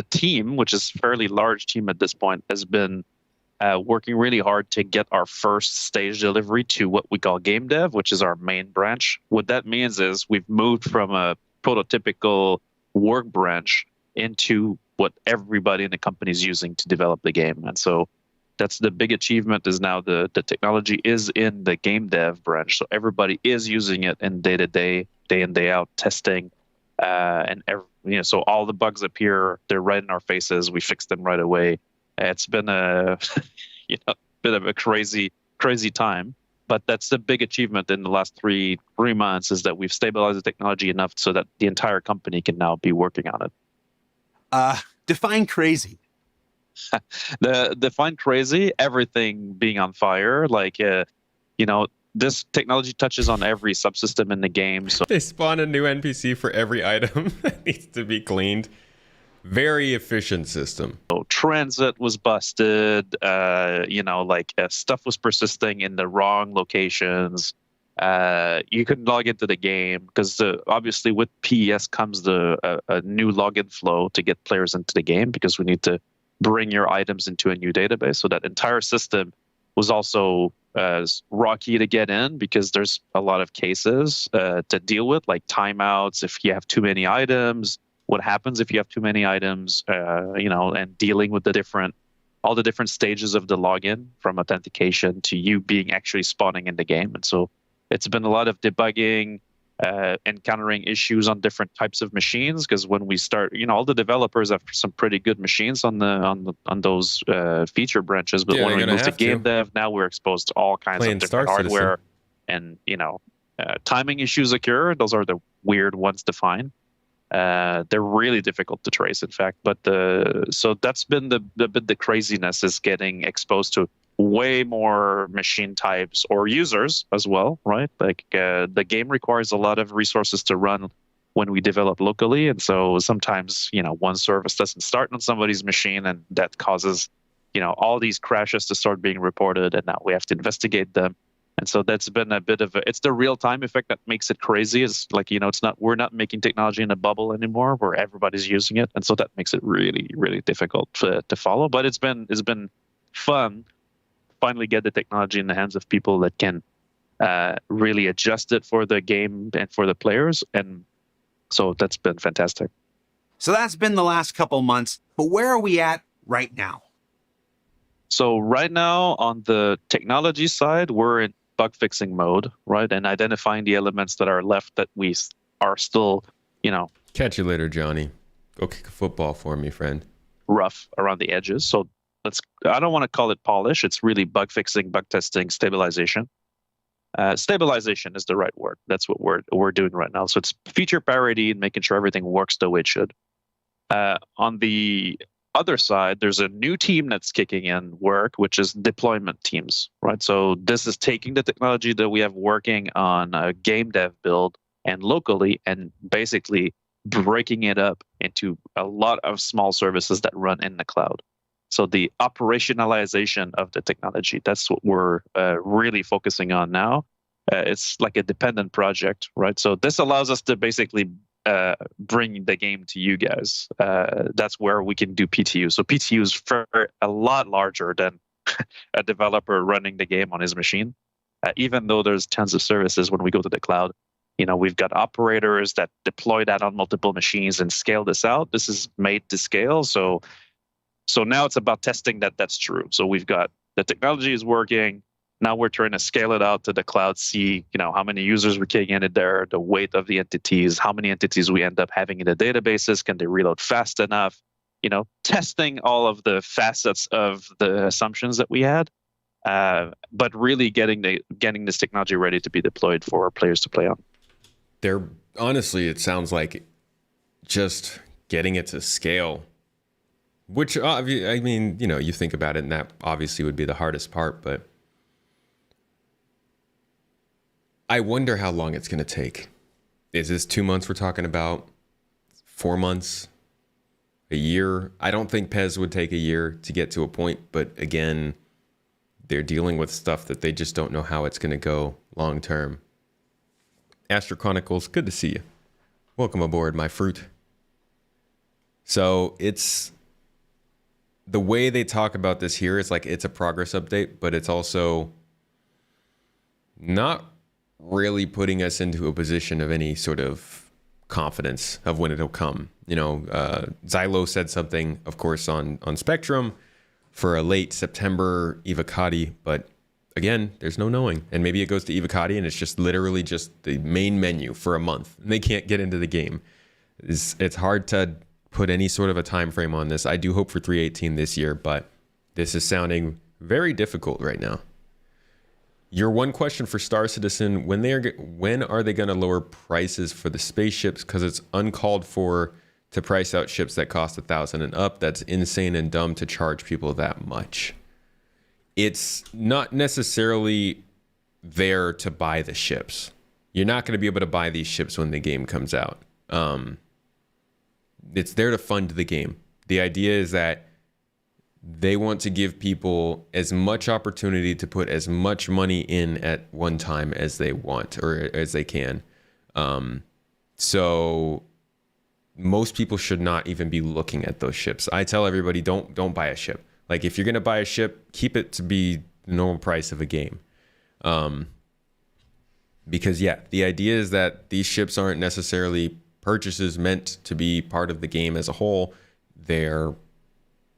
team, which is a fairly large team at this point, has been working really hard to get our first stage delivery to what we call game dev, which is our main branch. What that means is we've moved from a prototypical work branch into what everybody in the company is using to develop the game. And so that's the big achievement, is now the technology is in the game dev branch. So everybody is using it in day-to-day, day in, day out testing. So all the bugs appear, they're right in our faces. We fix them right away. It's been a bit of a crazy time, but that's the big achievement in the last three months, is that we've stabilized the technology enough so that the entire company can now be working on it. Define crazy. Define crazy, everything being on fire. This technology touches on every subsystem in the game. So they spawn a new NPC for every item that needs to be cleaned. Very efficient system. So transit was busted. Stuff was persisting in the wrong locations. You couldn't log into the game because obviously with PES comes a new login flow to get players into the game, because we need to bring your items into a new database. So that entire system was also rocky to get in, because there's a lot of cases to deal with, like timeouts if you have too many items. What happens if you have too many items, and dealing with all the different stages of the login, from authentication to you being actually spawning in the game. And so it's been a lot of debugging, encountering issues on different types of machines, because when we start, all the developers have some pretty good machines on those feature branches, but when we move to game dev, now we're exposed to all kinds of different hardware, and timing issues occur. Those are the weird ones to find. They're really difficult to trace, in fact. But so that's been the craziness, is getting exposed to way more machine types or users as well, right? Like the game requires a lot of resources to run when we develop locally, and so sometimes one service doesn't start on somebody's machine, and that causes all these crashes to start being reported, and now we have to investigate them. And so that's been a bit of it's the real time effect that makes it crazy. It's like, we're not making technology in a bubble anymore where everybody's using it. And so that makes it really, really difficult to follow. But it's been fun to finally get the technology in the hands of people that can really adjust it for the game and for the players. And so that's been fantastic. So that's been the last couple months. But where are we at right now? So right now on the technology side, we're in bug fixing mode, right? And identifying the elements that are left that we are still, Catch you later, Johnny. Go kick a football for me, friend. Rough around the edges. So I don't want to call it polish. It's really bug fixing, bug testing, stabilization. Stabilization is the right word. That's what we're doing right now. So it's feature parity and making sure everything works the way it should. On the other side, there's a new team that's kicking in work, which is deployment teams, right? So this is taking the technology that we have working on a game dev build and locally, and basically breaking it up into a lot of small services that run in the cloud. So the operationalization of the technology, that's what we're really focusing on now. It's like a dependent project, right? So this allows us to basically bring the game to you guys. That's where we can do PTU. So PTU is a lot larger than a developer running the game on his machine. Even though there's tons of services when we go to the cloud, we've got operators that deploy that on multiple machines and scale this out. This is made to scale. So now it's about testing that's true. So we've got the technology is working. Now we're trying to scale it out to the cloud, see, how many users we're kicking in there, the weight of the entities, how many entities we end up having in the databases, can they reload fast enough, testing all of the facets of the assumptions that we had, but really getting this technology ready to be deployed for our players to play on. Honestly, it sounds like just getting it to scale, which, you think about it, and that obviously would be the hardest part, but I wonder how long it's going to take. Is this 2 months we're talking about? 4 months? A year? I don't think PES would take a year to get to a point, but again, they're dealing with stuff that they just don't know how it's going to go long term. Astro Chronicles, good to see you. Welcome aboard, my fruit. So it's the way they talk about this here is like it's a progress update, but it's also not really putting us into a position of any sort of confidence of when it'll come. You know, Xylo said something, of course, on Spectrum for a late September Evocati, but again, there's no knowing. And maybe it goes to Evocati and it's just literally just the main menu for a month and they can't get into the game. It's hard to put any sort of a time frame on this. I do hope for 3.18 this year, but this is sounding very difficult right now. Your one question for Star Citizen, when are they going to lower prices for the spaceships? Because it's uncalled for to price out ships that cost 1,000 and up. That's insane and dumb to charge people that much. It's not necessarily there to buy the ships. You're not going to be able to buy these ships when the game comes out. It's there to fund the game. The idea is that they want to give people as much opportunity to put as much money in at one time as they want or as they can. So most people should not even be looking at those ships. I tell everybody, don't buy a ship. Like if you're going to buy a ship, keep it to be the normal price of a game. Because yeah, the idea is that these ships aren't necessarily purchases meant to be part of the game as a whole. They're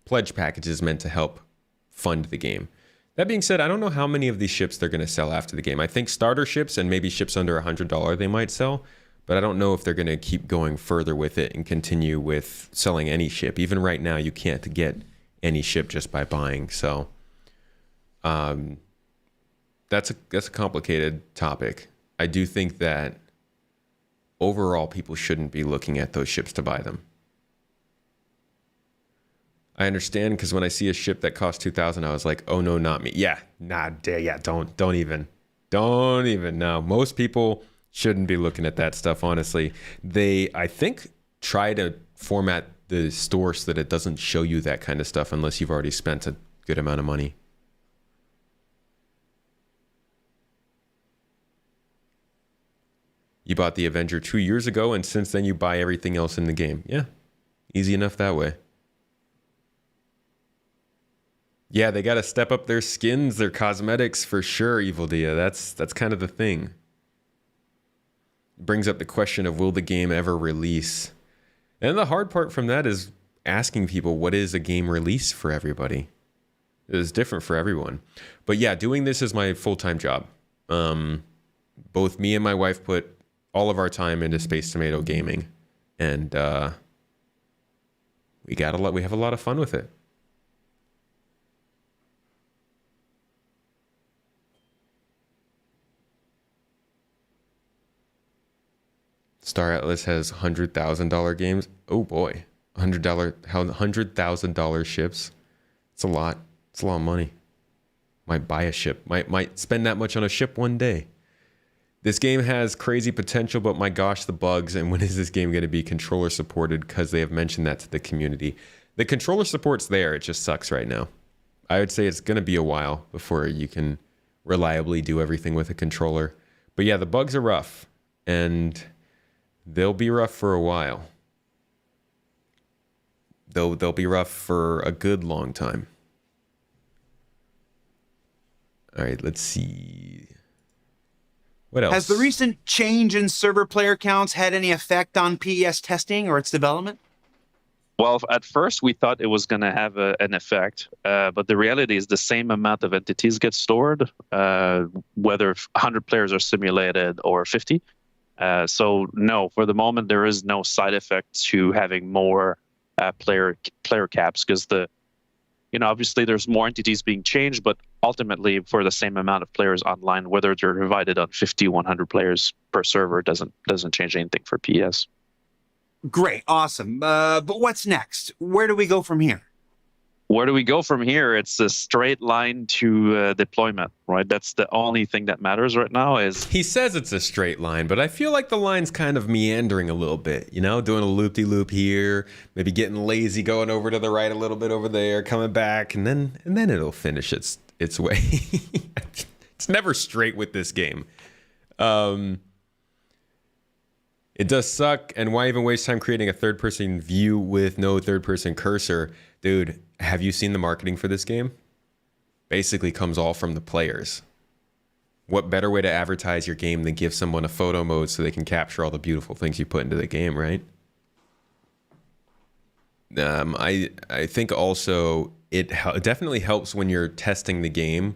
pledge packages meant to help fund the game. That being said, I don't know how many of these ships they're going to sell after the game. I think starter ships and maybe ships under $100 they might sell, but I don't know if they're going to keep going further with it and continue with selling any ship. Even right now, you can't get any ship just by buying. So that's a complicated topic. I do think that overall people shouldn't be looking at those ships to buy them. I understand, because when I see a ship that costs 2,000, I was like, oh no, not me. Yeah, don't even. No, most people shouldn't be looking at that stuff, honestly. They, I think, try to format the store so that it doesn't show you that kind of stuff unless you've already spent a good amount of money. You bought the Avenger 2 years ago, and since then you buy everything else in the game. Yeah, easy enough that way. Yeah, they got to step up their skins, their cosmetics for sure, Evil Dia. That's kind of the thing. Brings up the question of will the game ever release? And the hard part from that is asking people, what is a game release for everybody? It is different for everyone. But yeah, doing this is my full-time job. Both me and my wife put all of our time into Space Tomato gaming. And we have a lot of fun with it. Star Atlas has $100,000 games. Oh boy, $100,000 ships. It's a lot. It's a lot of money. Might buy a ship. Might spend that much on a ship one day. This game has crazy potential, but my gosh, the bugs. And when is this game going to be controller supported? Because they have mentioned that to the community. The controller support's there. It just sucks right now. I would say it's going to be a while before you can reliably do everything with a controller. But yeah, the bugs are rough. And they'll be rough for a while. They'll be rough for a good long time. All right, let's see. What else? Has the recent change in server player counts had any effect on PES testing or its development? Well, at first we thought it was going to have an effect, but the reality is the same amount of entities get stored, whether 100 players are simulated or 50. So no, for the moment there is no side effect to having more player caps, because obviously there's more entities being changed, but ultimately for the same amount of players online, whether they're divided on 50, 100 players per server doesn't change anything for PS. Great, awesome. But what's next? Where do we go from here? where do we go from here? It's a straight line to deployment, right? That's the only thing that matters right now. Is he says it's a straight line, but I feel like the line's kind of meandering a little bit, you know, doing a loop-de-loop here, maybe getting lazy, going over to the right a little bit over there, coming back, and then it'll finish its way. It's never straight with this game. It does suck, and why even waste time creating a third-person view with no third-person cursor? Dude, have you seen the marketing for this game? Basically comes all from the players. What better way to advertise your game than give someone a photo mode so they can capture all the beautiful things you put into the game, right? I think also it definitely helps when you're testing the game,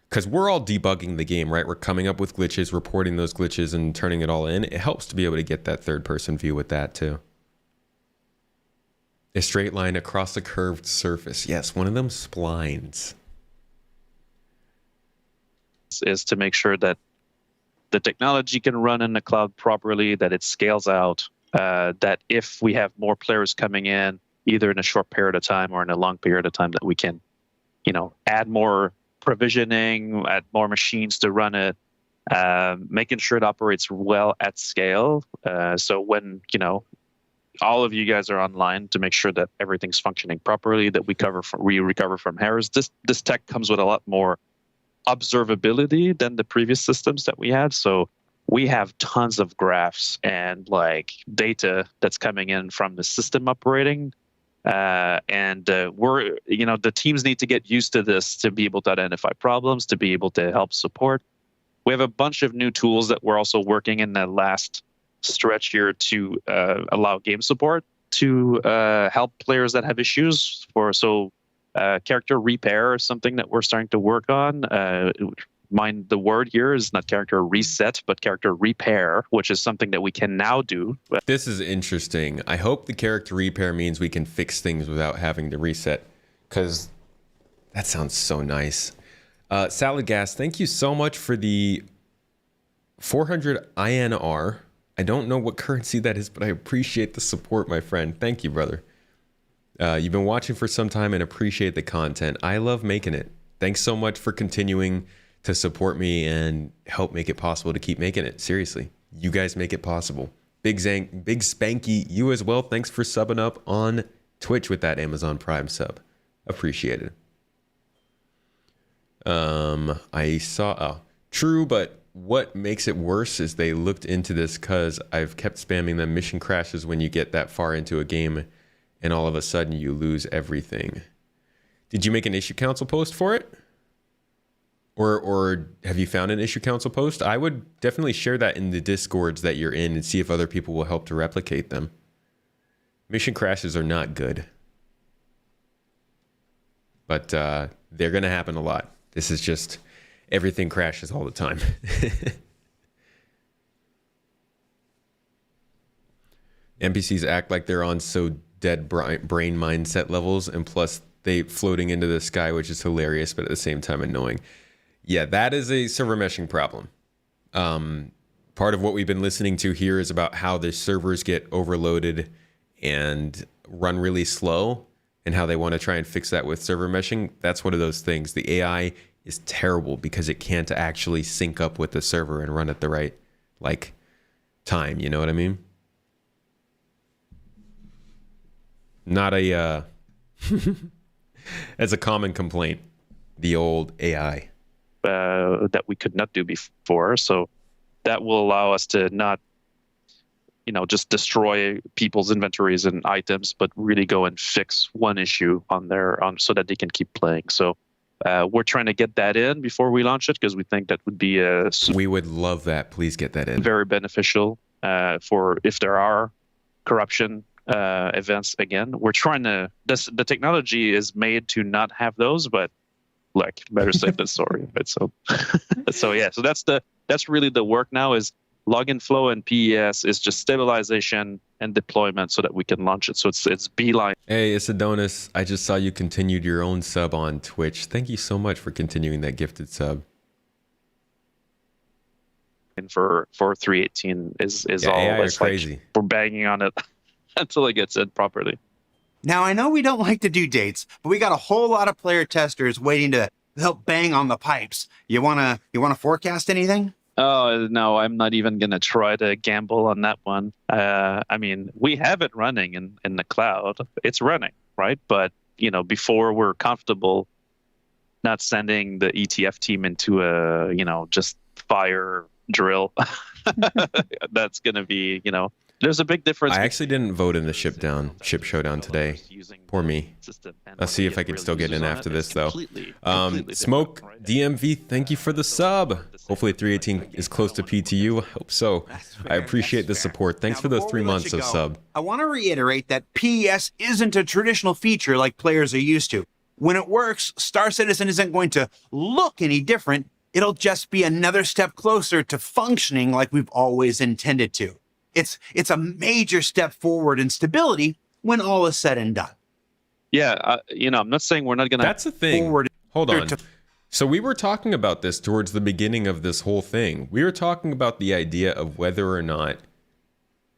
because we're all debugging the game, right? We're coming up with glitches, reporting those glitches, and turning it all in. It helps to be able to get that third-person view with that, too. A straight line across a curved surface. Yes, one of them splines. Is to make sure that the technology can run in the cloud properly, that it scales out, that if we have more players coming in, either in a short period of time or in a long period of time, that we can, add more provisioning, add more machines to run it, making sure it operates well at scale. So when, all of you guys are online, to make sure that everything's functioning properly, that we recover from errors. This tech comes with a lot more observability than the previous systems that we had. So we have tons of graphs and data that's coming in from the system operating. The teams need to get used to this to be able to identify problems, to be able to help support. We have a bunch of new tools that we're also working in the last stretch here to allow game support to help players that have issues. Character repair is something that we're starting to work on. Mind the word here is not character reset, but character repair, which is something that we can now do. This is interesting. I hope the character repair means we can fix things without having to reset, because that sounds so nice. Salad Gas, thank you so much for the 400 INR. I don't know what currency that is, but I appreciate the support, my friend. Thank you, brother. You've been watching for some time and appreciate the content. I love making it. Thanks so much for continuing to support me and help make it possible to keep making it. Seriously, you guys make it possible. Big Spanky, you as well. Thanks for subbing up on Twitch with that Amazon Prime sub. Appreciate it. True, but what makes it worse is they looked into this, because I've kept spamming them. Mission crashes when you get that far into a game and all of a sudden you lose everything. Did you make an issue council post for it? Or have you found an issue council post? I would definitely share that in the Discords that you're in and see if other people will help to replicate them. Mission crashes are not good. But they're going to happen a lot. This is just, everything crashes all the time. NPCs act like they're on so dead brain mindset levels, and plus they floating into the sky, which is hilarious, but at the same time annoying. Yeah, that is a server meshing problem. Part of what we've been listening to here is about how the servers get overloaded and run really slow, and how they want to try and fix that with server meshing. That's one of those things. The AI is terrible because it can't actually sync up with the server and run at the right time. You know what I mean? Not a as a common complaint, the old AI that we could not do before. So that will allow us to not, just destroy people's inventories and items, but really go and fix one issue so that they can keep playing. So we're trying to get that in before we launch it, because we think that would be we would love that. Please get that in. Very beneficial for if there are corruption events again. We're trying to. The technology is made to not have those, but better safe than sorry. But so that's really the work now. Is login flow and PES is just stabilization and deployment so that we can launch it. So it's beeline. Hey, it's Adonis. I just saw you continued your own sub on Twitch. Thank you so much for continuing that gifted sub. And for 318 is all. AI is crazy. We're banging on it until it gets in properly. Now, I know we don't like to do dates, but we got a whole lot of player testers waiting to help bang on the pipes. You wanna forecast anything? Oh, no, I'm not even going to try to gamble on that one. I mean, we have it running in the cloud. It's running, right? But, before we're comfortable not sending the ETF team into a, just fire drill, that's going to be, there's a big difference. I actually didn't vote in the ship showdown today. Poor me. I'll see if I can still get in after this, though. Smoke DMV, thank you for the sub. Hopefully 318 is close to PTU. I hope so. I appreciate the support. Thanks for those 3 months of sub. I want to reiterate that PES isn't a traditional feature like players are used to. When it works, Star Citizen isn't going to look any different. It'll just be another step closer to functioning like we've always intended to. It's a major step forward in stability when all is said and done. Yeah, I'm not saying we're not going to... That's the thing. Hold on. So we were talking about this towards the beginning of this whole thing. We were talking about the idea of whether or not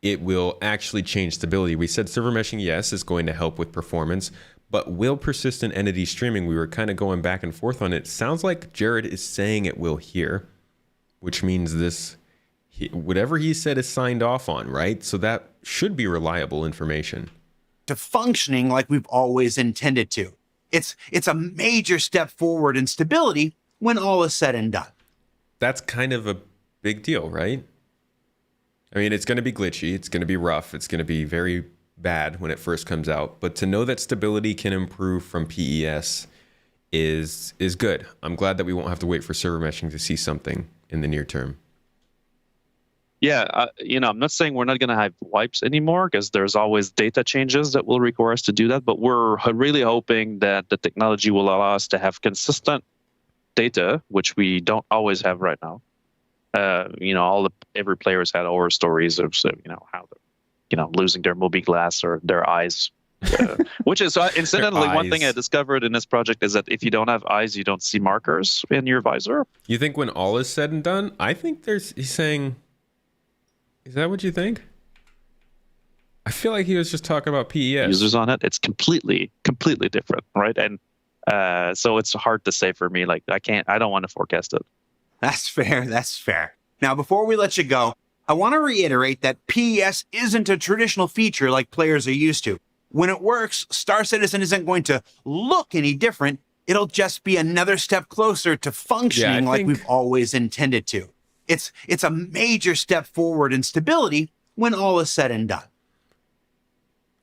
it will actually change stability. We said server meshing, yes, is going to help with performance, but will persistent entity streaming? We were kind of going back and forth on it. Sounds like Jared is saying it will here, which means this... whatever he said is signed off on, right? So that should be reliable information. To functioning like we've always intended to. It's a major step forward in stability when all is said and done. That's kind of a big deal, right? I mean, it's going to be glitchy. It's going to be rough. It's going to be very bad when it first comes out. But to know that stability can improve from PES is good. I'm glad that we won't have to wait for server meshing to see something in the near term. Yeah, I'm not saying we're not going to have wipes anymore because there's always data changes that will require us to do that. But we're really hoping that the technology will allow us to have consistent data, which we don't always have right now. Every player has had horror stories of how they're losing their movie glass or their eyes. Which is incidentally one thing I discovered in this project is that if you don't have eyes, you don't see markers in your visor. You think when all is said and done? I think he's saying. Is that what you think? I feel like he was just talking about PES. Users on it, it's completely different, right? And so it's hard to say for me. Like I don't want to forecast it. That's fair. Now, before we let you go, I want to reiterate that PES isn't a traditional feature like players are used to. When it works, Star Citizen isn't going to look any different. It'll just be another step closer to functioning like we've always intended to. It's a major step forward in stability when all is said and done.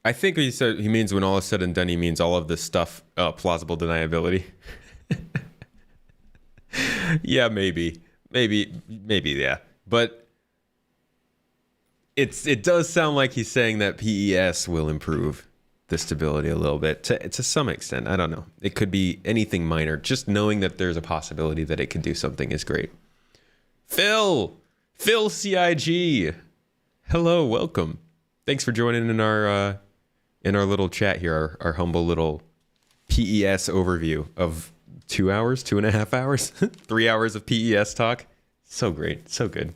I think he means when all is said and done, he means all of this stuff, plausible deniability. Yeah, maybe, yeah. But it does sound like he's saying that PES will improve the stability a little bit to some extent. I don't know. It could be anything minor. Just knowing that there's a possibility that it could do something is great. Phil CIG, hello, welcome. Thanks for joining in our little chat here, our humble little PES overview of 2.5 hours, 3 hours of PES talk. So great, so good,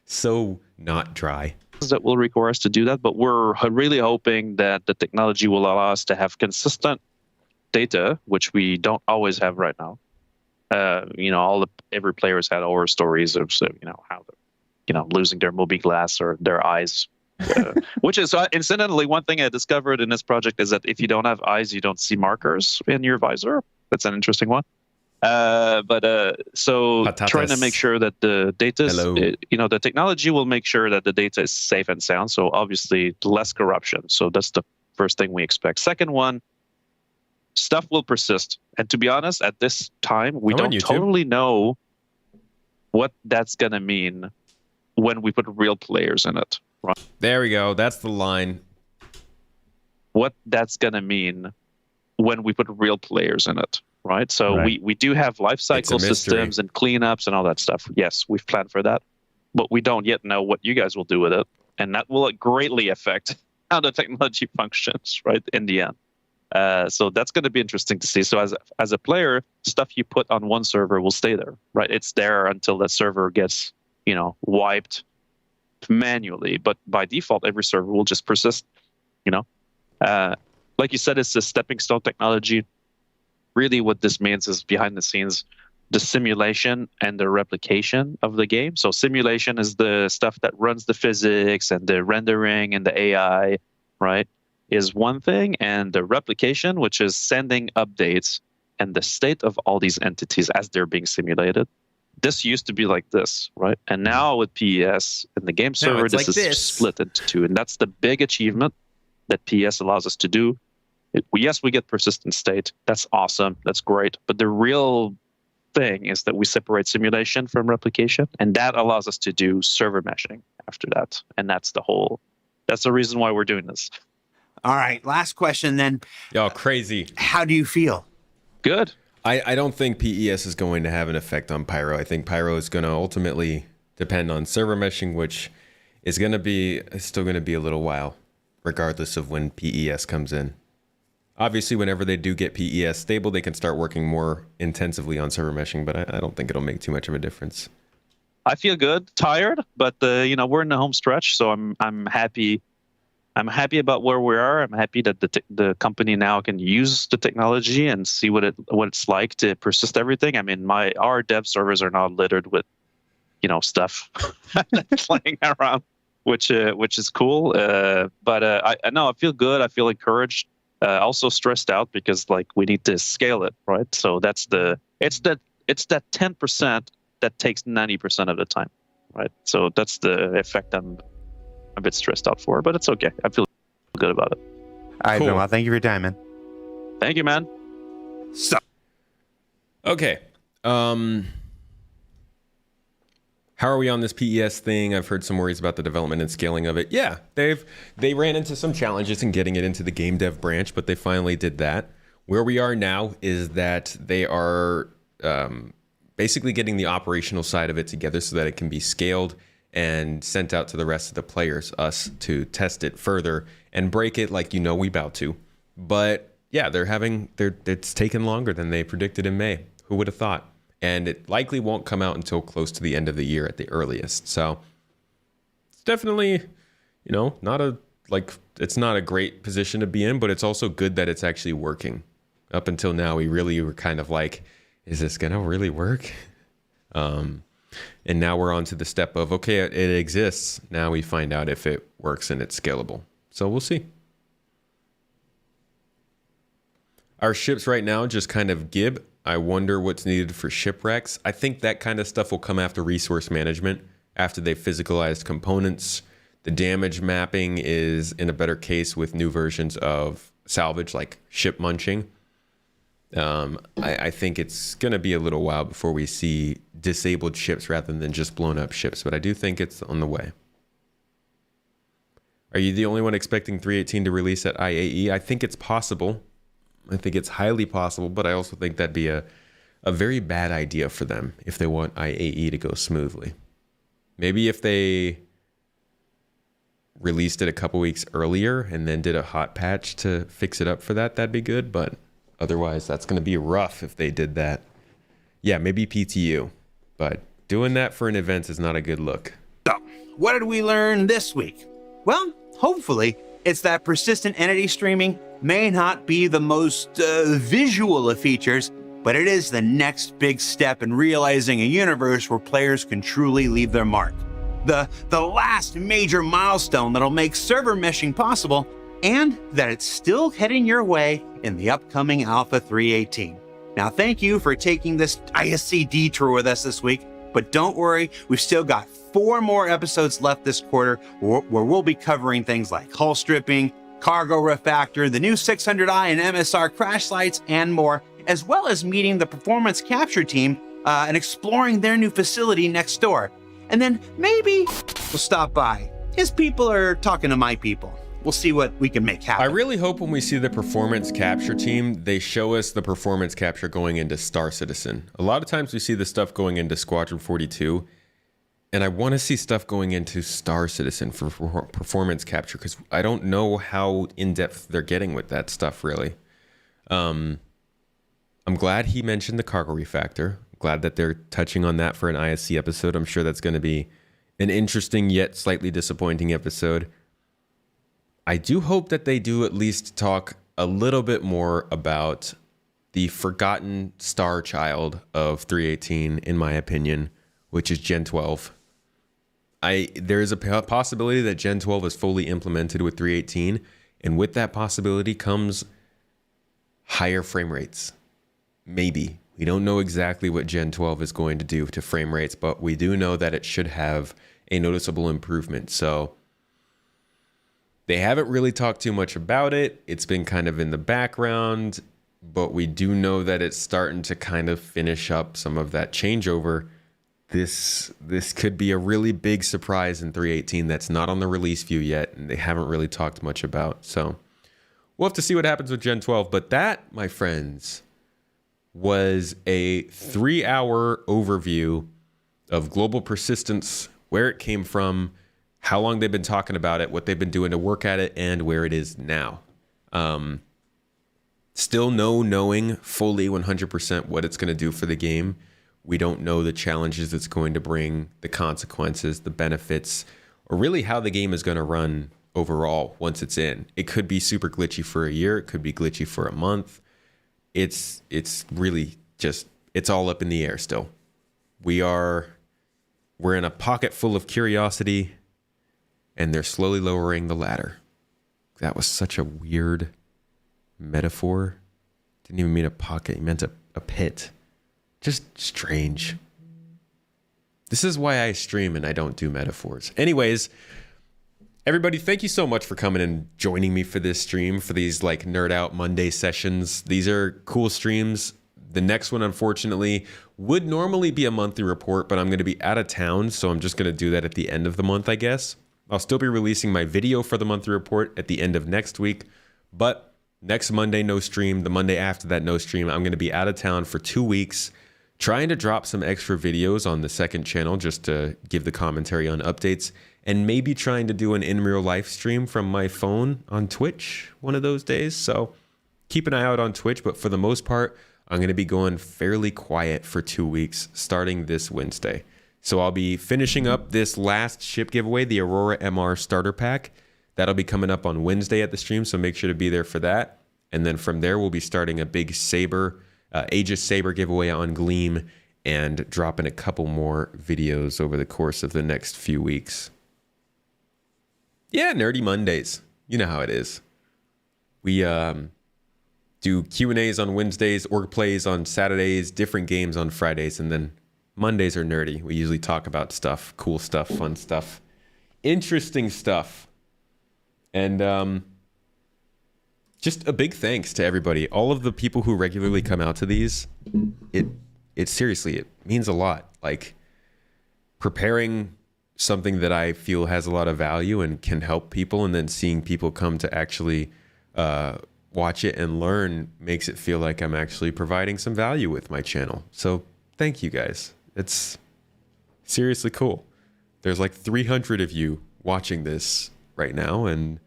so not dry. That will require us to do that, but we're really hoping that the technology will allow us to have consistent data, which we don't always have right now. Every player has had horror stories of how they're losing their movie glass or their eyes. Which is incidentally one thing I discovered in this project is that if you don't have eyes, you don't see markers in your visor. That's an interesting one. So Patatas. Trying to make sure that the data, the technology will make sure that the data is safe and sound. So obviously less corruption. So that's the first thing we expect. Second one, stuff will persist. And to be honest, at this time, we don't totally know what that's going to mean when we put real players in it. Right? There we go. That's the line. What that's going to mean when we put real players in it. Right. So we do have life cycle systems and cleanups and all that stuff. Yes, we've planned for that. But we don't yet know what you guys will do with it. And that will greatly affect how the technology functions, right, in the end. So that's going to be interesting to see. So as a player, stuff you put on one server will stay there, right? It's there until that server gets, wiped manually. But by default, every server will just persist, like you said, it's a stepping stone technology. Really what this means is behind the scenes, the simulation and the replication of the game. So simulation is the stuff that runs the physics and the rendering and the AI, right, is one thing. And the replication, which is sending updates and the state of all these entities as they're being simulated. This used to be like this, right? And now with PES and the game server, this is split into two. And that's the big achievement that PES allows us to do. Yes, we get persistent state. That's awesome. That's great. But the real thing is that we separate simulation from replication, and that allows us to do server meshing after that. And that's the reason why we're doing this. All right, last question then. Y'all crazy. How do you feel? Good. I don't think PES is going to have an effect on Pyro. I think Pyro is going to ultimately depend on server meshing, which is still going to be a little while, regardless of when PES comes in. Obviously, whenever they do get PES stable, they can start working more intensively on server meshing, but I don't think it'll make too much of a difference. I feel good, tired, but we're in the home stretch, so I'm happy. I'm happy about where we are. I'm happy that the company now can use the technology and see what it's like to persist everything. I mean, our dev servers are now littered with, stuff flying around, which is cool. But I know I feel good. I feel encouraged. Also stressed out because we need to scale it, right? So it's that 10% that takes 90% of the time, right? So that's the effect I'm a bit stressed out for, but it's okay. I feel good about it. All right, Benoit, thank you for your time, man. Thank you, man. So, okay. How are we on this PES thing? I've heard some worries about the development and scaling of it. Yeah, they ran into some challenges in getting it into the game dev branch, but they finally did that. Where we are now is that they are basically getting the operational side of it together so that it can be scaled and sent out to the rest of the players, us, to test it further and break it like we about to. But yeah, it's taken longer than they predicted in May. Who would have thought? And it likely won't come out until close to the end of the year at the earliest. So it's definitely, it's not a great position to be in, but it's also good that it's actually working. Up until now, we really were kind of like, is this going to really work? And now we're on to the step of, okay, it exists. Now we find out if it works and it's scalable. So we'll see. Our ships right now just kind of gib. I wonder what's needed for shipwrecks. I think that kind of stuff will come after resource management, after they've physicalized components. The damage mapping is in a better case with new versions of salvage, like ship munching. I think it's going to be a little while before we see disabled ships rather than just blown up ships, but I do think it's on the way. Are you the only one expecting 3.18 to release at IAE? I think it's possible. I think it's highly possible, but I also think that'd be a very bad idea for them if they want IAE to go smoothly. Maybe if they released it a couple weeks earlier and then did a hot patch to fix it up for that, that'd be good, but otherwise, that's going to be rough if they did that. Yeah, maybe PTU, but doing that for an event is not a good look. So, what did we learn this week? Well, hopefully, it's that persistent entity streaming may not be the most visual of features, but it is the next big step in realizing a universe where players can truly leave their mark. The last major milestone that'll make server meshing possible, and that it's still heading your way in the upcoming Alpha 3.18. Now, thank you for taking this ISC detour with us this week, but don't worry, we've still got 4 more episodes left this quarter where we'll be covering things like hull stripping, cargo refactor, the new 600i and MSR crash sites, and more, as well as meeting the performance capture team and exploring their new facility next door. And then maybe we'll stop by. His people are talking to my people. We'll see what we can make happen. I really hope when we see the performance capture team, they show us the performance capture going into Star Citizen. A lot of times we see the stuff going into Squadron 42, and I want to see stuff going into Star Citizen for performance capture, because I don't know how in-depth they're getting with that stuff, really. I'm glad he mentioned the cargo refactor. Glad that they're touching on that for an ISC episode. I'm sure that's going to be an interesting yet slightly disappointing episode. I do hope that they do at least talk a little bit more about the forgotten star child of 318, in my opinion, which is Gen 12. There is a possibility that Gen 12 is fully implemented with 318, and with that possibility comes higher frame rates. Maybe. We don't know exactly what Gen 12 is going to do to frame rates, but we do know that it should have a noticeable improvement. So they haven't really talked too much about it. It's been kind of in the background, but we do know that it's starting to kind of finish up some of that changeover. This could be a really big surprise in 318 that's not on the release view yet, and they haven't really talked much about. So we'll have to see what happens with Gen 12. But that, my friends, was a 3-hour overview of global persistence, where it came from, how long they've been talking about it, what they've been doing to work at it, and where it is now. Still no knowing fully 100% what it's going to do for the game. We don't know the challenges it's going to bring, the consequences, the benefits, or really how the game is going to run overall once it's in. It could be super glitchy for a year. It could be glitchy for a month. It's really just, it's all up in the air still. We're in a pocket full of curiosity, and they're slowly lowering the ladder. That was such a weird metaphor. Didn't even mean a pocket. He meant a pit. Just strange. This is why I stream and I don't do metaphors. Anyways, everybody, thank you so much for coming and joining me for this stream, for these like nerd out Monday sessions. These are cool streams. The next one, unfortunately, would normally be a monthly report, but I'm going to be out of town, so I'm just going to do that at the end of the month, I guess. I'll still be releasing my video for the monthly report at the end of next week, but next Monday, no stream. The Monday after that, no stream. I'm going to be out of town for 2 weeks, trying to drop some extra videos on the second channel just to give the commentary on updates, and maybe trying to do an in real life stream from my phone on Twitch one of those days. So keep an eye out on Twitch, but for the most part, I'm going to be going fairly quiet for 2 weeks starting this Wednesday. So I'll be finishing up this last ship giveaway, the Aurora MR starter pack. That'll be coming up on Wednesday at the stream, so make sure to be there for that. And then from there, we'll be starting a big Saber, Aegis Saber giveaway on Gleam, and dropping a couple more videos over the course of the next few weeks. Yeah, Nerdy Mondays. You know how it is. We do Q&As on Wednesdays, org plays on Saturdays, different games on Fridays, and then Mondays are nerdy. We usually talk about stuff, cool stuff, fun stuff, interesting stuff. And just a big thanks to everybody. All of the people who regularly come out to these, it seriously, it means a lot. Like, preparing something that I feel has a lot of value and can help people, and then seeing people come to actually watch it and learn makes it feel like I'm actually providing some value with my channel. So thank you guys. It's seriously cool. There's like 300 of you watching this right now, and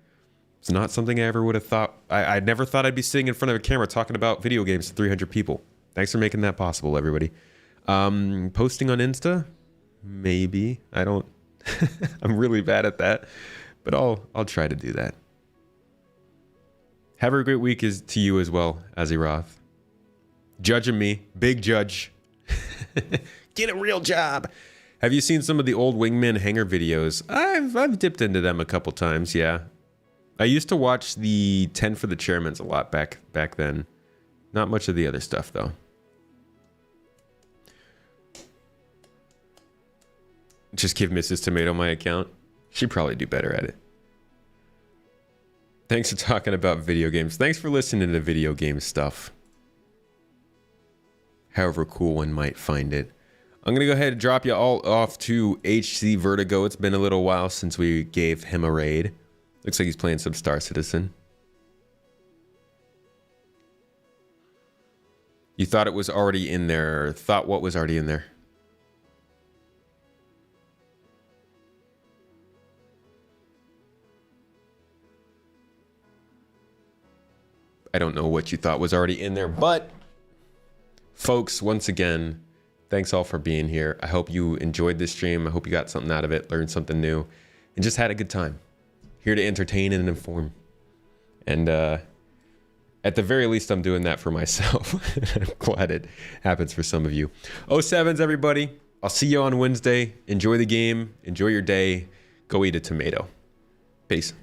it's not something I ever would have thought. I never thought I'd be sitting in front of a camera talking about video games to 300 people. Thanks for making that possible, everybody. Posting on Insta? Maybe. I don't. I'm really bad at that, but I'll try to do that. Have a great week to you as well, Aziroth. Judging me, big judge. Get a real job. Have you seen some of the old Wingman Hangar videos? I've dipped into them a couple times, yeah. I used to watch the 10 for the Chairmans a lot back then. Not much of the other stuff, though. Just give Mrs. Tomato my account. She'd probably do better at it. Thanks for talking about video games. Thanks for listening to video game stuff. However cool one might find it. I'm going to go ahead and drop you all off to HC Vertigo. It's been a little while since we gave him a raid. Looks like he's playing some Star Citizen. You thought it was already in there. Thought what was already in there? I don't know what you thought was already in there, but folks, once again, thanks all for being here. I hope you enjoyed this stream. I hope you got something out of it, learned something new, and just had a good time. Here to entertain and inform. And At the very least, I'm doing that for myself. I'm glad it happens for some of you. 07s, everybody. I'll see you on Wednesday. Enjoy the game. Enjoy your day. Go eat a tomato. Peace.